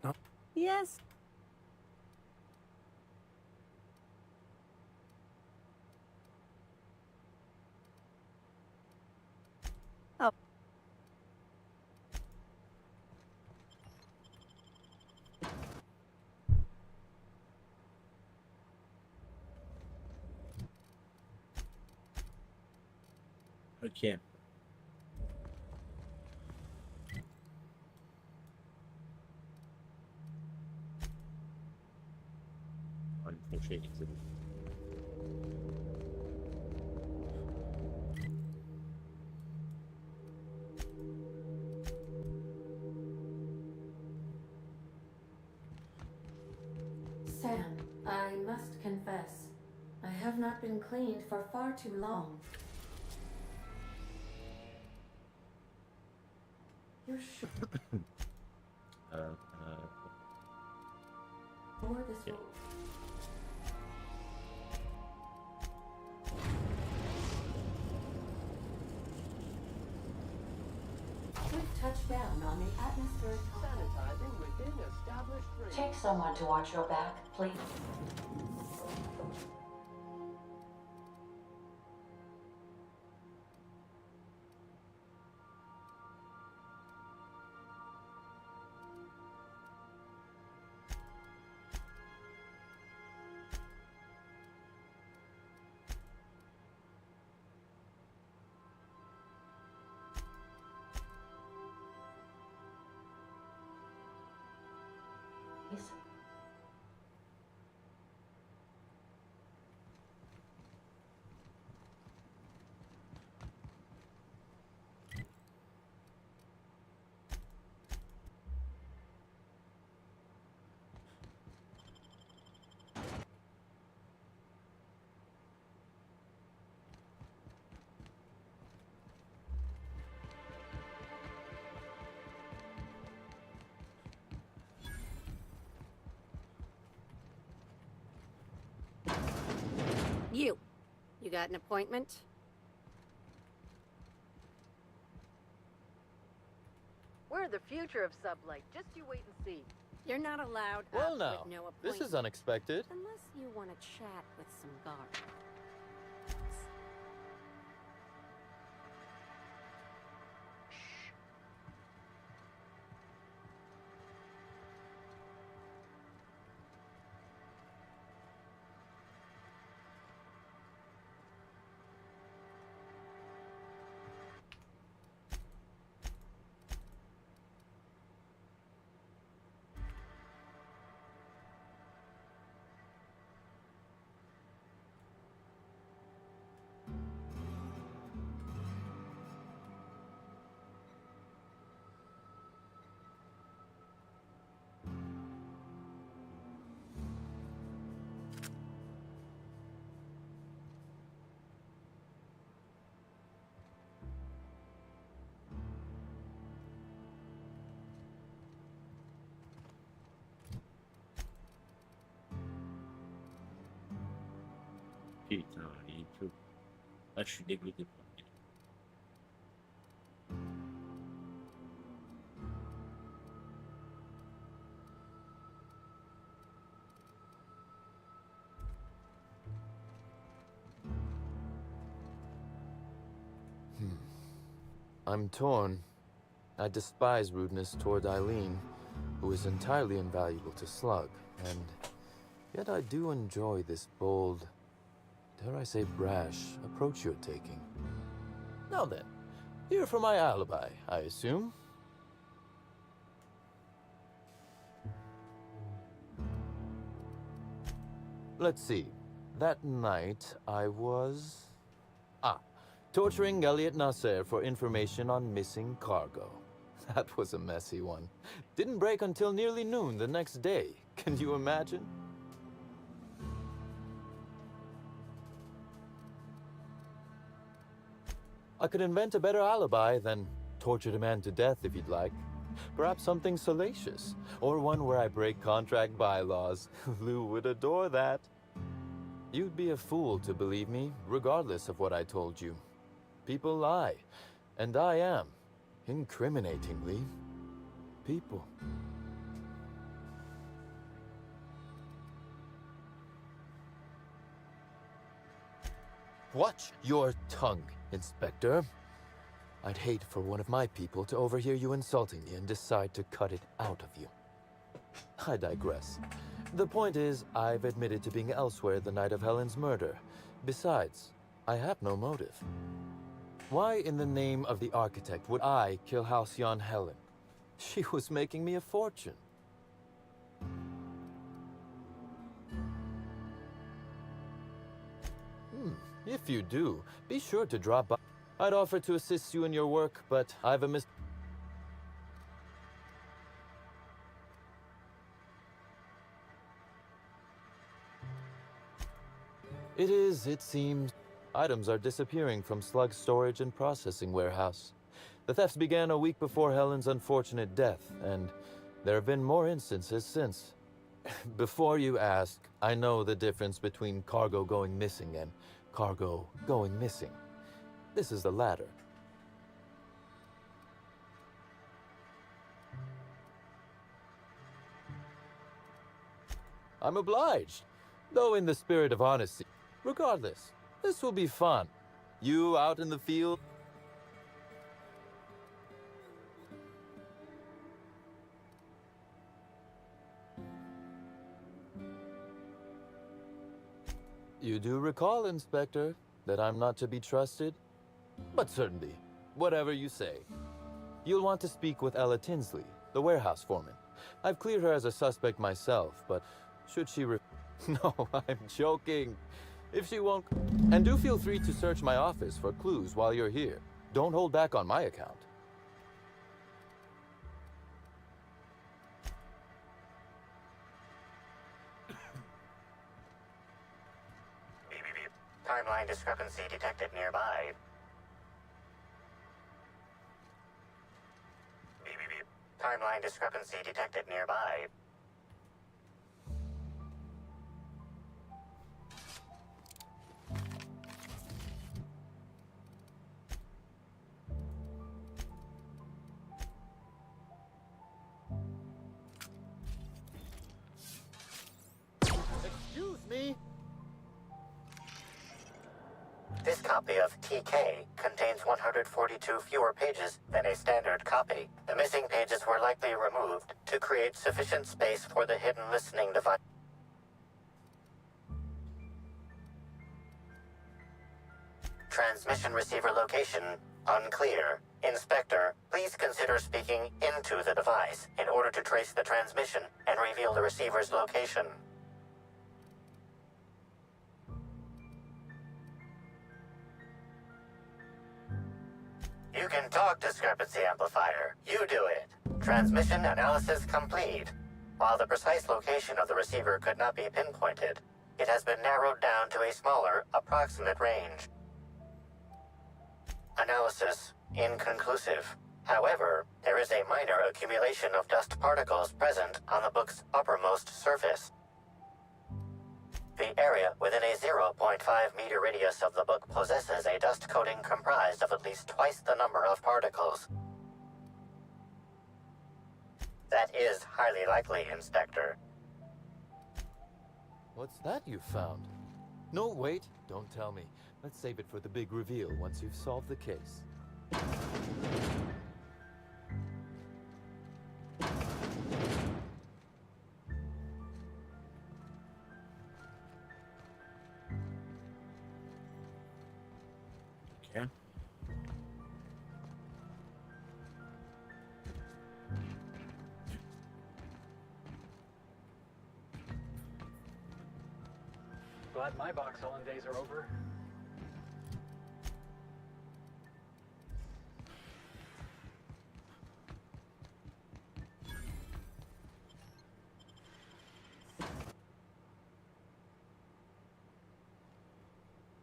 No. Yes. Oh. Ok. On va le prochain, c'est bon. Sam, I must confess, I have not been cleaned for far too long. You're sure this will... We've touched down on the atmospheric... Sanitizing within established range. Take someone to watch your back, please. You got an appointment? We're the future of Sublight. Just you wait and see. You're not allowed Well, up now, with no appointment. this is unexpected. Unless you want to chat with some guards. Putain, il pleut. Ah, je suis dégoûté. I'm torn. I despise rudeness toward Eileen, who is entirely invaluable to Slug, and yet I do enjoy this bold, dare I say brash, approach you're taking. Now then, here for my alibi, I assume? Let's see. That night, I was... torturing Elliot Nasser for information on missing cargo. That was a messy one. Didn't break until nearly noon the next day. Can you imagine? I could invent a better alibi than torture a man to death if you'd like. Perhaps something salacious, or one where I break contract bylaws. Lou would adore that. You'd be a fool to believe me, regardless of what I told you. People lie, and I am, incriminatingly, people. Watch your tongue, Inspector. I'd hate for one of my people to overhear you insulting me and decide to cut it out of you. I digress. The point is, I've admitted to being elsewhere the night of Helen's murder. Besides, I have no motive. Why in the name of the architect would I kill Halcyon Helen? She was making me a fortune. If you do, be sure to drop by. I'd offer to assist you in your work, but I've a It seems, items are disappearing from Slug's storage and processing warehouse. The thefts began a week before Helen's unfortunate death, and there have been more instances since. Before you ask, I know the difference between cargo going missing and cargo going missing. This is the latter. I'm obliged, though in the spirit of honesty. Regardless, this will be fun. You out in the field. You do recall, Inspector, that I'm not to be trusted? But certainly, whatever you say. You'll want to speak with Ella Tinsley, the warehouse foreman. I've cleared her as a suspect myself, but should she No, I'm joking. If she won't... And do feel free to search my office for clues while you're here. Don't hold back on my account. Timeline discrepancy detected nearby. Timeline discrepancy detected nearby. copy of TK contains 142 fewer pages than a standard copy. The missing pages were likely removed to create sufficient space for the hidden listening device. Transmission receiver location unclear. Inspector, please consider speaking into the device in order to trace the transmission and reveal the receiver's location. You can talk, discrepancy amplifier. You do it. Transmission analysis complete. While the precise location of the receiver could not be pinpointed, it has been narrowed down to a smaller, approximate range. Analysis inconclusive. However, there is a minor accumulation of dust particles present on the book's uppermost surface. The area within a 0.5 meter radius of the book possesses a dust coating comprised of at least twice the number of particles. That is highly likely, Inspector. What's that you found? No, wait, don't tell me. Let's save it for the big reveal once you've solved the case. Okay. Glad my box selling days are over.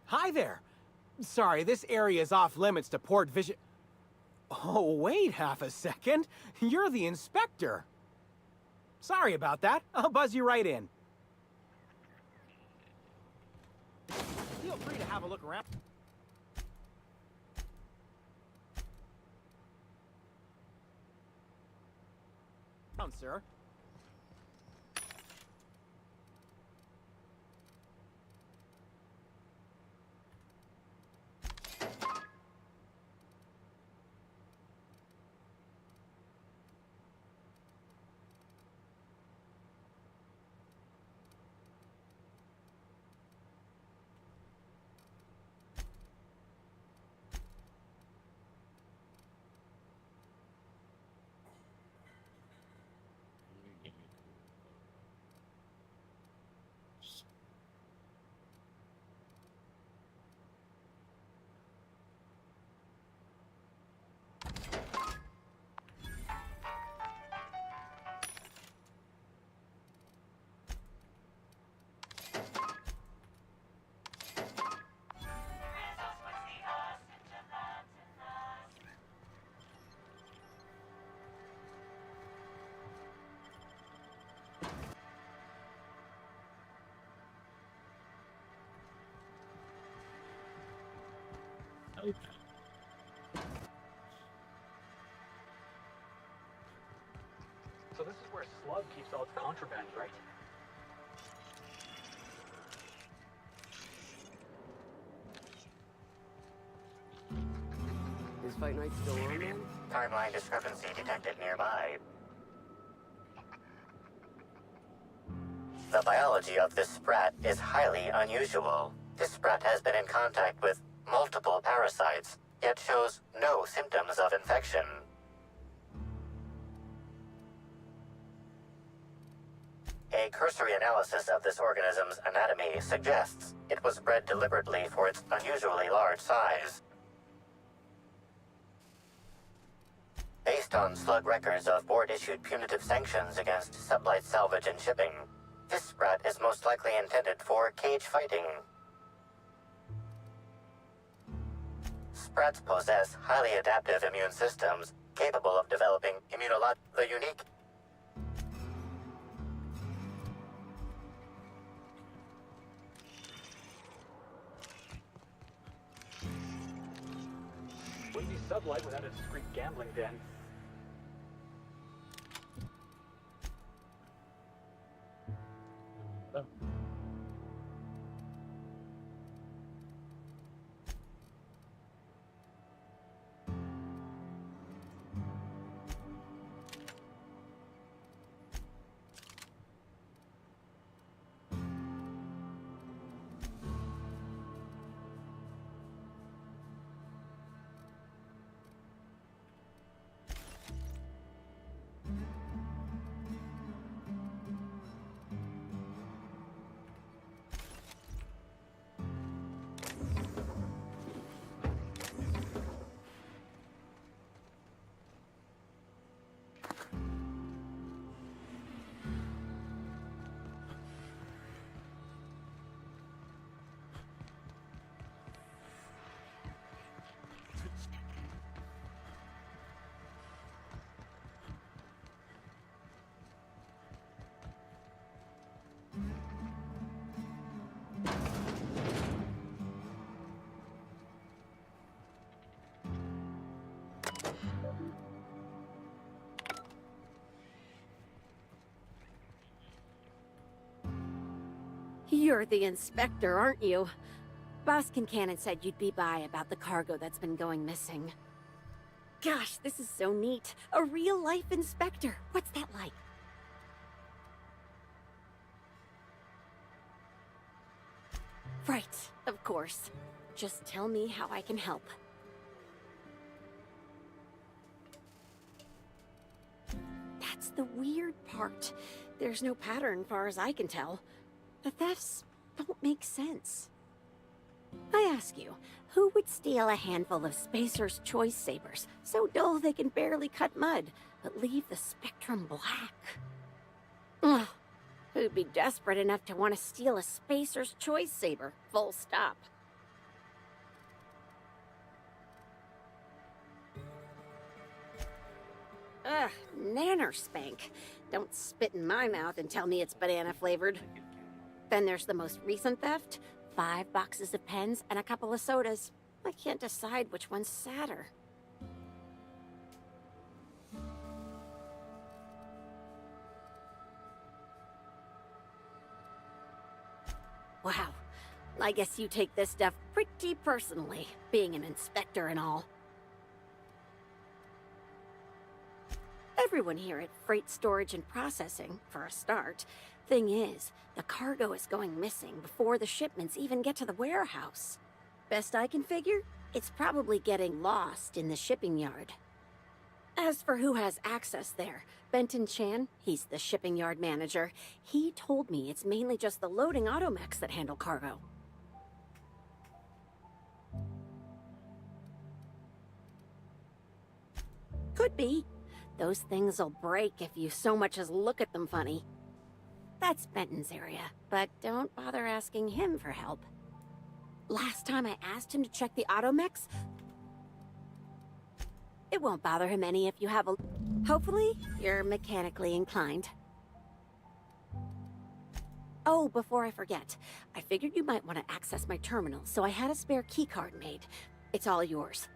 Hi there. Sorry, this area is off limits to port vision. Oh, wait half a second. You're the inspector. Sorry about that. I'll buzz you right in. Feel free to have a look around. Sir. So this is where Slug keeps all its contraband, right? Is Fight Night still on, man? Timeline discrepancy detected nearby. The biology of this sprat is highly unusual. This sprat has been in contact with multiple parasites, yet shows no symptoms of infection. A cursory analysis of this organism's anatomy suggests it was bred deliberately for its unusually large size. Based on Slug records of board-issued punitive sanctions against sublight salvage and shipping, this sprat is most likely intended for cage fighting. Sprats possess highly adaptive immune systems capable of developing the unique Wouldn't be sublight without a discreet gambling den. You're the inspector, aren't you? Boss Kincannon said you'd be by about the cargo that's been going missing. Gosh, this is so neat. A real-life inspector. What's that like? Right, of course. Just tell me how I can help. That's the weird part. There's no pattern, far as I can tell. The thefts don't make sense. I ask you, who would steal a handful of Spacer's Choice Sabers, so dull they can barely cut mud, but leave the spectrum black? Ugh. Who'd be desperate enough to want to steal a Spacer's Choice Saber, full stop? Ugh, nanner spank. Don't spit in my mouth and tell me it's banana flavored. Then there's the most recent theft. 5 boxes of pens and a couple of sodas. I can't decide which one's sadder. Wow. I guess you take this stuff pretty personally, being an inspector and all. Everyone here at Freight Storage and Processing, for a start. Thing is, the cargo is going missing before the shipments even get to the warehouse. Best I can figure, it's probably getting lost in the shipping yard. As for who has access there, Benton Chan, he's the shipping yard manager, he told me it's mainly just the loading automechs that handle cargo. Could be. Those things'll break if you so much as look at them funny. That's Benton's area, but don't bother asking him for help. Last time I asked him to check the automechs, it won't bother him any if you have a... Hopefully, you're mechanically inclined. Oh, before I forget, I figured you might want to access my terminal, so I had a spare keycard made. It's all yours.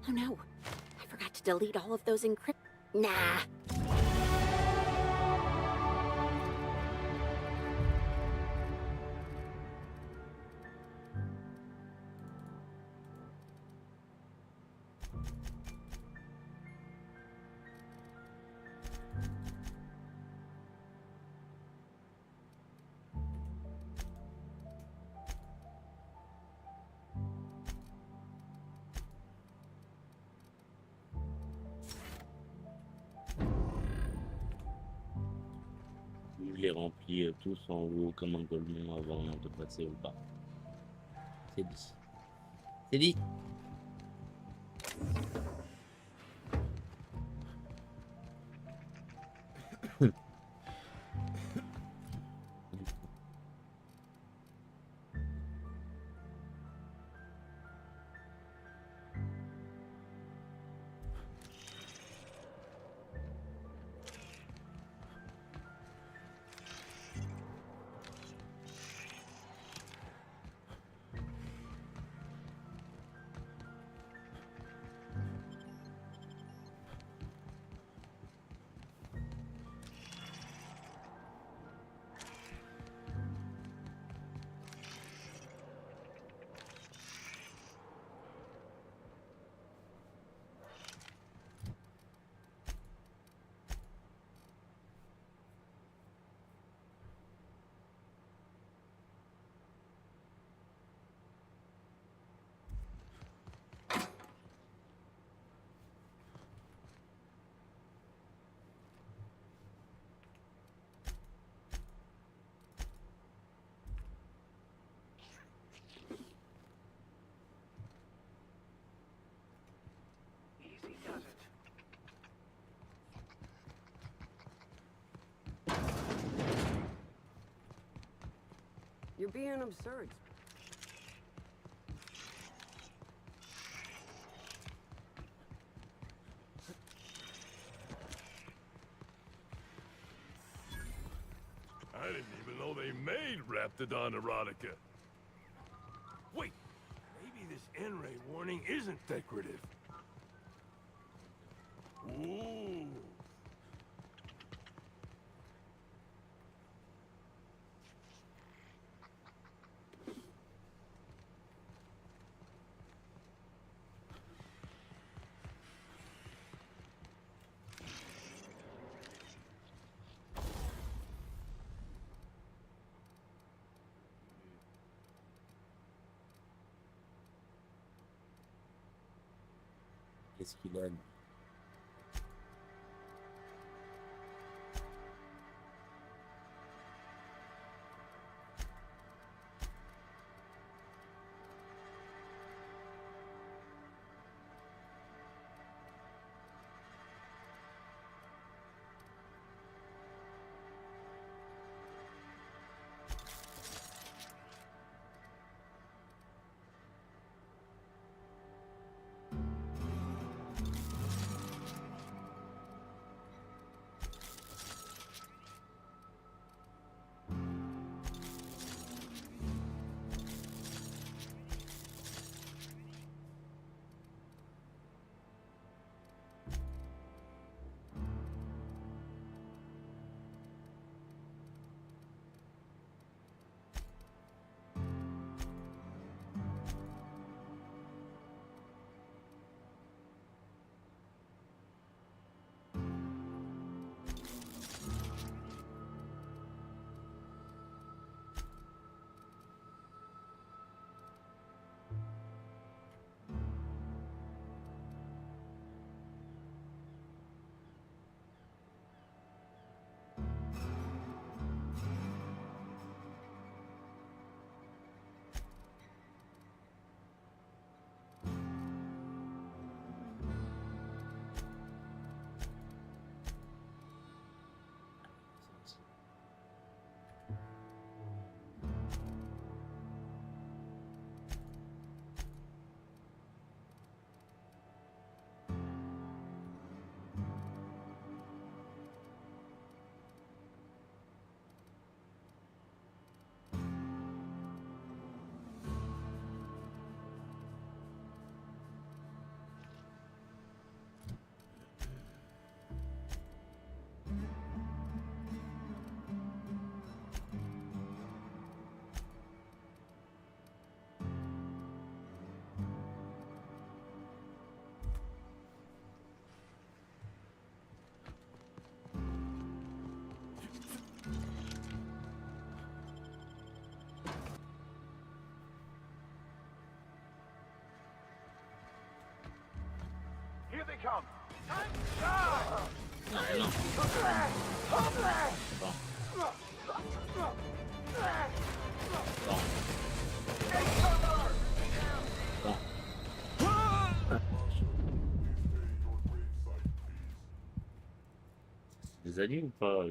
Oh no, I forgot to delete all of those encrypt... Nah. Je les remplis tous en haut comme un golemon avant de passer au bas. C'est dit. C'est dit. You're being absurd. I didn't even know they made Raptidon erotica. Wait, maybe this N-ray warning isn't decorative. Ooh. qu'est-ce qu'il aime. Here they come! Time to die! Des alliés ou pas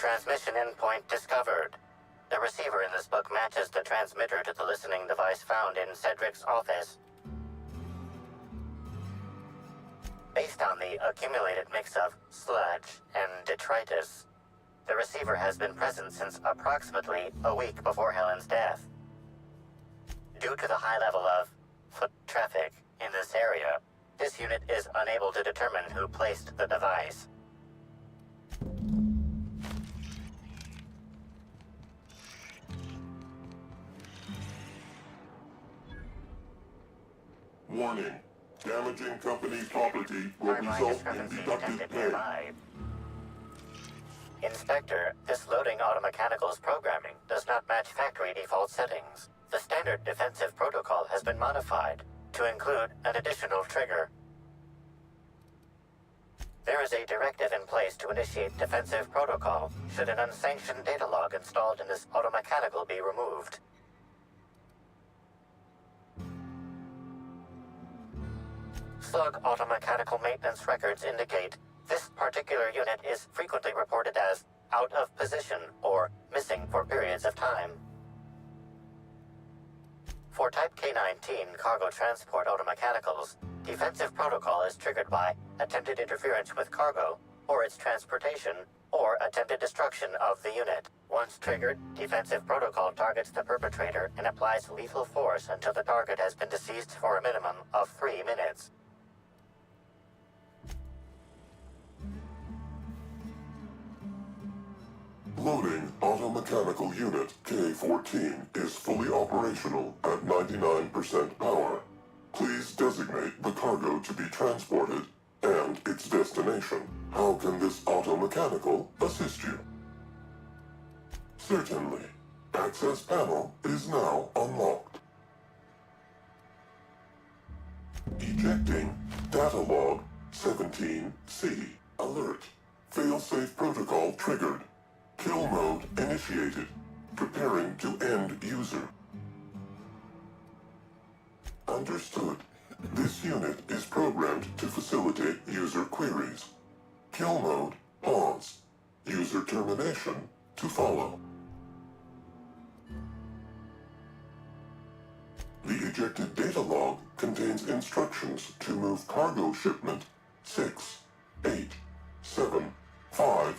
Transmission endpoint discovered. The receiver in this book matches the transmitter to the listening device found in Cedric's office. Based on the accumulated mix of sludge and detritus, the receiver has been present since approximately a week before Helen's death. Due to the high level of foot traffic in this area, this unit is unable to determine who placed the device. Warning. Damaging company property will result in deducted pay. Inspector, this loading automechanical's programming does not match factory default settings. The standard defensive protocol has been modified to include an additional trigger. There is a directive in place to initiate defensive protocol should an unsanctioned data log installed in this automechanical be removed. Slug automechanical maintenance records indicate this particular unit is frequently reported as out of position or missing for periods of time. For Type K-19 cargo transport automechanicals, defensive protocol is triggered by attempted interference with cargo or its transportation, or attempted destruction of the unit. Once triggered, defensive protocol targets the perpetrator and applies lethal force until the target has been deceased for a minimum of 3 minutes. Loading automechanical unit K-14 is fully operational at 99% power. Please designate the cargo to be transported and its destination. How can this automechanical assist you? Certainly. Access panel is now unlocked. Ejecting data log 17C. Alert. Failsafe protocol triggered. Kill mode initiated. Preparing to end user. Understood. This unit is programmed to facilitate user queries. Kill mode, pause. User termination to follow. The ejected data log contains instructions to move cargo shipment 6-8-7-5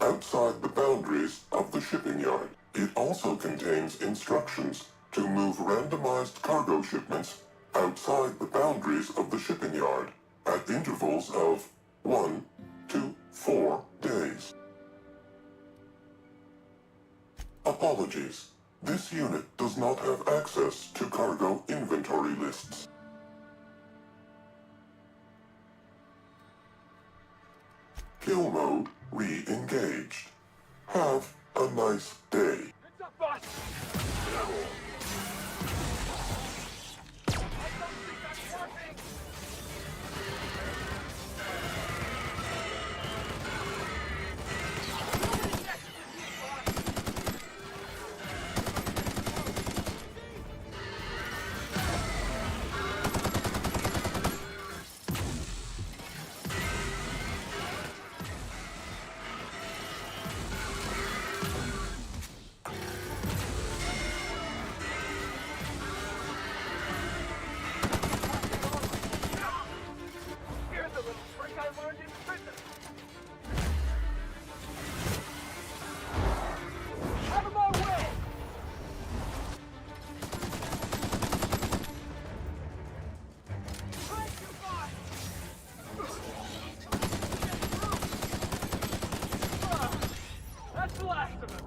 outside the boundaries of the shipping yard. It also contains instructions to move randomized cargo shipments outside the boundaries of the shipping yard at intervals of 1 to 4 days. Apologies. This unit does not have access to cargo inventory lists. Kill mode re-engaged. Have a nice day. That's the last of them.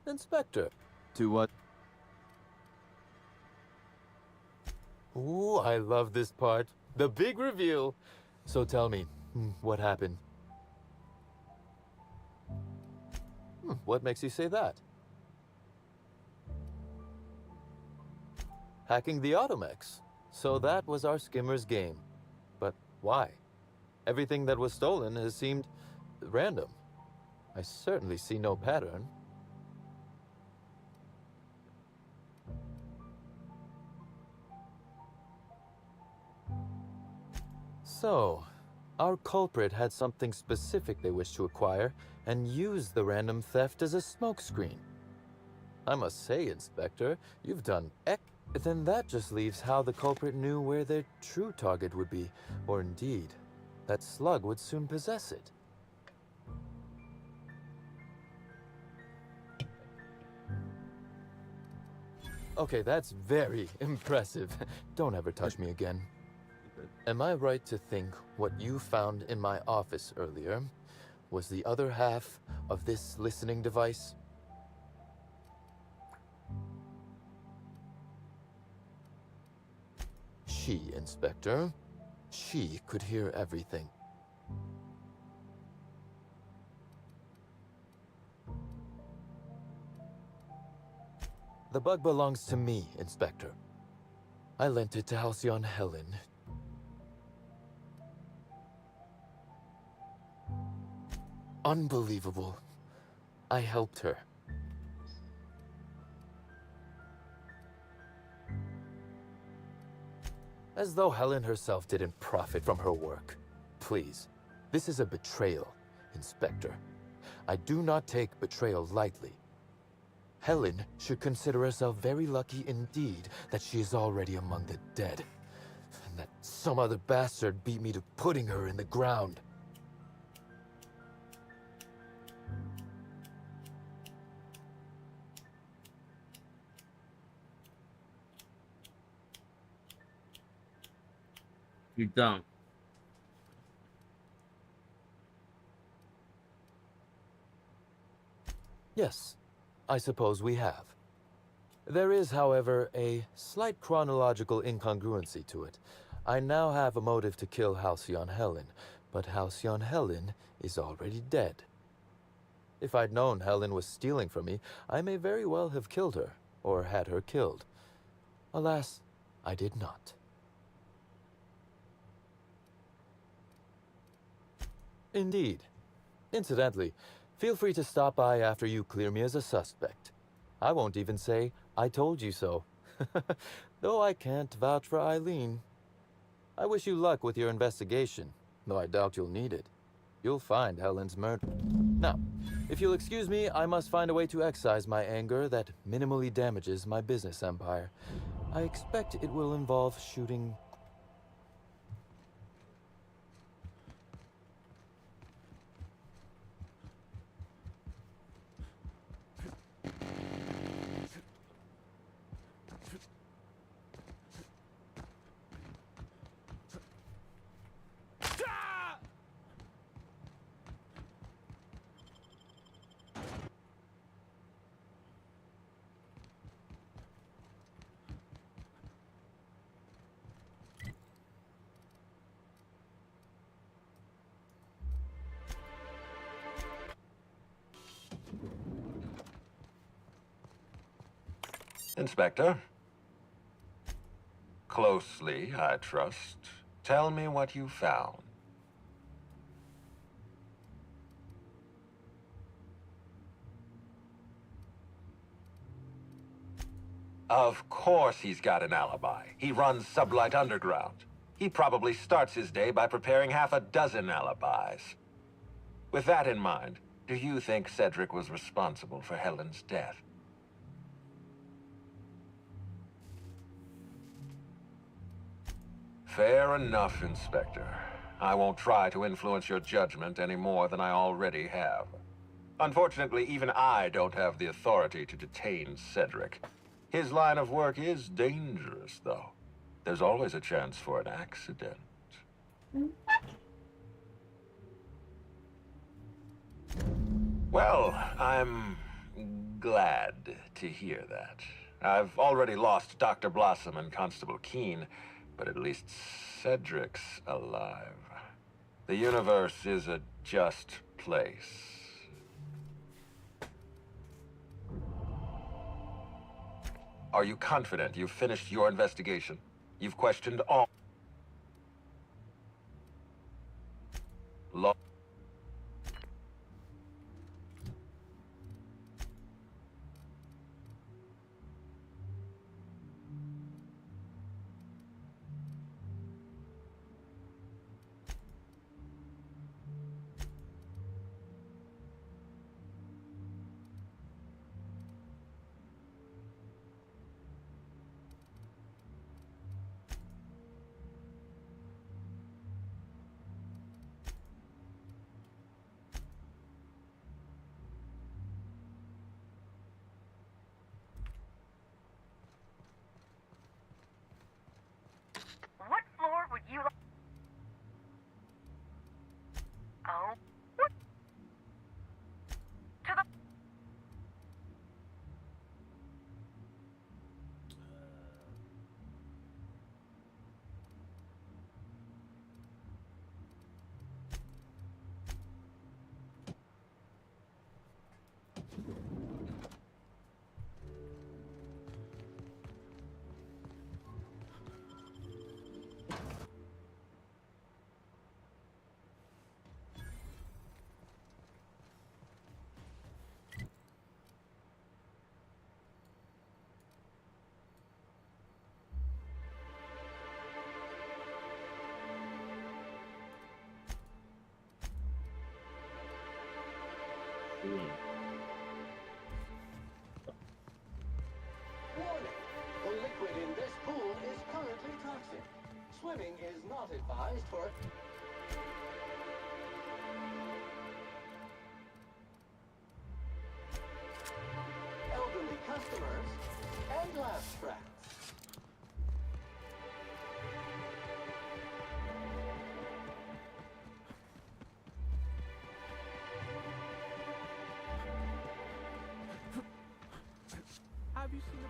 Inspector. To what? Ooh, I love this part. The big reveal. So tell me, what happened? What makes you say that? Hacking the Automex. So that was our skimmer's game. But why? Everything that was stolen has seemed random. I certainly see no pattern. So, our culprit had something specific they wished to acquire and used the random theft as a smokescreen. I must say, Inspector, you've done Then that just leaves how the culprit knew where their true target would be, or indeed, that slug would soon possess it. Okay, that's very impressive. Don't ever touch me again. Am I right to think what you found in my office earlier was the other half of this listening device? She, Inspector. She could hear everything. The bug belongs to me, Inspector. I lent it to Halcyon Helen. Unbelievable. I helped her. As though Helen herself didn't profit from her work. Please, this is a betrayal, Inspector. I do not take betrayal lightly. Helen should consider herself very lucky indeed that she is already among the dead, and that some other bastard beat me to putting her in the ground. Putain. Yes, I suppose we have. There is, however, a slight chronological incongruency to it. I now have a motive to kill Halcyon Helen, but Halcyon Helen is already dead. If I'd known Helen was stealing from me, I may very well have killed her, or had her killed. Alas, I did not. Indeed. Incidentally, feel free to stop by after you clear me as a suspect. I won't even say, I told you so. Though I can't vouch for Eileen. I wish you luck with your investigation, though I doubt you'll need it. You'll find Helen's murder. Now, if you'll excuse me, I must find a way to excise my anger that minimally damages my business empire. I expect it will involve shooting... Inspector. Closely, I trust. Tell me what you found. Of course he's got an alibi. He runs Sublight Underground. He probably starts his day by preparing half a dozen alibis. With that in mind, do you think Cedric was responsible for Helen's death? Fair enough, Inspector. I won't try to influence your judgment any more than I already have. Unfortunately, even I don't have the authority to detain Cedric. His line of work is dangerous, though. There's always a chance for an accident. Well, I'm glad to hear that. I've already lost Dr. Blossom and Constable Keene, but at least Cedric's alive. The universe is a just place. Are you confident you've finished your investigation? You've questioned all... What floor would you like? Oh. To the... Swimming is not advised for... elderly customers and last tracks. Have you seen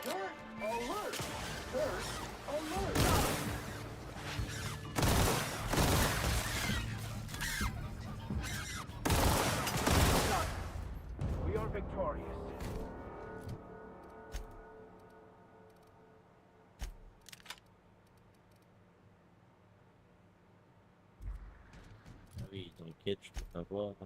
Alert! Alert! Alert! We are victorious. Ah oui, dans le quête, je peux pas voir. Hein.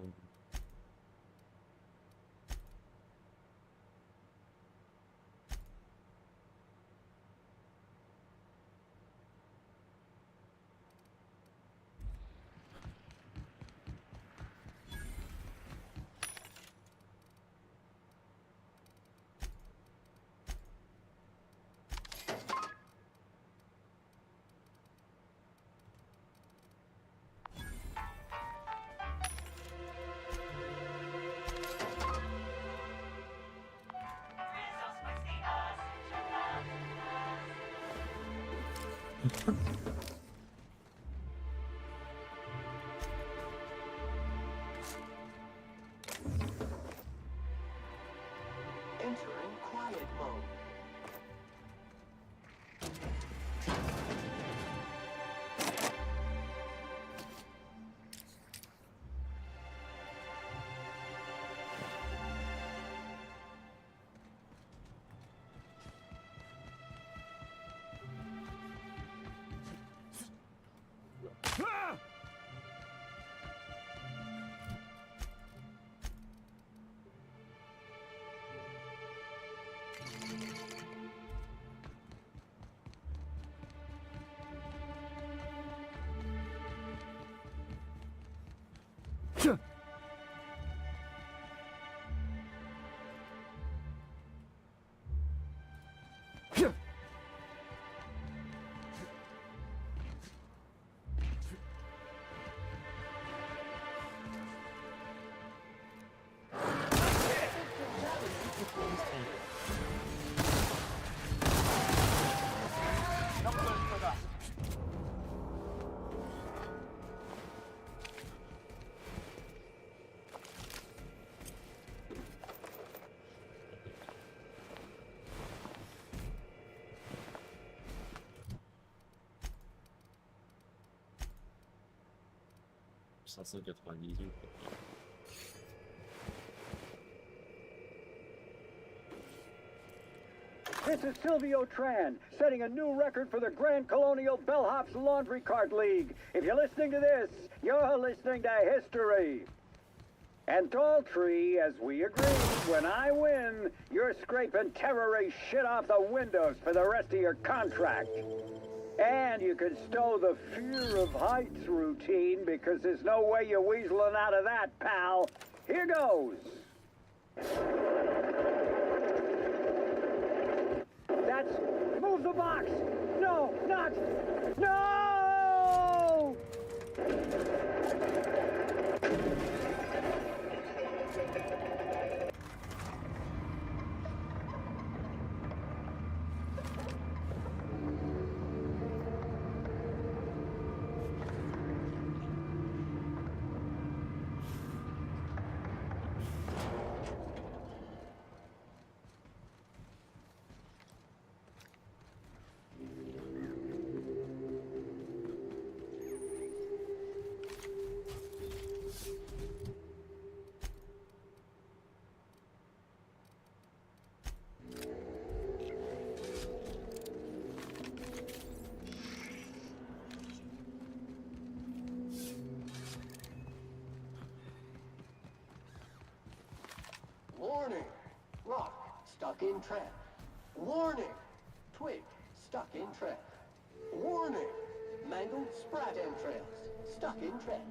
Entering quiet mode. $598. This is Silvio Tran, setting a new record for the Grand Colonial Bellhops Laundry Cart League. If you're listening to this, you're listening to history. And Daltrey, as we agreed, when I win, you're scraping terrorist shit off the windows for the rest of your contract. And you can stow the fear of heights routine because there's no way you're weaseling out of that, pal. Here goes. That's... Move the box! No, not... No! Warning! Rock stuck in trap. Warning! Twig stuck in trap. Warning! Mangled sprat entrails stuck in trap.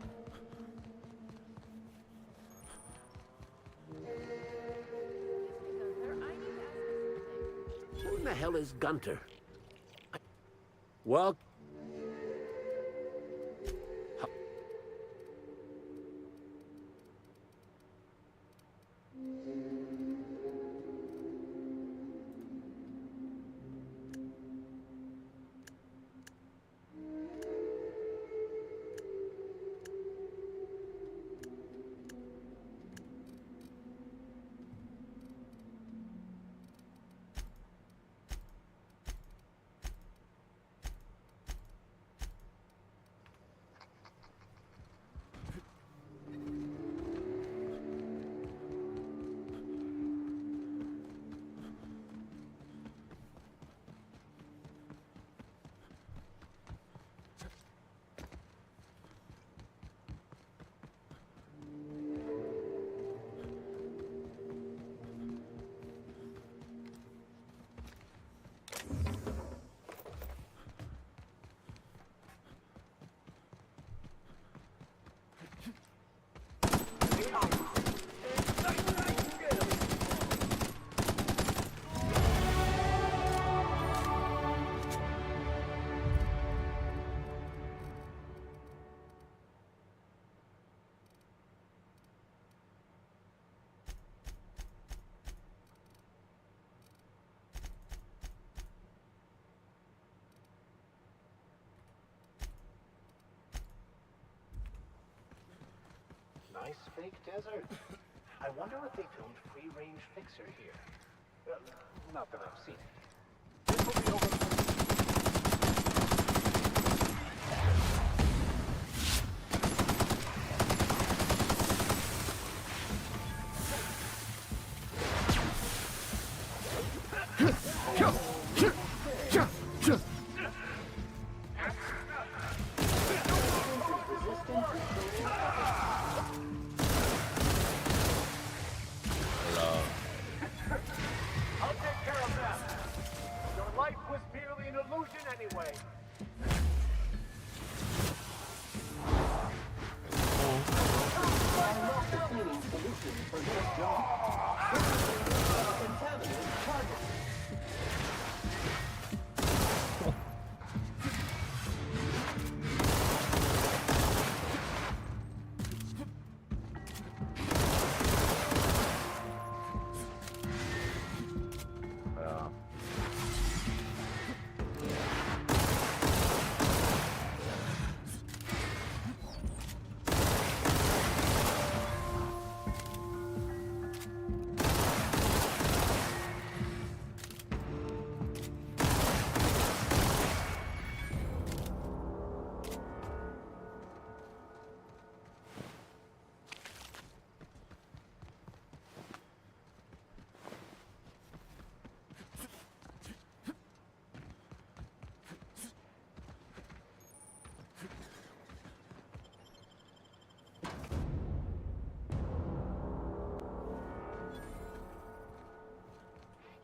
Who in the hell is Gunter? Well... Nice fake desert. I wonder what they filmed free-range Fixer here. Not that I've seen it. This will be over.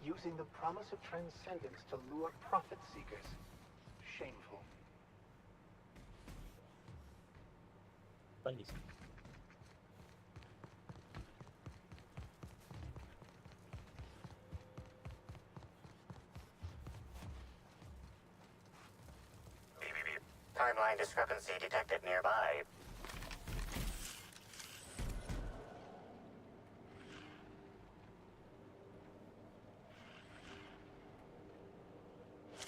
using the promise of transcendence to lure profit seekers. Shameful. Pas ici. Timeline discrepancy detected nearby.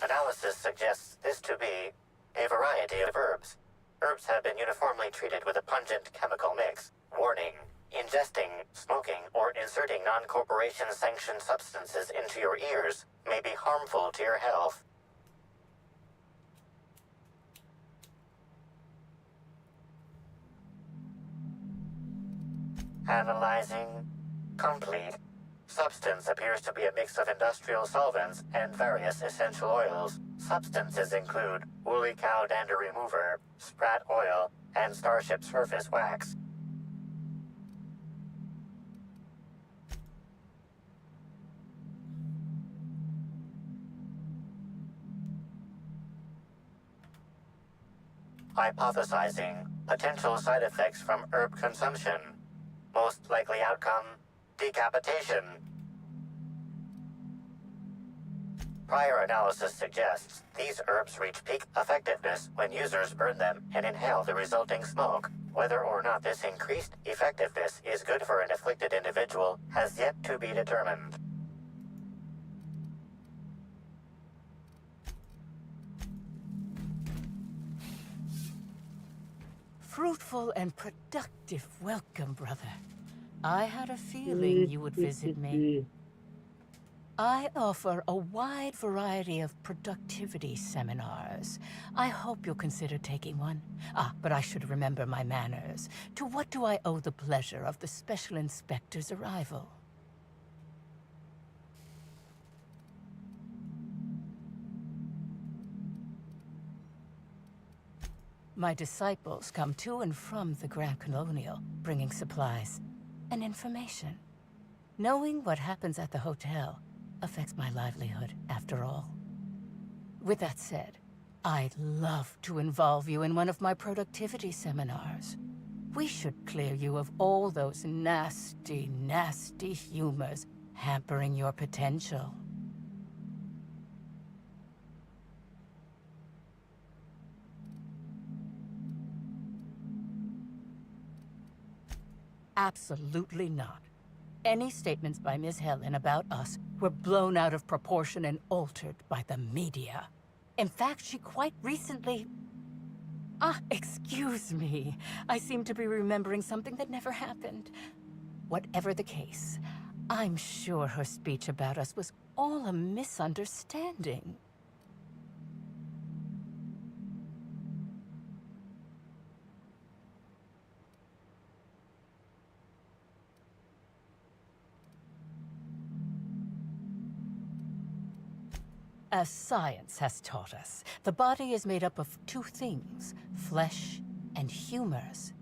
Analysis suggests this to be a variety of herbs. Herbs have been uniformly treated with a pungent chemical mix. Warning: ingesting, smoking, or inserting non-corporation sanctioned substances into your ears may be harmful to your health. Analyzing. Complete. Substance appears to be a mix of industrial solvents and various essential oils. Substances include woolly cow dander remover, sprat oil, and starship surface wax. Hypothesizing potential side effects from herb consumption. Most likely outcome: decapitation. Prior analysis suggests these herbs reach peak effectiveness when users burn them and inhale the resulting smoke. Whether or not this increased effectiveness is good for an afflicted individual has yet to be determined. Fruitful and productive welcome, brother. I had a feeling you would visit me. I offer a wide variety of productivity seminars. I hope you'll consider taking one. But I should remember my manners. To what do I owe the pleasure of the Special Inspector's arrival? My disciples come to and from the Grand Colonial, bringing supplies and information. Knowing what happens at the hotel affects my livelihood, after all. With that said, I'd love to involve you in one of my productivity seminars. We should clear you of all those nasty, nasty humors hampering your potential. Absolutely not. Any statements by Miss Helen about us were blown out of proportion and altered by the media. In fact, she quite recently... excuse me. I seem to be remembering something that never happened. Whatever the case, I'm sure her speech about us was all a misunderstanding. As science has taught us, the body is made up of two things, flesh and humors.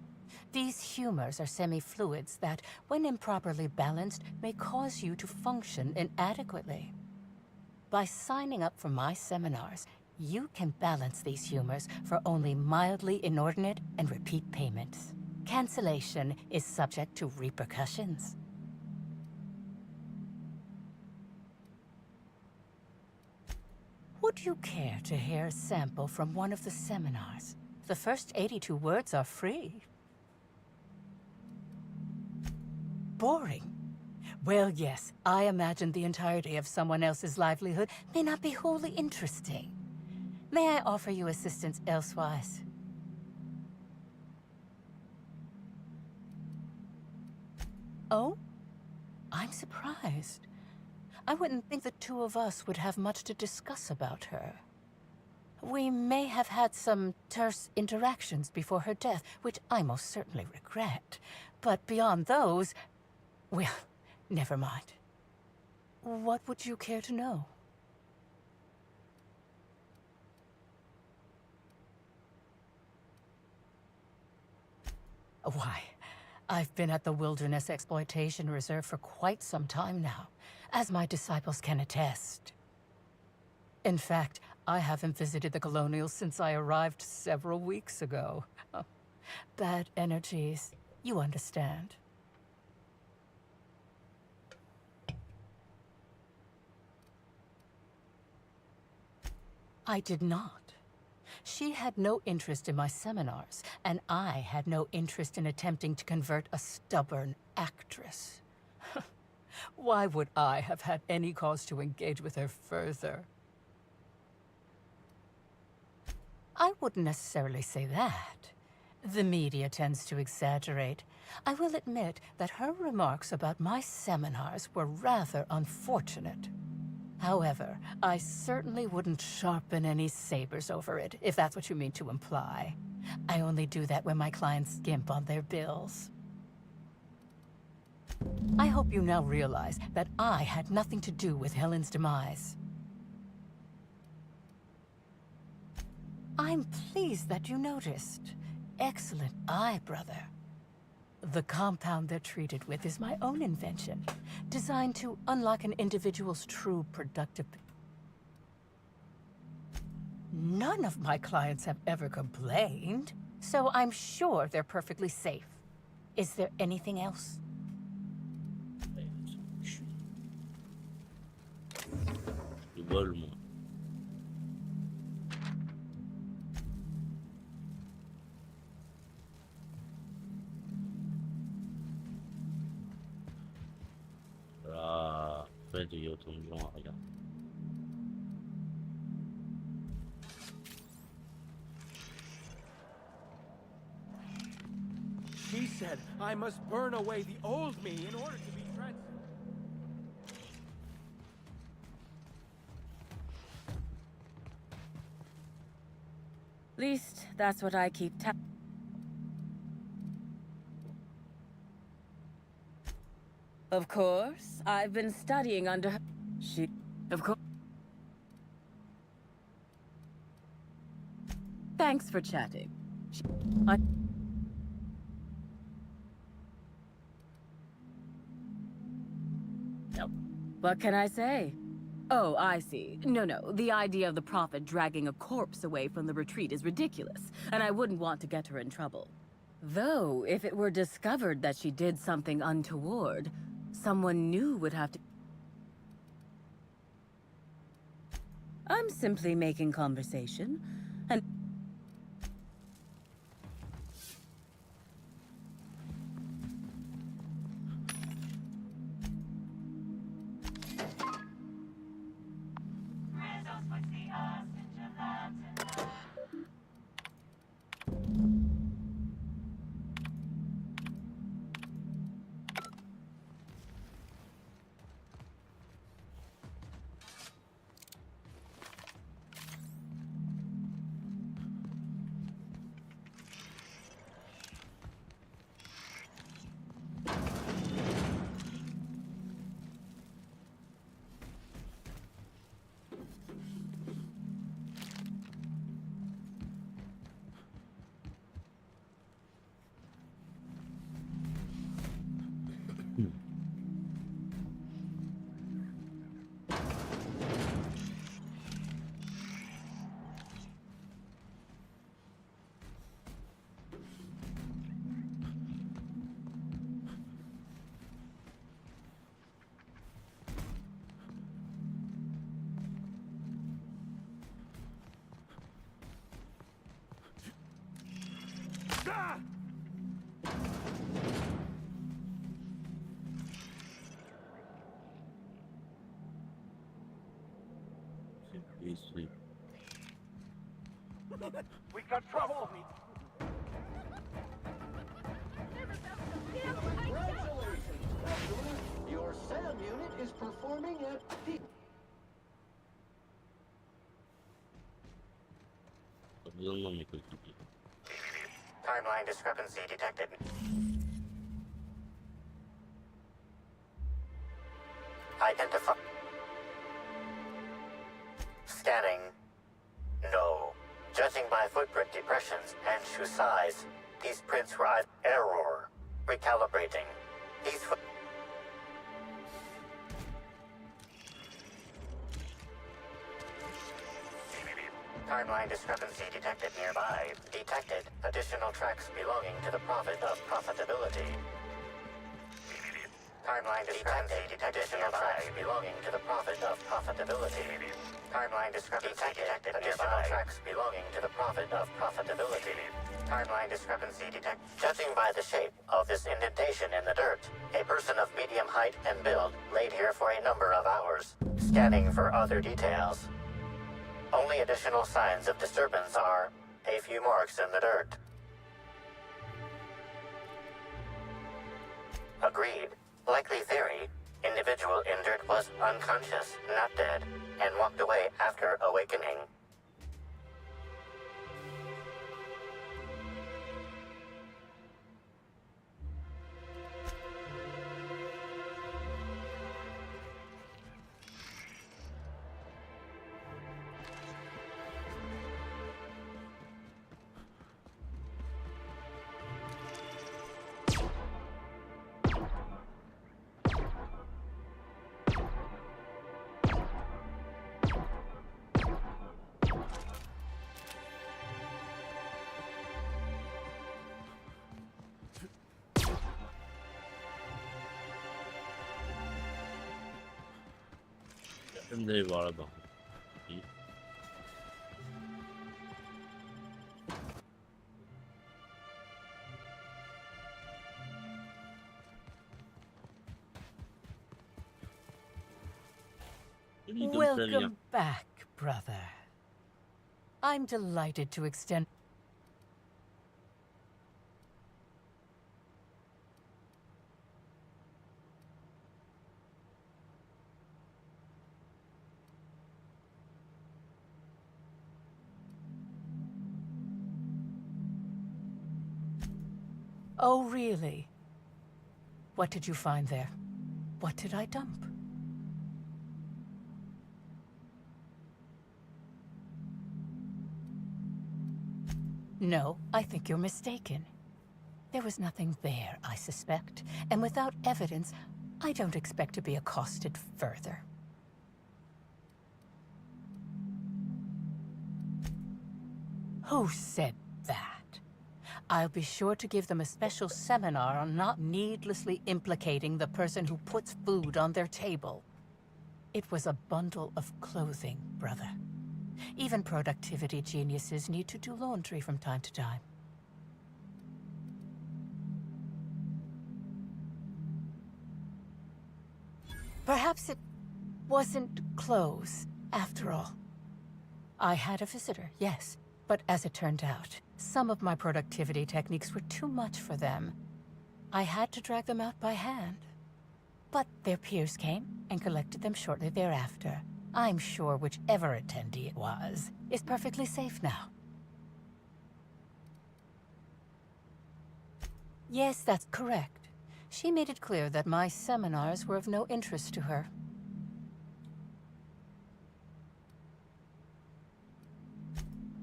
These humors are semi-fluids that, when improperly balanced, may cause you to function inadequately. By signing up for my seminars, you can balance these humors for only mildly inordinate and repeat payments. Cancellation is subject to repercussions. Would you care to hear a sample from one of the seminars? The first 82 words are free. Boring? Well, yes, I imagine the entirety of someone else's livelihood may not be wholly interesting. May I offer you assistance elsewise? Oh? I'm surprised. I wouldn't think the two of us would have much to discuss about her. We may have had some terse interactions before her death, which I most certainly regret. But beyond those, well, never mind. What would you care to know? Why, I've been at the Wilderness Exploitation Reserve for quite some time now, as my disciples can attest. In fact, I haven't visited the Colonials since I arrived several weeks ago. Bad energies, you understand. I did not. She had no interest in my seminars, and I had no interest in attempting to convert a stubborn actress. Why would I have had any cause to engage with her further? I wouldn't necessarily say that. The media tends to exaggerate. I will admit that her remarks about my seminars were rather unfortunate. However, I certainly wouldn't sharpen any sabers over it, if that's what you mean to imply. I only do that when my clients skimp on their bills. I hope you now realize that I had nothing to do with Helen's demise. I'm pleased that you noticed. Excellent eye, brother. The compound they're treated with is my own invention, designed to unlock an individual's true productive... None of my clients have ever complained, so I'm sure they're perfectly safe. Is there anything else? Je vole, moi. Voilà. Après, il y a autant de gens à regarder. She said I must burn away the old me in order to be transformed. At least, that's what I keep Of course, I've been studying under her. Of course. Thanks for chatting. What can I say? Oh, I see. No, the idea of the Prophet dragging a corpse away from the retreat is ridiculous, and I wouldn't want to get her in trouble. Though, if it were discovered that she did something untoward, someone new would have to... I'm simply making conversation, and... We got trouble! Congratulations, Specialist! Your SAM unit is performing at the... Timeline discrepancy detected. Identify. Scanning. No. Judging by footprint depressions and shoe size, these prints were either error. Recalibrating. Peaceful. Timeline discrepancy detected nearby. Detected. Additional tracks belonging to the Prophet of Profitability. Timeline discrepancy detected nearby. Belonging to the Prophet of Profitability. Timeline discrepancy detected additional tracks belonging to the Prophet of Profitability. Timeline discrepancy detected. Judging by the shape of this indentation in the dirt, a person of medium height and build laid here for a number of hours. Scanning for other details. Only additional signs of disturbance are a few marks in the dirt. Agreed. Likely theory, individual injured was unconscious, not dead, and walked away after awakening. J'aime d'aller voir là-bas. Oui. Welcome back, brother. I'm delighted to extend... Oh, really? What did you find there? What did I dump? No, I think you're mistaken. There was nothing there, I suspect, and without evidence, I don't expect to be accosted further. Who said that? I'll be sure to give them a special seminar on not needlessly implicating the person who puts food on their table. It was a bundle of clothing, brother. Even productivity geniuses need to do laundry from time to time. Perhaps it wasn't clothes, after all. I had a visitor, yes, but as it turned out, some of my productivity techniques were too much for them. I had to drag them out by hand. But their peers came and collected them shortly thereafter. I'm sure whichever attendee it was is perfectly safe now. Yes, that's correct. She made it clear that my seminars were of no interest to her.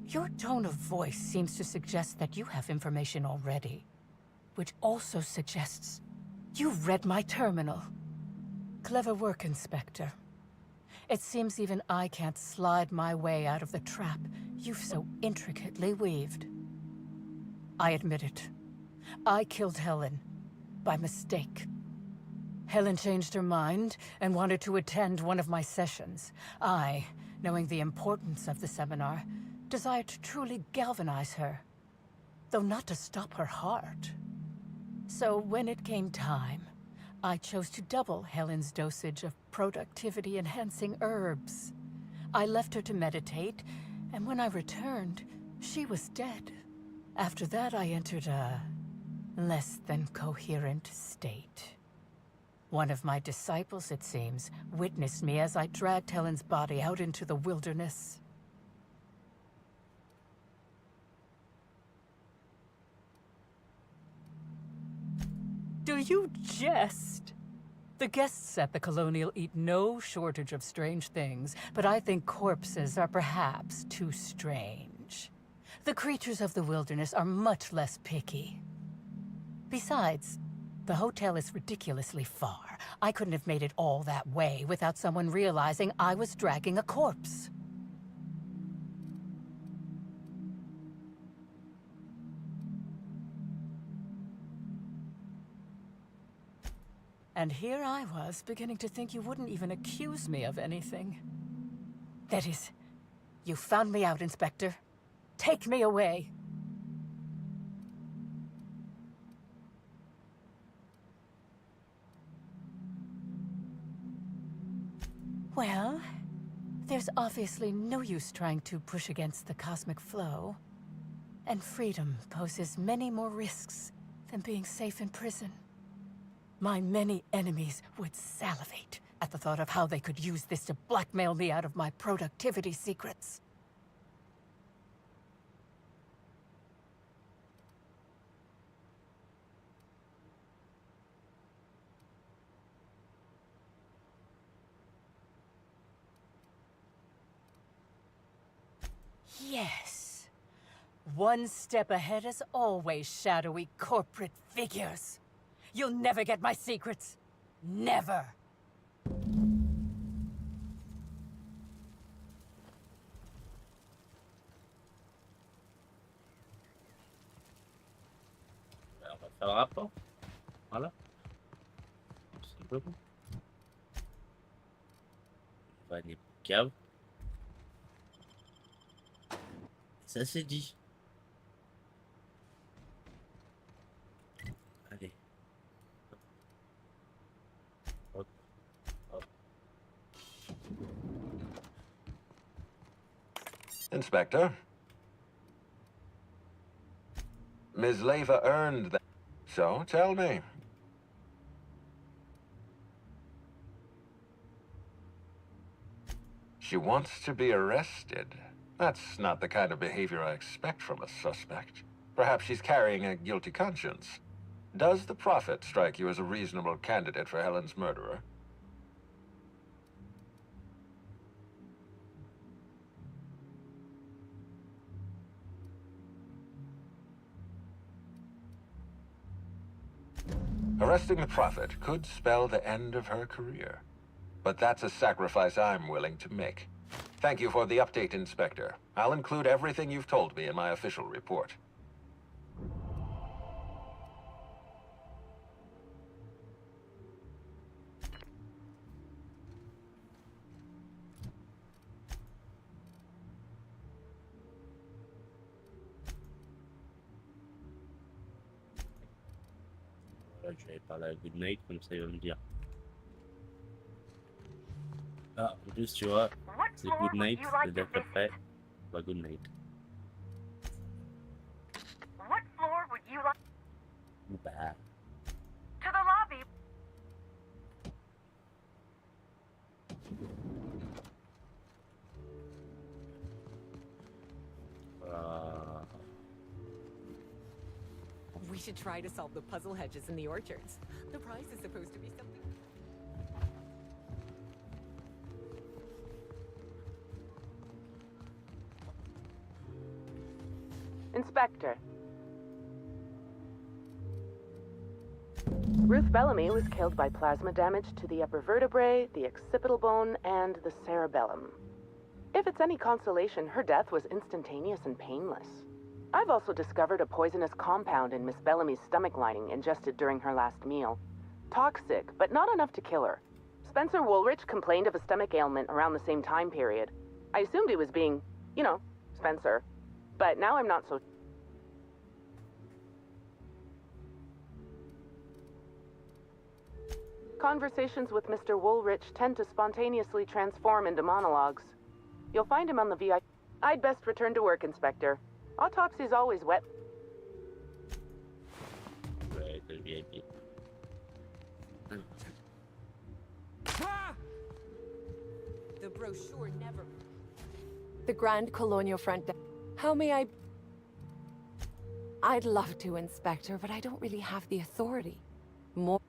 Your tone of voice seems to suggest that you have information already, which also suggests you've read my terminal. Clever work, Inspector. It seems even I can't slide my way out of the trap you've so intricately weaved. I admit it. I killed Helen. By mistake. Helen changed her mind and wanted to attend one of my sessions. I, knowing the importance of the seminar, desired to truly galvanize her, though not to stop her heart. So when it came time, I chose to double Helen's dosage of productivity-enhancing herbs. I left her to meditate, and when I returned, she was dead. After that, I entered a less than coherent state. One of my disciples, it seems, witnessed me as I dragged Helen's body out into the wilderness. Do you jest? The guests at the Colonial eat no shortage of strange things, but I think corpses are perhaps too strange. The creatures of the wilderness are much less picky. Besides, The hotel is ridiculously far. I couldn't have made it all that way without someone realizing I was dragging a corpse. And here I was, beginning to think you wouldn't even accuse me of anything. That is, you found me out, Inspector. Take me away. Well, there's obviously no use trying to push against the cosmic flow. And freedom poses many more risks than being safe in prison. My many enemies would salivate at the thought of how they could use this to blackmail me out of my productivity secrets. Yes. One step ahead is always shadowy corporate figures. You'll never get my secrets. Never. On va faire un rapport. Voilà. Tout simplement. On va aller pour cave. Ça c'est dit. Allez. Hop. Hop. Inspector. Ms. Leva earned that. So, tell me. She wants to be arrested. That's not the kind of behavior I expect from a suspect. Perhaps she's carrying a guilty conscience. Does the Prophet strike you as a reasonable candidate for Helen's murderer? Arresting the Prophet could spell the end of her career. But that's a sacrifice I'm willing to make. Thank you for the update, Inspector. I'll include everything you've told me in my official report. Je vais parler à Good Night, comme ça il va me dire. Ah, en plus, tu vois, c'est Good Night, c'est-à-dire qu'après, bah Good Night. What floor would you like? Ou bah. To the lobby. We should try to solve the puzzle hedges in the orchards. The prize is supposed to be something. Inspector. Ruth Bellamy was killed by plasma damage to the upper vertebrae, the occipital bone, and the cerebellum. If it's any consolation, her death was instantaneous and painless. I've also discovered a poisonous compound in Miss Bellamy's stomach lining ingested during her last meal. Toxic, but not enough to kill her. Spencer Woolrich complained of a stomach ailment around the same time period. I assumed he was being, you know, Spencer. But now I'm not so... Conversations with Mr. Woolrich tend to spontaneously transform into monologues. You'll find him on the VIP. I'd best return to work, Inspector. Autopsy's always wet. Ouais, c'est le VIP. The brochure never... The Grand Colonial Front. How may I... I'd love to, Inspector, but I don't really have the authority. More...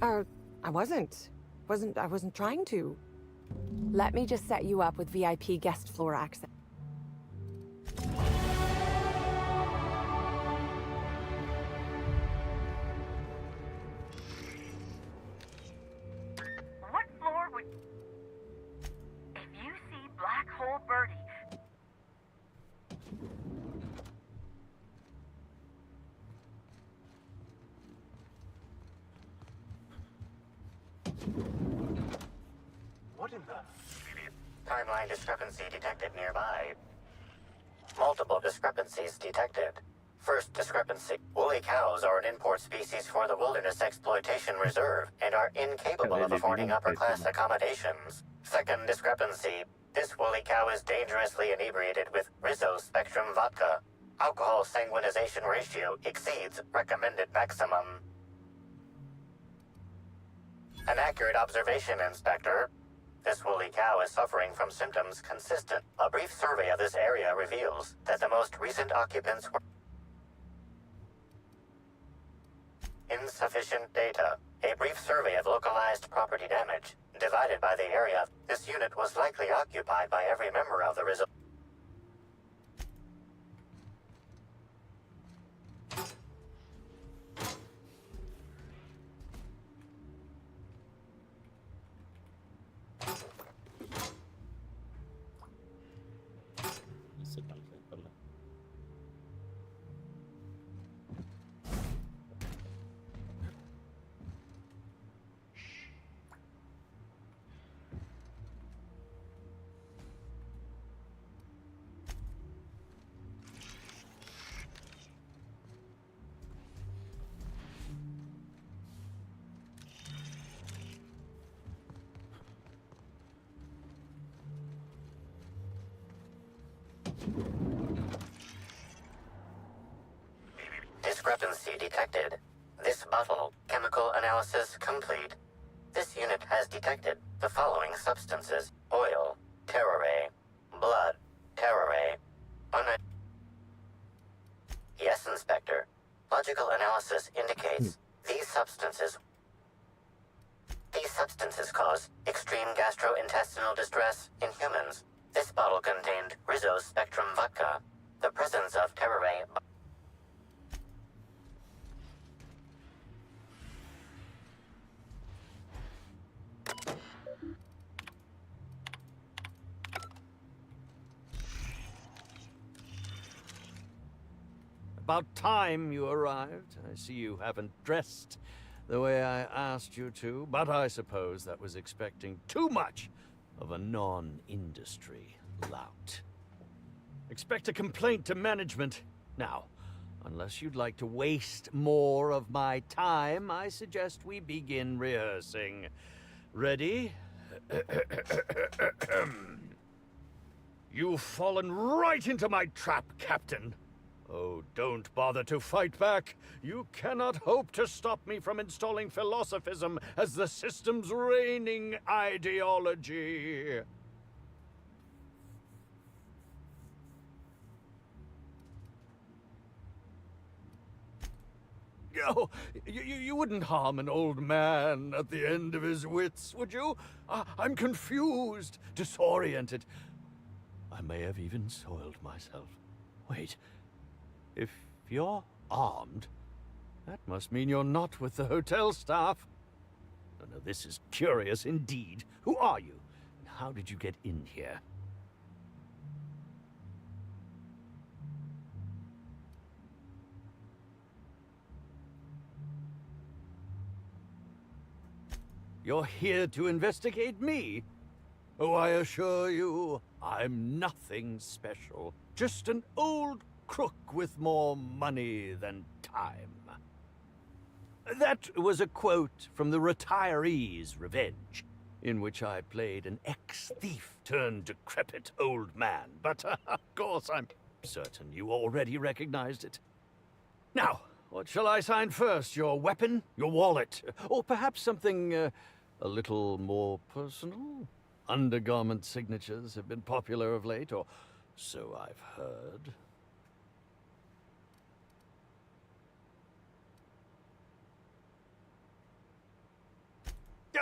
I wasn't trying to. Let me just set you up with VIP guest floor access. What in the... Timeline discrepancy detected nearby. Multiple discrepancies detected. First discrepancy. Woolly cows are an import species for the Wilderness Exploitation Reserve and are incapable of affording upper-class accommodations. Second discrepancy. This woolly cow is dangerously inebriated with Rizzo Spectrum vodka. Alcohol sanguinization ratio exceeds recommended maximum. An accurate observation, Inspector. This woolly cow is suffering from symptoms consistent. A brief survey of this area reveals that the most recent occupants were insufficient data. A brief survey of localized property damage, divided by the area. This unit was likely occupied by every member of the resort. C'est parfait, pas mal. Discrepancy detected. This bottle, chemical analysis complete. This unit has detected the following substances: oil, terrare, blood, terrare, Yes, Inspector. Logical analysis indicates these substances cause extreme gastrointestinal distress in humans. This bottle contained Rizzo Spectrum vodka. The presence of terrare. About time you arrived. I see you haven't dressed the way I asked you to, but I suppose that was expecting too much of a non-industry lout. Expect a complaint to management. Now, unless you'd like to waste more of my time, I suggest we begin rehearsing. Ready? You've fallen right into my trap, Captain. Oh, don't bother to fight back. You cannot hope to stop me from installing philosophism as the system's reigning ideology. Oh, you wouldn't harm an old man at the end of his wits, would you? I'm confused, disoriented. I may have even soiled myself. Wait. If you're armed, that must mean you're not with the hotel staff. Oh, no, this is curious indeed. Who are you? And how did you get in here? You're here to investigate me? Oh, I assure you, I'm nothing special. Just an old crook with more money than time. That was a quote from The Retiree's Revenge, in which I played an ex-thief turned decrepit old man. But, of course, I'm certain you already recognized it. Now, what shall I sign first? Your weapon? Your wallet? Or perhaps something a little more personal? Undergarment signatures have been popular of late, or so I've heard.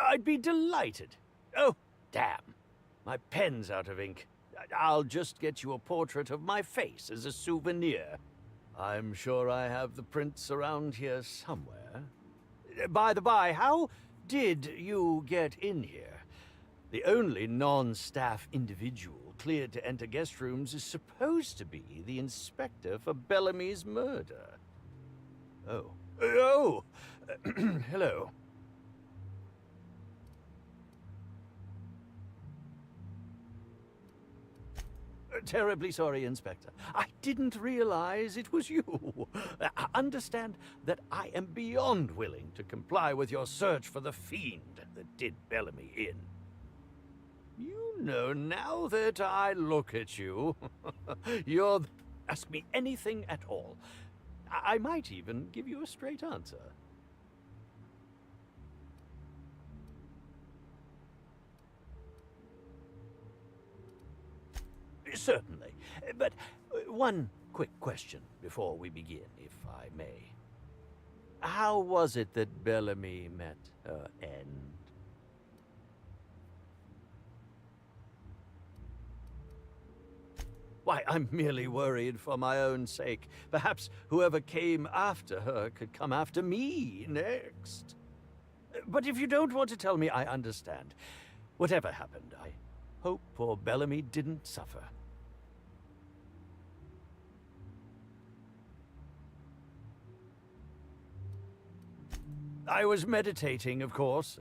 I'd be delighted. Oh, damn. My pen's out of ink. I'll just get you a portrait of my face as a souvenir. I'm sure I have the prints around here somewhere. By the by, how did you get in here? The only non-staff individual cleared to enter guest rooms is supposed to be the inspector for Bellamy's murder. Oh. Oh! Hello. terribly sorry, Inspector. I didn't realize it was you. Understand that I am beyond willing to comply with your search for the fiend that did Bellamy in. You know, now that I look at you, you're... Ask me anything at all. I might even give you a straight answer. Certainly. But one quick question before we begin, if I may. How was it that Bellamy met her end? Why, I'm merely worried for my own sake. Perhaps whoever came after her could come after me next. But if you don't want to tell me, I understand. Whatever happened, I hope poor Bellamy didn't suffer. I was meditating, of course.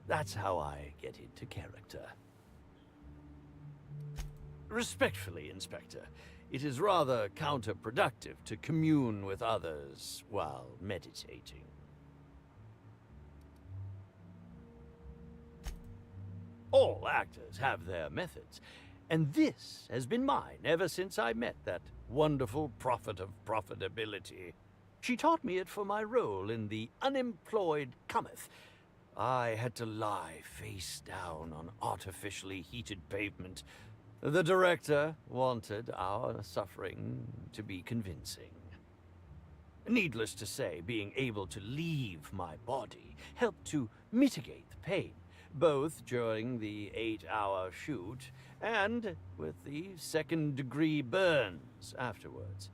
That's how I get into character. Respectfully, Inspector, it is rather counterproductive to commune with others while meditating. All actors have their methods, and this has been mine ever since I met that wonderful prophet of profitability. She taught me it for my role in The Unemployed Cometh. I had to lie face down on artificially heated pavement. The director wanted our suffering to be convincing. Needless to say, being able to leave my body helped to mitigate the pain, both during the 8-hour shoot and with the second-degree burns afterwards.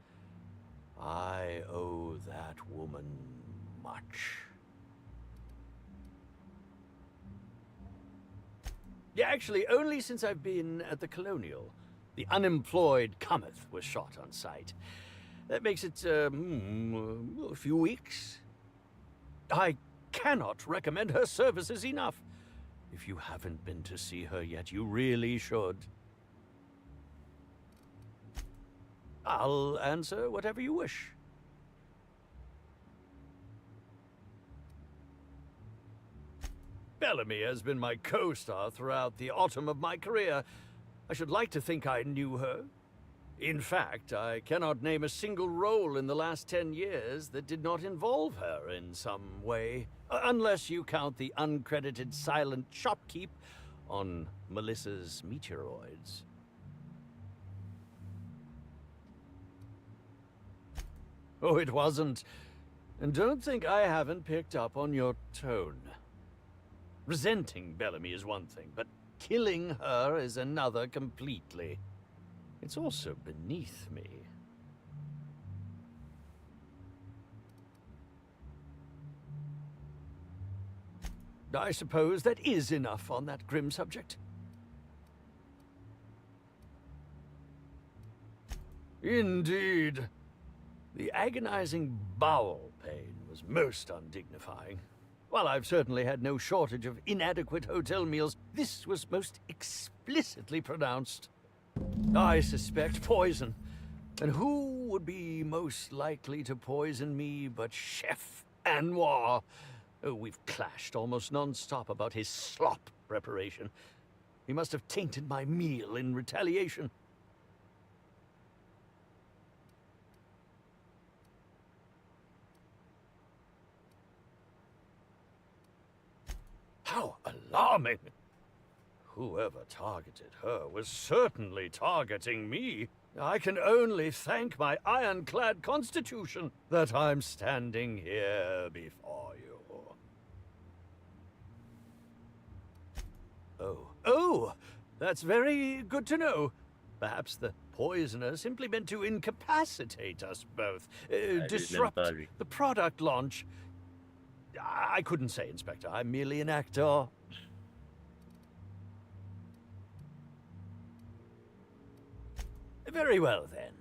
I owe that woman much. Yeah, actually, only since I've been at the Colonial. The Unemployed Cometh was shot on site. That makes it, a few weeks. I cannot recommend her services enough. If you haven't been to see her yet, you really should. I'll answer whatever you wish. Bellamy has been my co-star throughout the autumn of my career. I should like to think I knew her. In fact, I cannot name a single role in the last 10 years that did not involve her in some way, unless you count the uncredited silent shopkeep on Melissa's Meteoroids. Oh, it wasn't. And don't think I haven't picked up on your tone. Resenting Bellamy is one thing, but killing her is another completely. It's also beneath me. I suppose that is enough on that grim subject. Indeed. The agonizing bowel pain was most undignifying. While I've certainly had no shortage of inadequate hotel meals, this was most explicitly pronounced. I suspect poison. And who would be most likely to poison me but Chef Anwar? Oh, we've clashed almost non-stop about his slop preparation. He must have tainted my meal in retaliation. How alarming! Whoever targeted her was certainly targeting me. I can only thank my ironclad constitution that I'm standing here before you. Oh, that's very good to know. Perhaps the poisoner simply meant to incapacitate us both, disrupt the product launch. I couldn't say, Inspector. I'm merely an actor. Very well, then.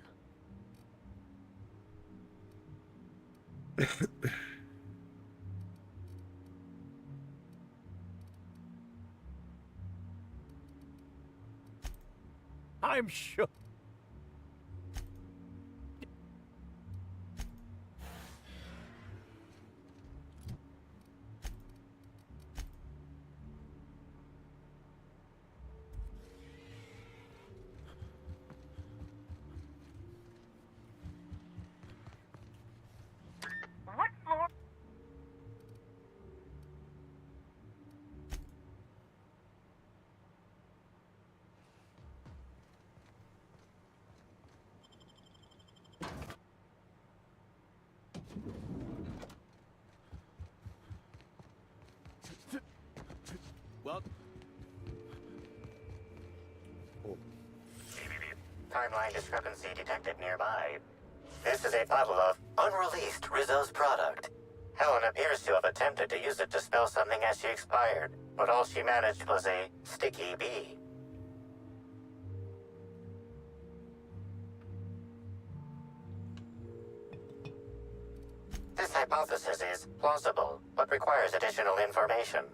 I'm sure... Well... Timeline discrepancy detected nearby. This is a bottle of unreleased Rizzo's product. Helen appears to have attempted to use it to spell something as she expired, but all she managed was a sticky bee. This hypothesis is plausible, but requires additional information.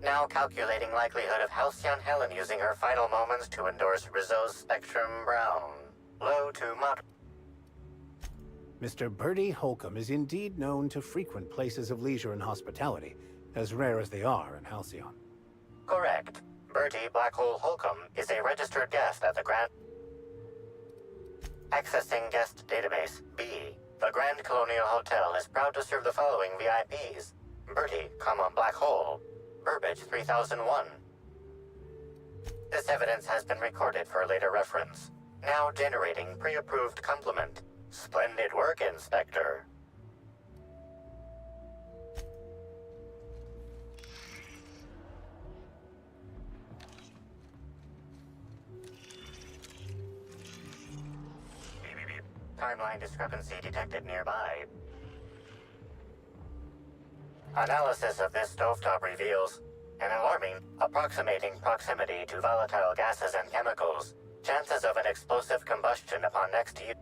Now calculating likelihood of Halcyon Helen using her final moments to endorse Rizzo's Spectrum Brown. Low to moderate. Mr. Bertie Holcomb is indeed known to frequent places of leisure and hospitality, as rare as they are in Halcyon. Correct. Bertie Black Hole Holcomb is a registered guest at the Grand... Accessing guest database, B. The Grand Colonial Hotel is proud to serve the following VIPs. Bertie, Black Hole. Burbage 3001. This evidence has been recorded for later reference. Now generating pre-approved compliment. Splendid work, Inspector. Timeline discrepancy detected nearby. Analysis of this stovetop reveals an alarming, approximating proximity to volatile gases and chemicals. Chances of an explosive combustion upon next use.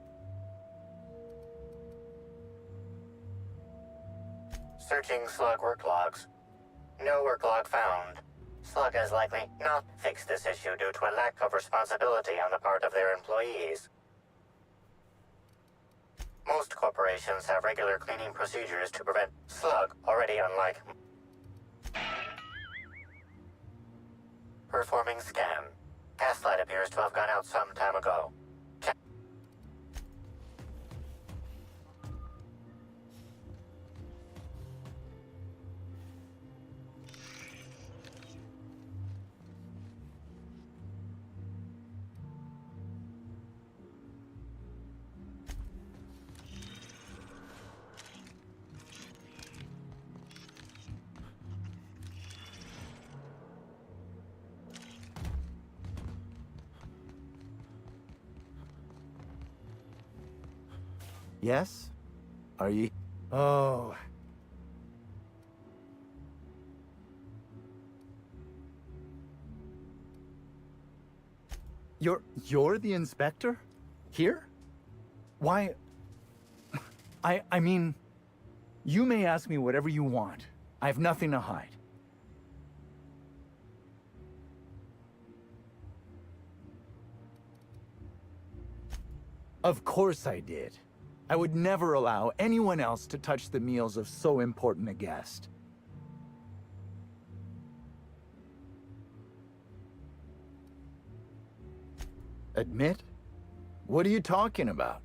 Searching slug work logs. No work log found. Slug has likely not fixed this issue due to a lack of responsibility on the part of their employees. Most corporations have regular cleaning procedures to prevent slug, already unlike... Performing scan. Gaslight appears to have gone out some time ago. Yes? Are you... Oh... You're the inspector? Here? Why... I mean... You may ask me whatever you want. I have nothing to hide. Of course I did. I would never allow anyone else to touch the meals of so important a guest. Admit? What are you talking about?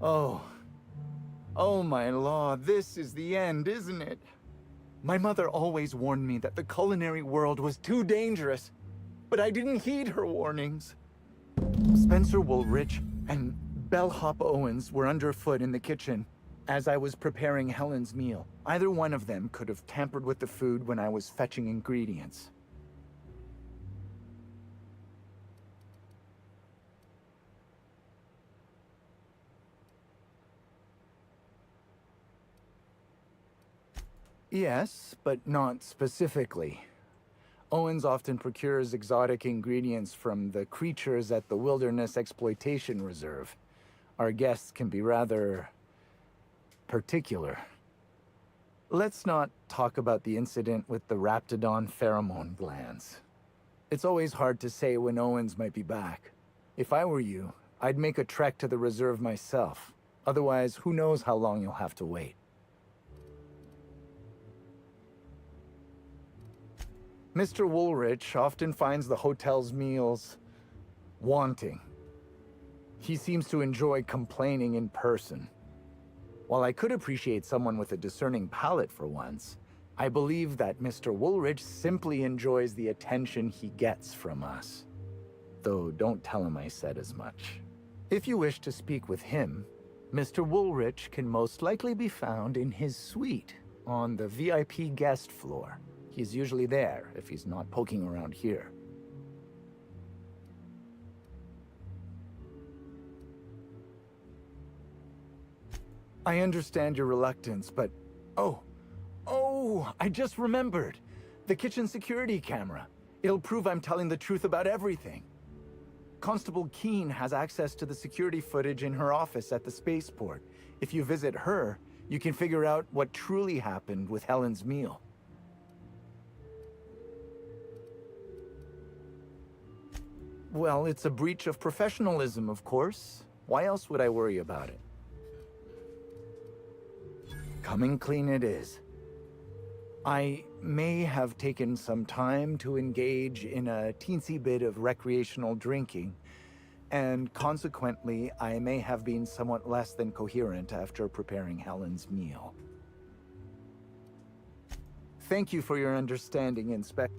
Oh. Oh my law, this is the end, isn't it? My mother always warned me that the culinary world was too dangerous, but I didn't heed her warnings. Spencer Woolrich and Bellhop Owens were underfoot in the kitchen as I was preparing Helen's meal. Either one of them could have tampered with the food when I was fetching ingredients. Yes, but not specifically. Owens often procures exotic ingredients from the creatures at the Wilderness Exploitation Reserve. Our guests can be rather... particular. Let's not talk about the incident with the Raptidon pheromone glands. It's always hard to say when Owens might be back. If I were you, I'd make a trek to the reserve myself. Otherwise, who knows how long you'll have to wait. Mr. Woolrich often finds the hotel's meals wanting. He seems to enjoy complaining in person. While I could appreciate someone with a discerning palate for once, I believe that Mr. Woolrich simply enjoys the attention he gets from us. Though don't tell him I said as much. If you wish to speak with him, Mr. Woolrich can most likely be found in his suite on the VIP guest floor. He's usually there if he's not poking around here. I understand your reluctance, but... Oh, I just remembered. The kitchen security camera. It'll prove I'm telling the truth about everything. Constable Keene has access to the security footage in her office at the spaceport. If you visit her, you can figure out what truly happened with Helen's meal. Well, it's a breach of professionalism, of course. Why else would I worry about it? Coming clean it is. I may have taken some time to engage in a teensy bit of recreational drinking, and consequently, I may have been somewhat less than coherent after preparing Helen's meal. Thank you for your understanding, Inspector.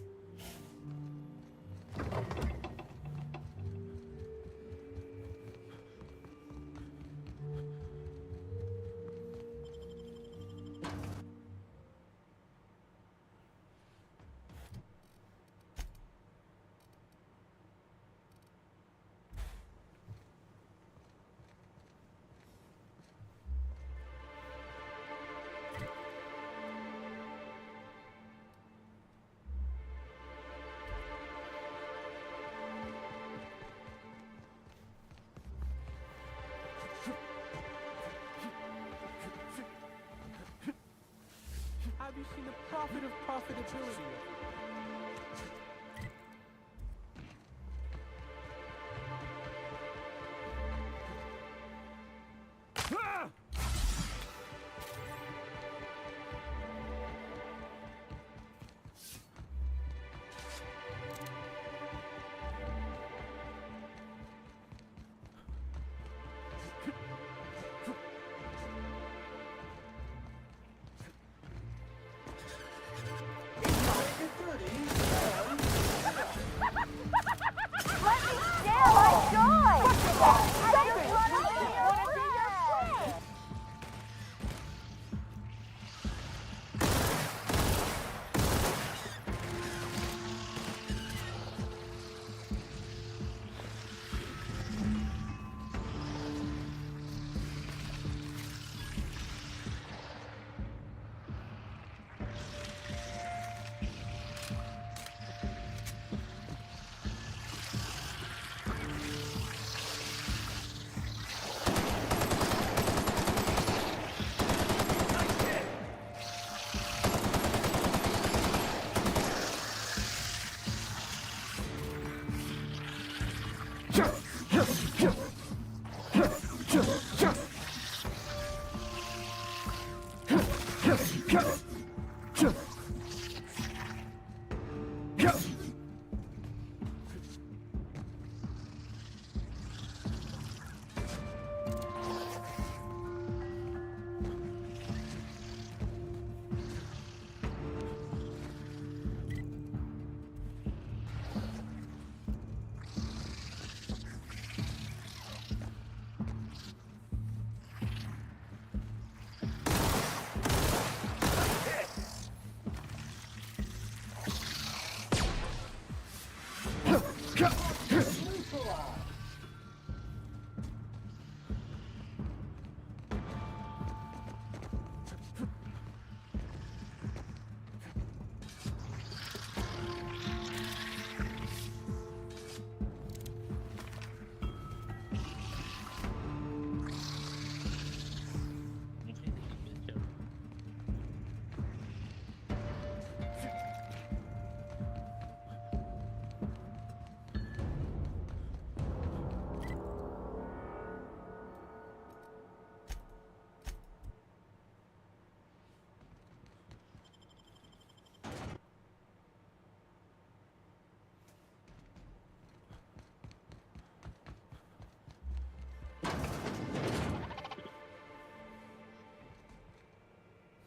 Have you seen the profit of profitability?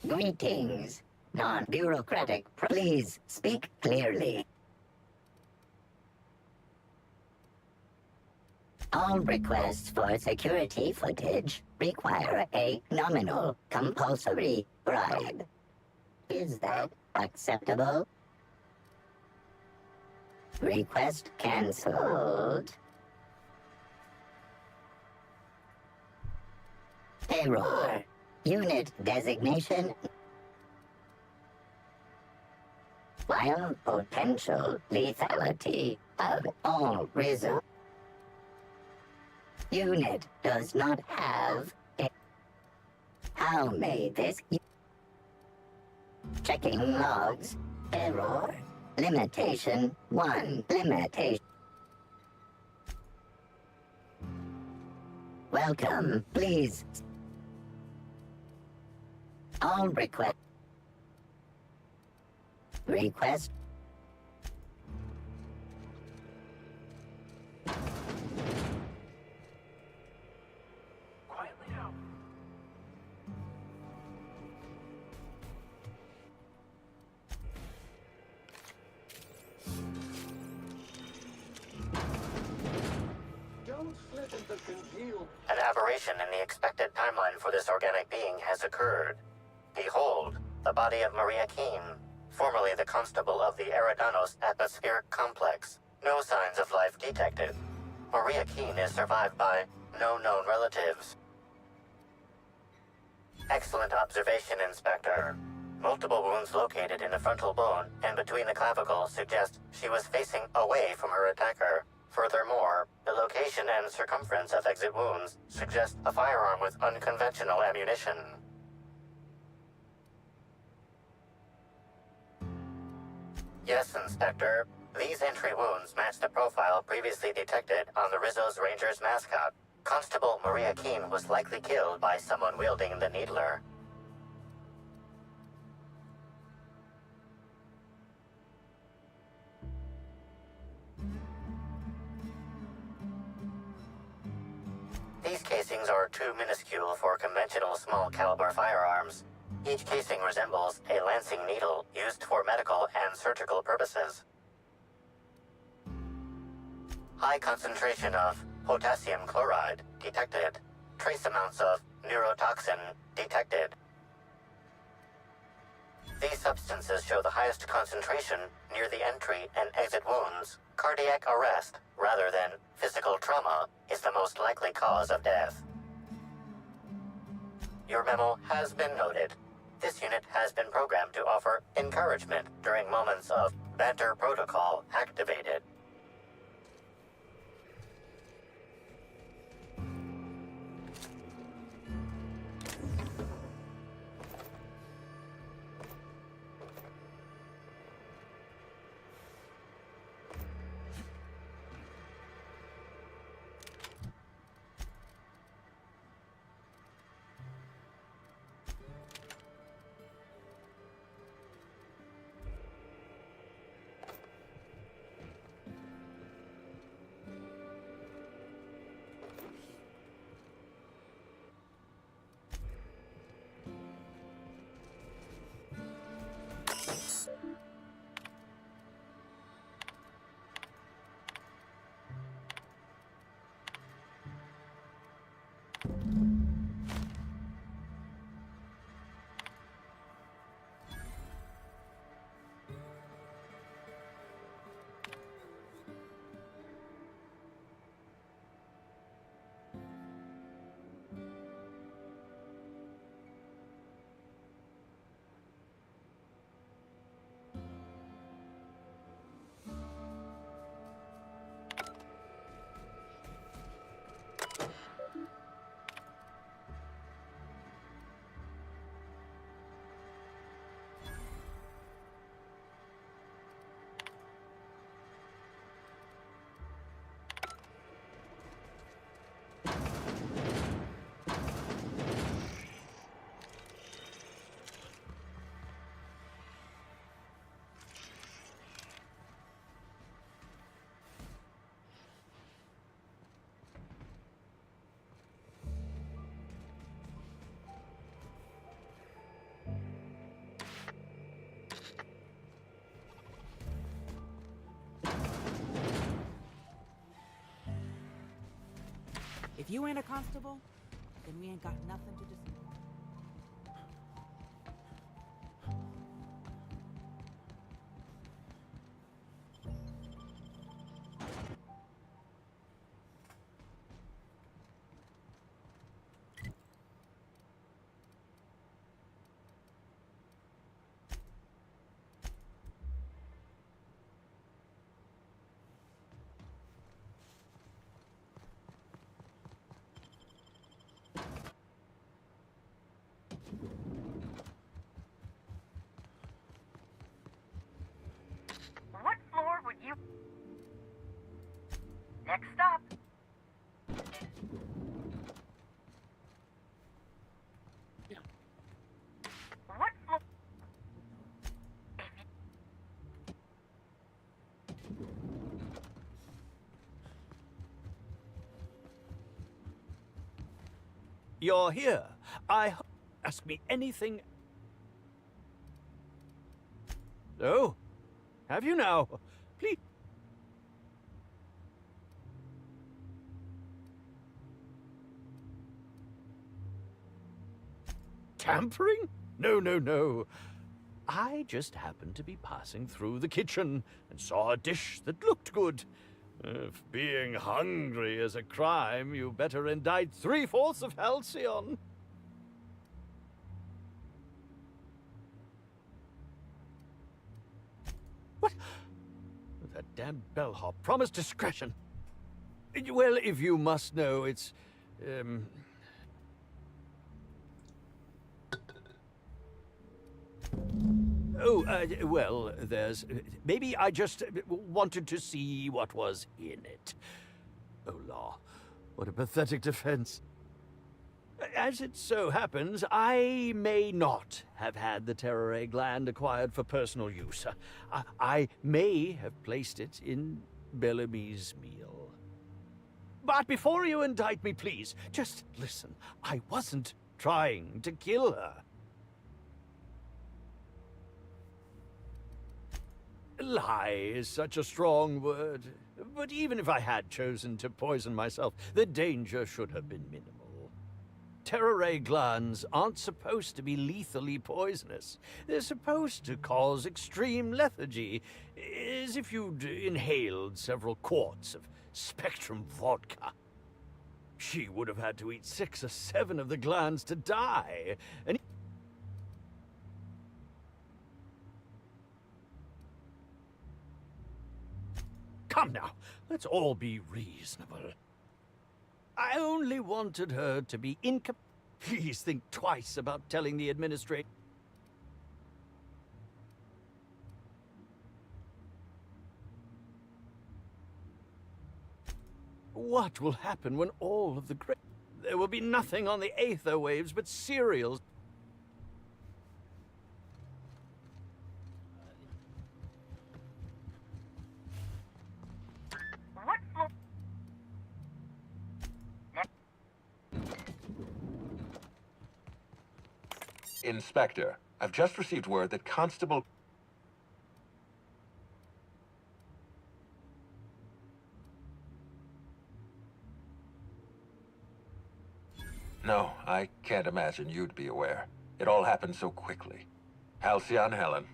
Greetings. Non-bureaucratic. Please speak clearly. All requests for security footage require a nominal compulsory bribe. Is that acceptable? Request cancelled. Error. Unit designation. While potential lethality of all results. Unit does not have a... How may this... Checking logs. Error. Limitation 1. Limitation. Welcome. Please. All request. Request. Quietly now. Don't slip into congealed. An aberration in the expected timeline for this organic being has occurred. Behold, the body of Maria Keene, formerly the constable of the Eridanos Atmospheric Complex. No signs of life detected. Maria Keene is survived by no known relatives. Excellent observation, Inspector. Multiple wounds located in the frontal bone and between the clavicles suggest she was facing away from her attacker. Furthermore, the location and circumference of exit wounds suggest a firearm with unconventional ammunition. Yes, Inspector. These entry wounds match the profile previously detected on the Rizzo's Rangers mascot. Constable Maria Keene was likely killed by someone wielding the needler. These casings are too minuscule for conventional small-caliber firearms. Each casing resembles a lancing needle used for medical and surgical purposes. High concentration of potassium chloride detected. Trace amounts of neurotoxin detected. These substances show the highest concentration near the entry and exit wounds. Cardiac arrest, rather than physical trauma, is the most likely cause of death. Your memo has been noted. This unit has been programmed to offer encouragement during moments of banter protocol activated. you ain't a constable, then we ain't got nothing to discuss. What floor would you... Next stop. What floor... You're here. Ask me anything. Oh, have you now? Please. Tampering? No, no, no. I just happened to be passing through the kitchen and saw a dish that looked good. If being hungry is a crime, you better indict 3/4 of Halcyon. What? That damn bellhop promised discretion. Well, if you must know, it's... well, there's... Maybe I just wanted to see what was in it. Oh, law. What a pathetic defense. As it so happens, I may not have had the terror gland acquired for personal use. I may have placed it in Bellamy's meal. But before you indict me, please, just listen. I wasn't trying to kill her. Lie is such a strong word. But even if I had chosen to poison myself, the danger should have been minimal. Terror ray glands aren't supposed to be lethally poisonous. They're supposed to cause extreme lethargy, as if you'd inhaled several quarts of Spectrum vodka. She would have had to eat 6 or 7 of the glands to die, and... Come now, let's all be reasonable. I only wanted her to be Please think twice about telling the administrator. What will happen when all of the great... There will be nothing on the aether waves but cereals. What floor... Inspector, I've just received word that Constable... No, I can't imagine you'd be aware. It all happened so quickly. Halcyon Helen,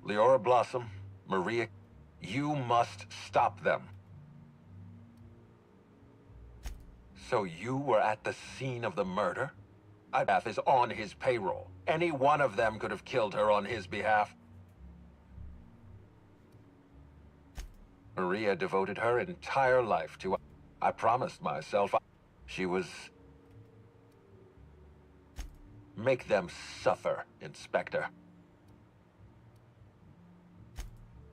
Leora Blossom, Maria... You must stop them. So you were at the scene of the murder? Ibath is on his payroll. Any one of them could have killed her on his behalf. Maria devoted her entire life to... I promised myself she was... Make them suffer, Inspector.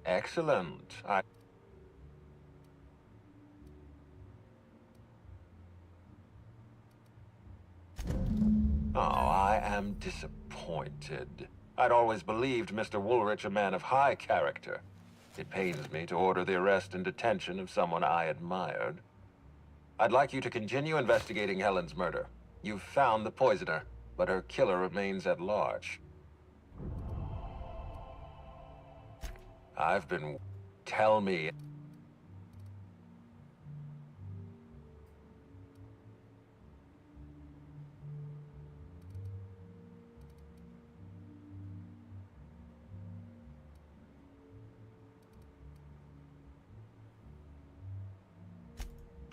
Excellent. Oh, I am disappointed. I'd always believed Mr. Woolrich a man of high character. It pains me to order the arrest and detention of someone I admired. I'd like you to continue investigating Helen's murder. You've found the poisoner, but her killer remains at large. I've been... Tell me... 'Oh,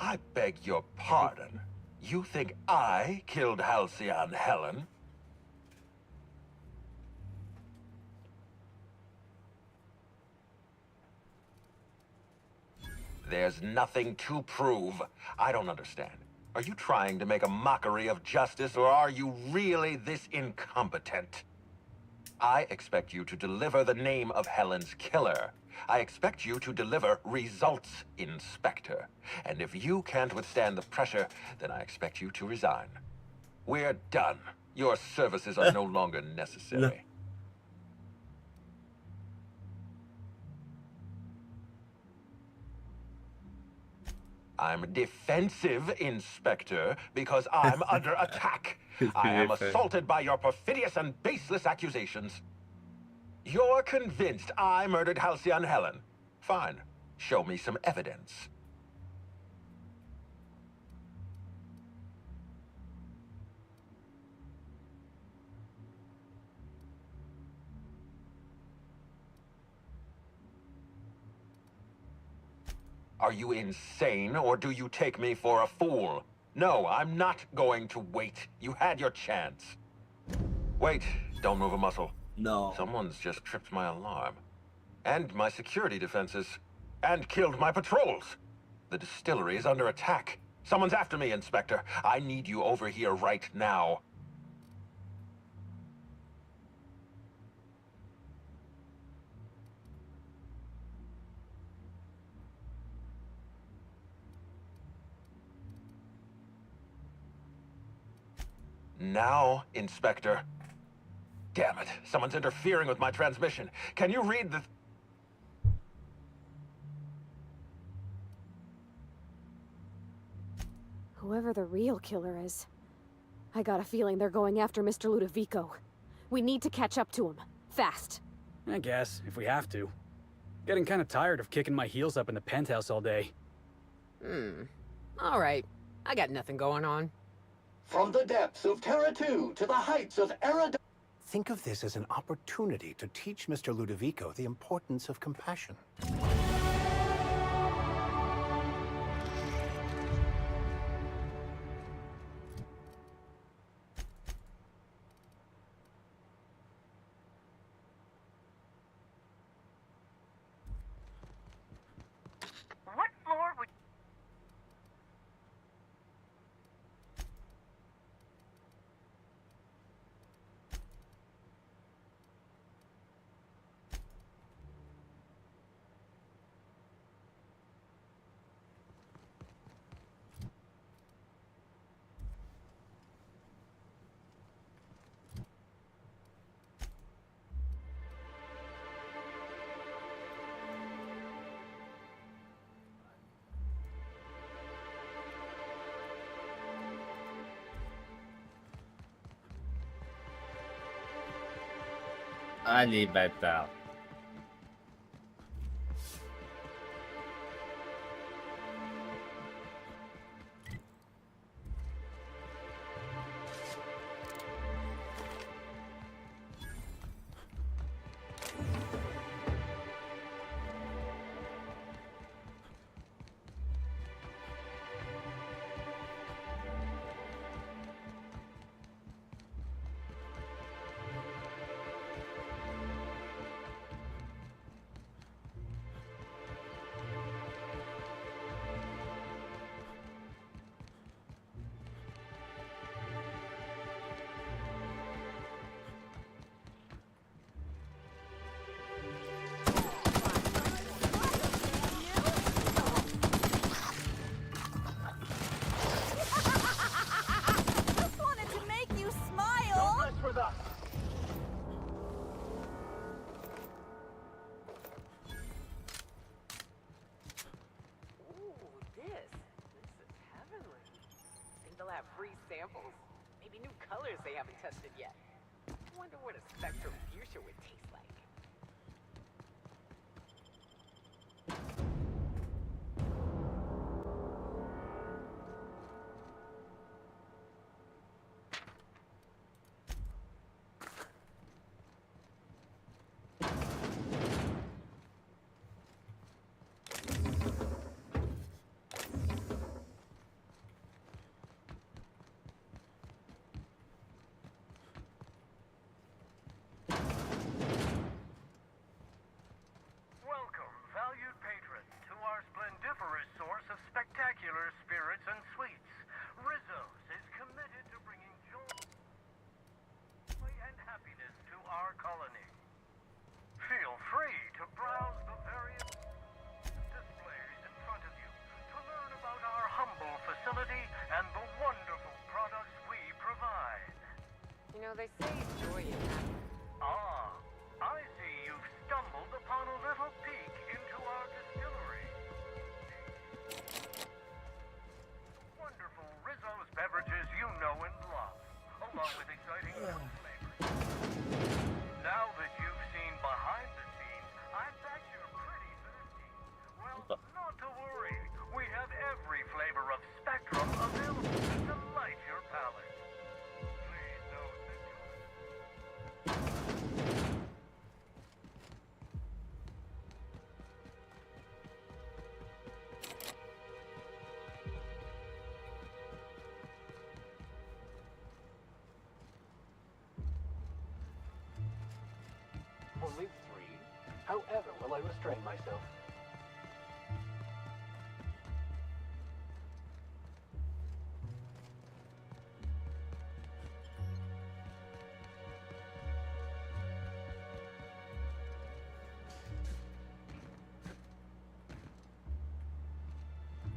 I beg your pardon. You think I killed Halcyon Helen? There's nothing to prove. I don't understand. Are you trying to make a mockery of justice, or are you really this incompetent? I expect you to deliver the name of Helen's killer. I expect you to deliver results, Inspector. And if you can't withstand the pressure, then I expect you to resign. We're done. Your services are no longer necessary. I'm defensive, Inspector, because I'm under attack. I am assaulted by your perfidious and baseless accusations. You're convinced I murdered Halcyon Helen. Fine. Show me some evidence. Are you insane, or do you take me for a fool? No, I'm not going to wait. You had your chance. Wait, don't move a muscle. No. Someone's just tripped my alarm. And my security defenses. And killed my patrols. The distillery is under attack. Someone's after me, Inspector. I need you over here right now. Now, Inspector. Damn it, someone's interfering with my transmission. Can you read the... Whoever the real killer is, I got a feeling they're going after Mr. Ludovico. We need to catch up to him. Fast. I guess, if we have to. Getting kind of tired of kicking my heels up in the penthouse all day. All right. I got nothing going on. From the depths of Terra 2 to the heights of Era... Think of this as an opportunity to teach Mr. Ludovico the importance of compassion. What floor would... Allez, bâtard. samples? Maybe new colors they haven't tested yet. Wonder what a spectrum fuchsia would taste like. colony. Feel free to browse the various displays in front of you to learn about our humble facility and the wonderful products we provide. You know, they say joy is happiness. Ah, I see you've stumbled upon a little peek into our distillery. Wonderful Rizzo's beverages you know and love, along with exciting new flavors. Now that you've seen behind the scenes, I bet you're pretty thirsty. Well, not to worry. We have every flavor of Spectrum available to delight your palate. Please note that Only 3? However will I restrain myself?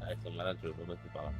Ah, ils sont malades, je vais pas passer par là.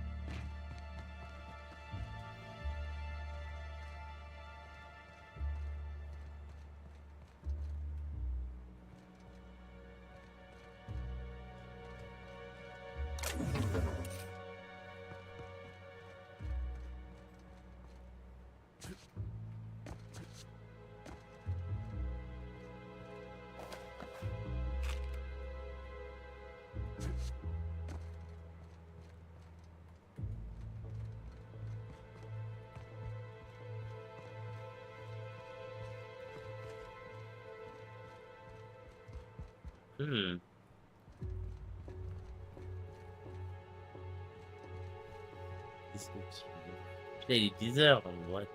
Qu'est-ce que tu veux? Putain, il est 10h, what?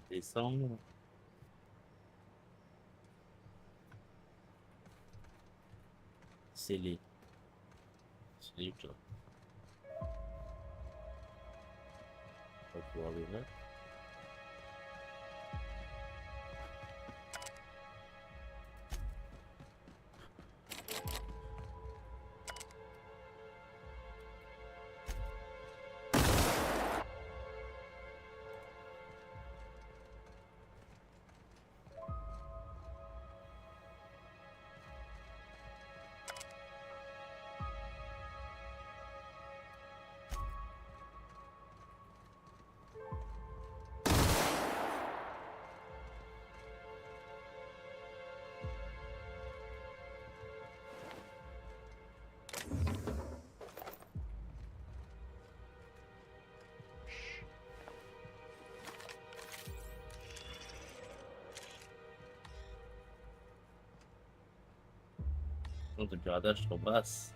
Descendre. Scellé. C'est toi. On va pouvoir le mettre. De piratage trop basse.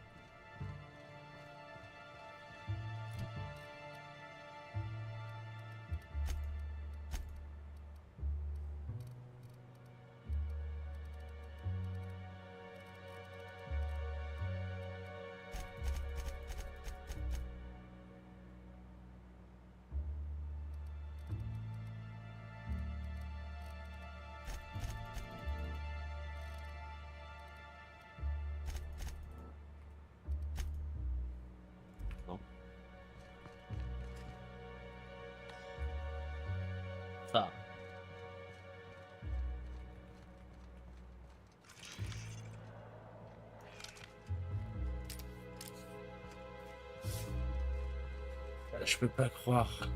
Je peux pas croire.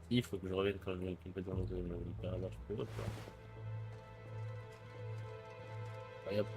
Il faut que je revienne quand j'ai une compétence de l'opérateur, je peux pas. Incroyable.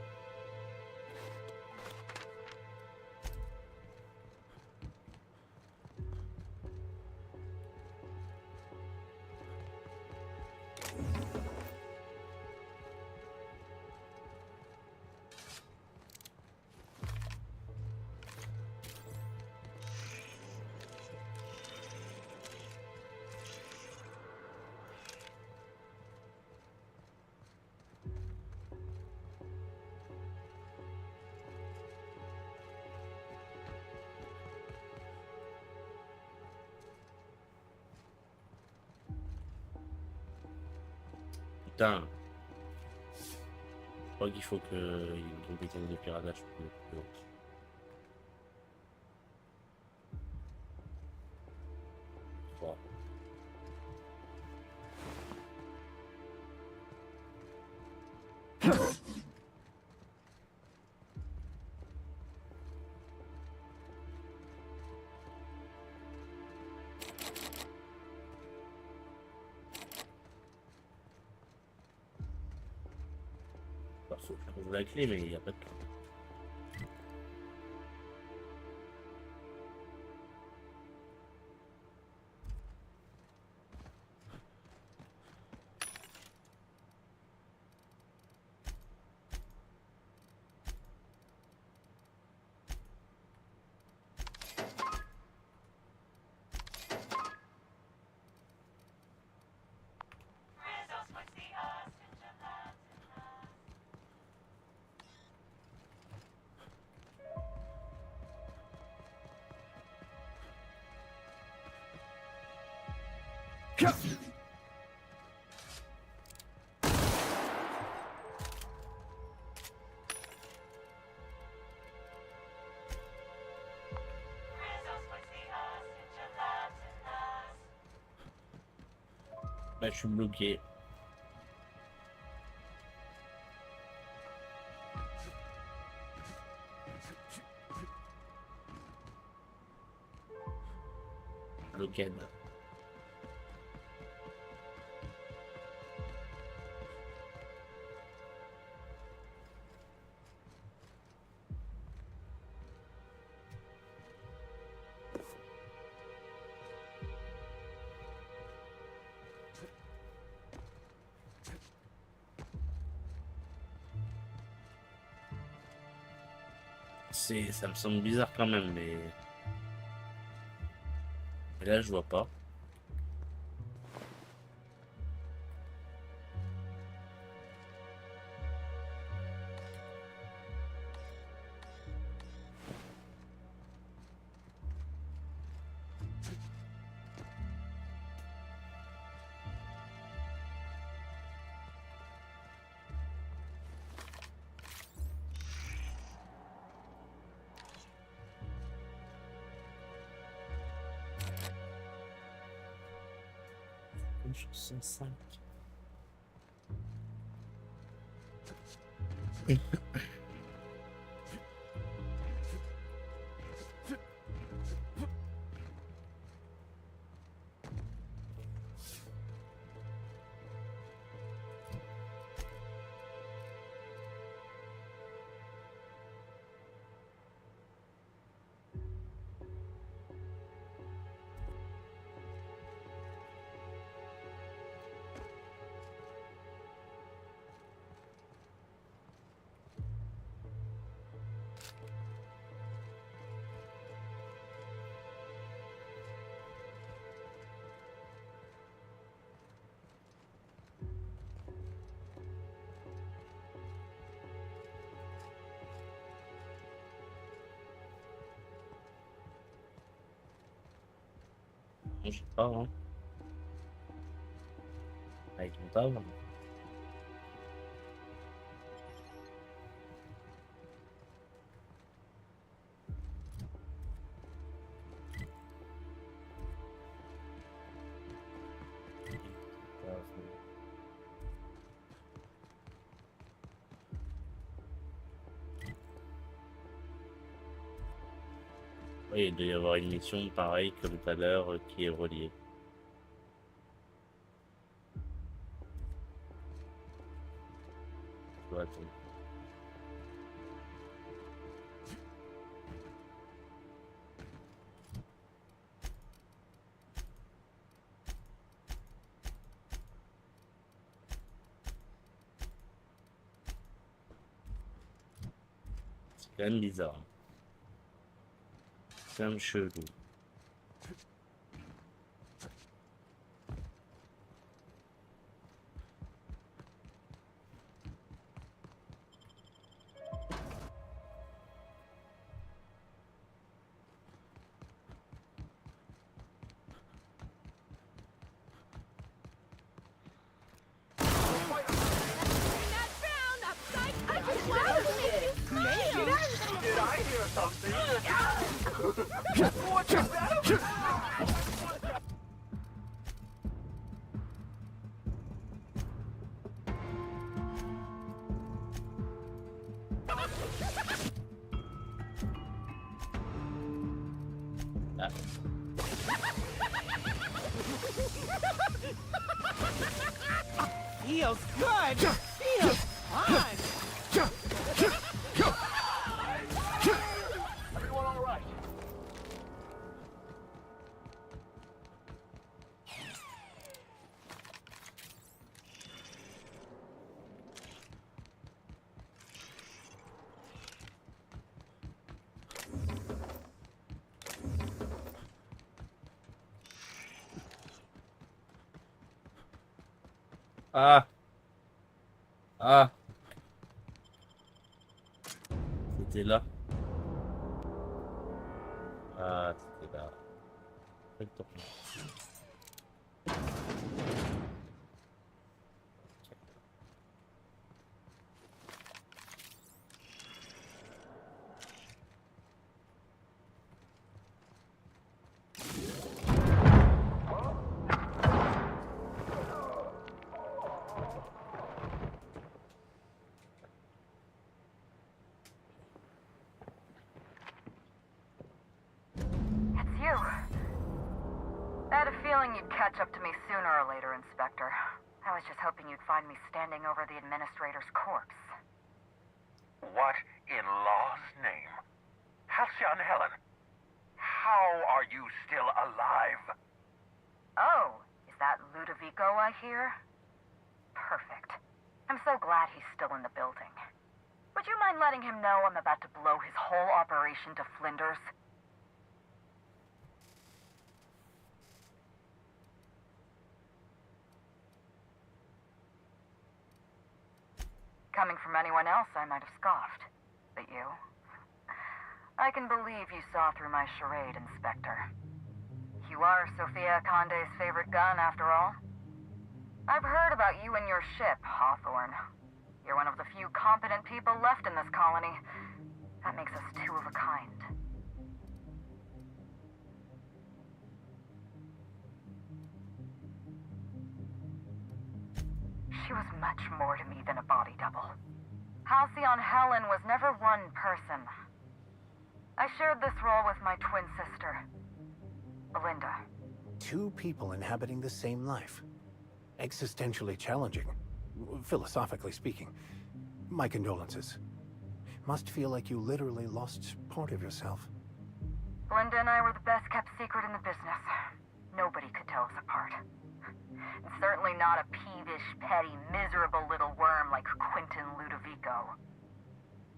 Putain. Je crois qu'il faut qu'il y ait une compétence de piratage plus haute. Wow. Alors, faut que je trouve la clé, mais il n'y a pas de clé. Là, je suis bloqué. Bloqué. Ça me semble bizarre quand même, mais là, je vois pas. Une chanson 5. Je sais pas, hein. Avec mon table. Oui, il doit y avoir une mission pareille comme tout à l'heure qui est reliée. Doit attendre. C'est quand même bizarre. C'est quand même chelou. Did I hear something? What is that? Feels good! Feels fun! Everyone all right? Ah! Ah! C'était là. Ah, c'était là. Fais le tour. It's you. I had a feeling you'd catch up to me sooner or later, Inspector. I was just hoping you'd find me standing over the Administrator's corpse. What in law's name? Halcyon Helen, how are you still alive? Oh, is that Ludovico I hear? Perfect. I'm so glad he's still in the building. Would you mind letting him know I'm about to blow his whole operation to flinders? Coming from anyone else, I might have scoffed. But you? I can believe you saw through my charade, Inspector. You are Sophia Conde's favorite gun, after all. I've heard about you and your ship, Hawthorne. You're one of the few competent people left in this colony. That makes us two of a kind. She was much more to me than a body double. Halcyon Helen was never one person. I shared this role with my twin sister, Belinda. Two people inhabiting the same life. Existentially challenging, philosophically speaking. My condolences. Must feel like you literally lost part of yourself. Belinda and I were the best kept secret in the business. Nobody could tell us apart. And certainly not a peevish, petty, miserable little worm like Quentin Ludovico.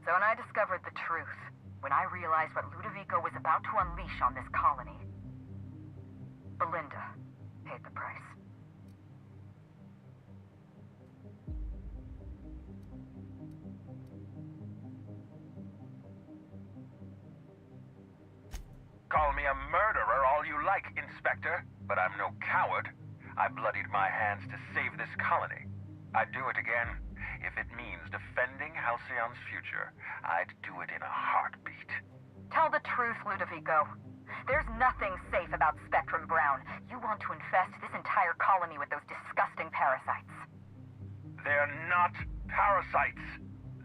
So when I discovered the truth, when I realized what Ludovico was about to unleash on this colony, Belinda paid the price. Call me a murderer all you like, Inspector, but I'm no coward. I bloodied my hands to save this colony. I'd do it again. If it means defending Halcyon's future, I'd do it in a heartbeat. Tell the truth, Ludovico. There's nothing safe about Spectrum Brown. You want to infest this entire colony with those disgusting parasites. They're not parasites.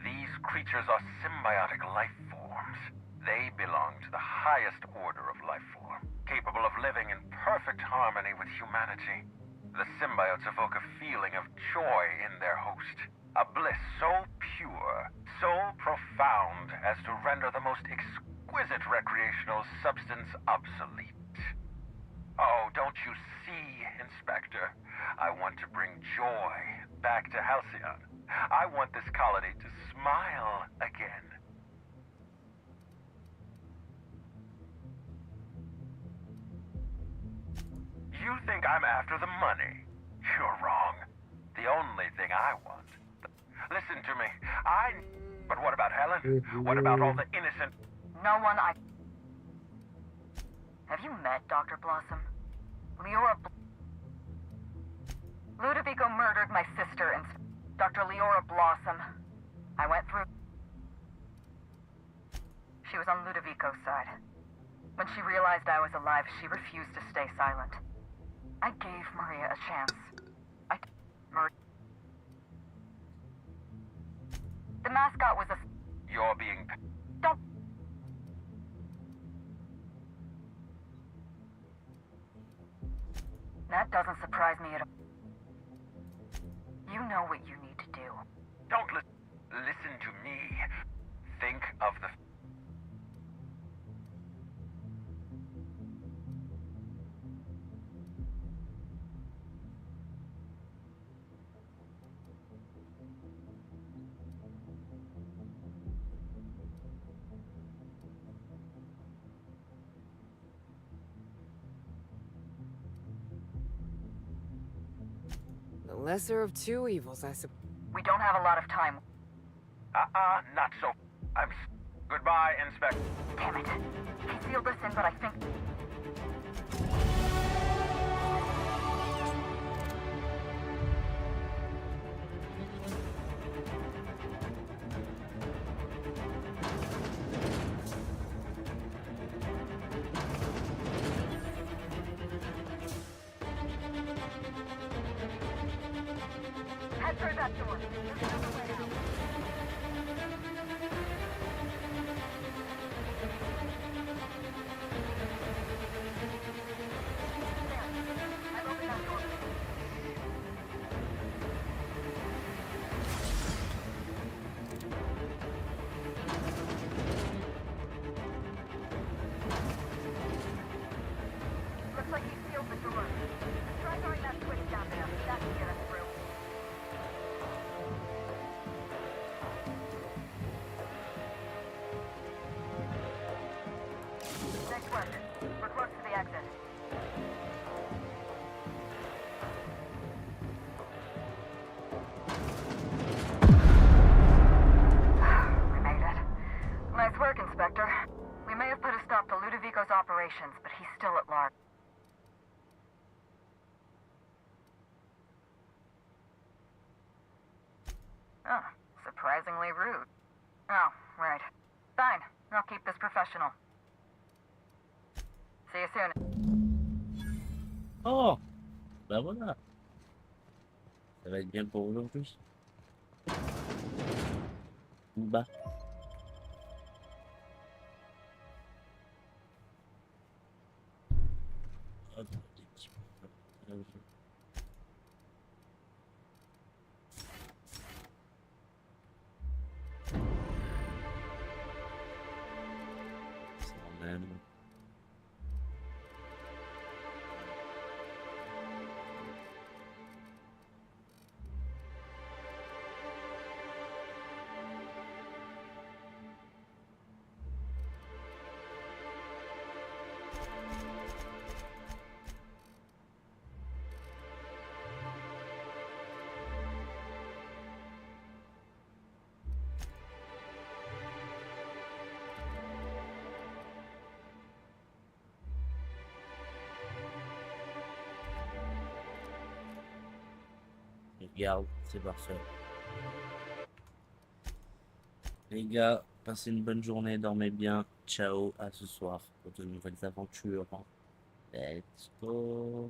These creatures are symbiotic life forms. They belong to the highest order of life form, capable of living in perfect harmony with humanity. The symbiotes evoke a feeling of joy in their host, a bliss so pure, so profound as to render the most exquisite recreational substance obsolete. Oh, don't you see, Inspector? I want to bring joy back to Halcyon. I want this colony to smile again. You think I'm after the money? You're wrong. The only thing I want... Listen to me. But what about Helen? What about all the innocent... No one I... Have you met Dr. Blossom? Ludovico murdered my sister and Dr. Leora Blossom. I went through... She was on Ludovico's side. When she realized I was alive, she refused to stay silent. I gave Maria a chance. The mascot was a... You're being... Don't... That doesn't surprise me at all. You know what you need to do. Don't listen to me. Think of the... The lesser of two evils, I suppose. We don't have a lot of time. Not so. Goodbye, Inspector. Damn it. He sealed us in, but I think... Head through that door. There's another way out. Looks like he sealed the door. Try throwing that switch down there. That can get us through. Next question. We're close to the exit. We made it. Nice work, Inspector. We may have put a stop to Ludovico's operations, but he's still at large. Oh, surprisingly rude. Oh, right. Fine. I'll keep this professional. See you soon. Oh, ben voilà. Ça va être bien pour aujourd'hui. Bah. Hop, des petits points. C'est même. Regarde, c'est parfait. Les gars, passez une bonne journée, dormez bien. Ciao, à ce soir pour de nouvelles aventures. Let's go.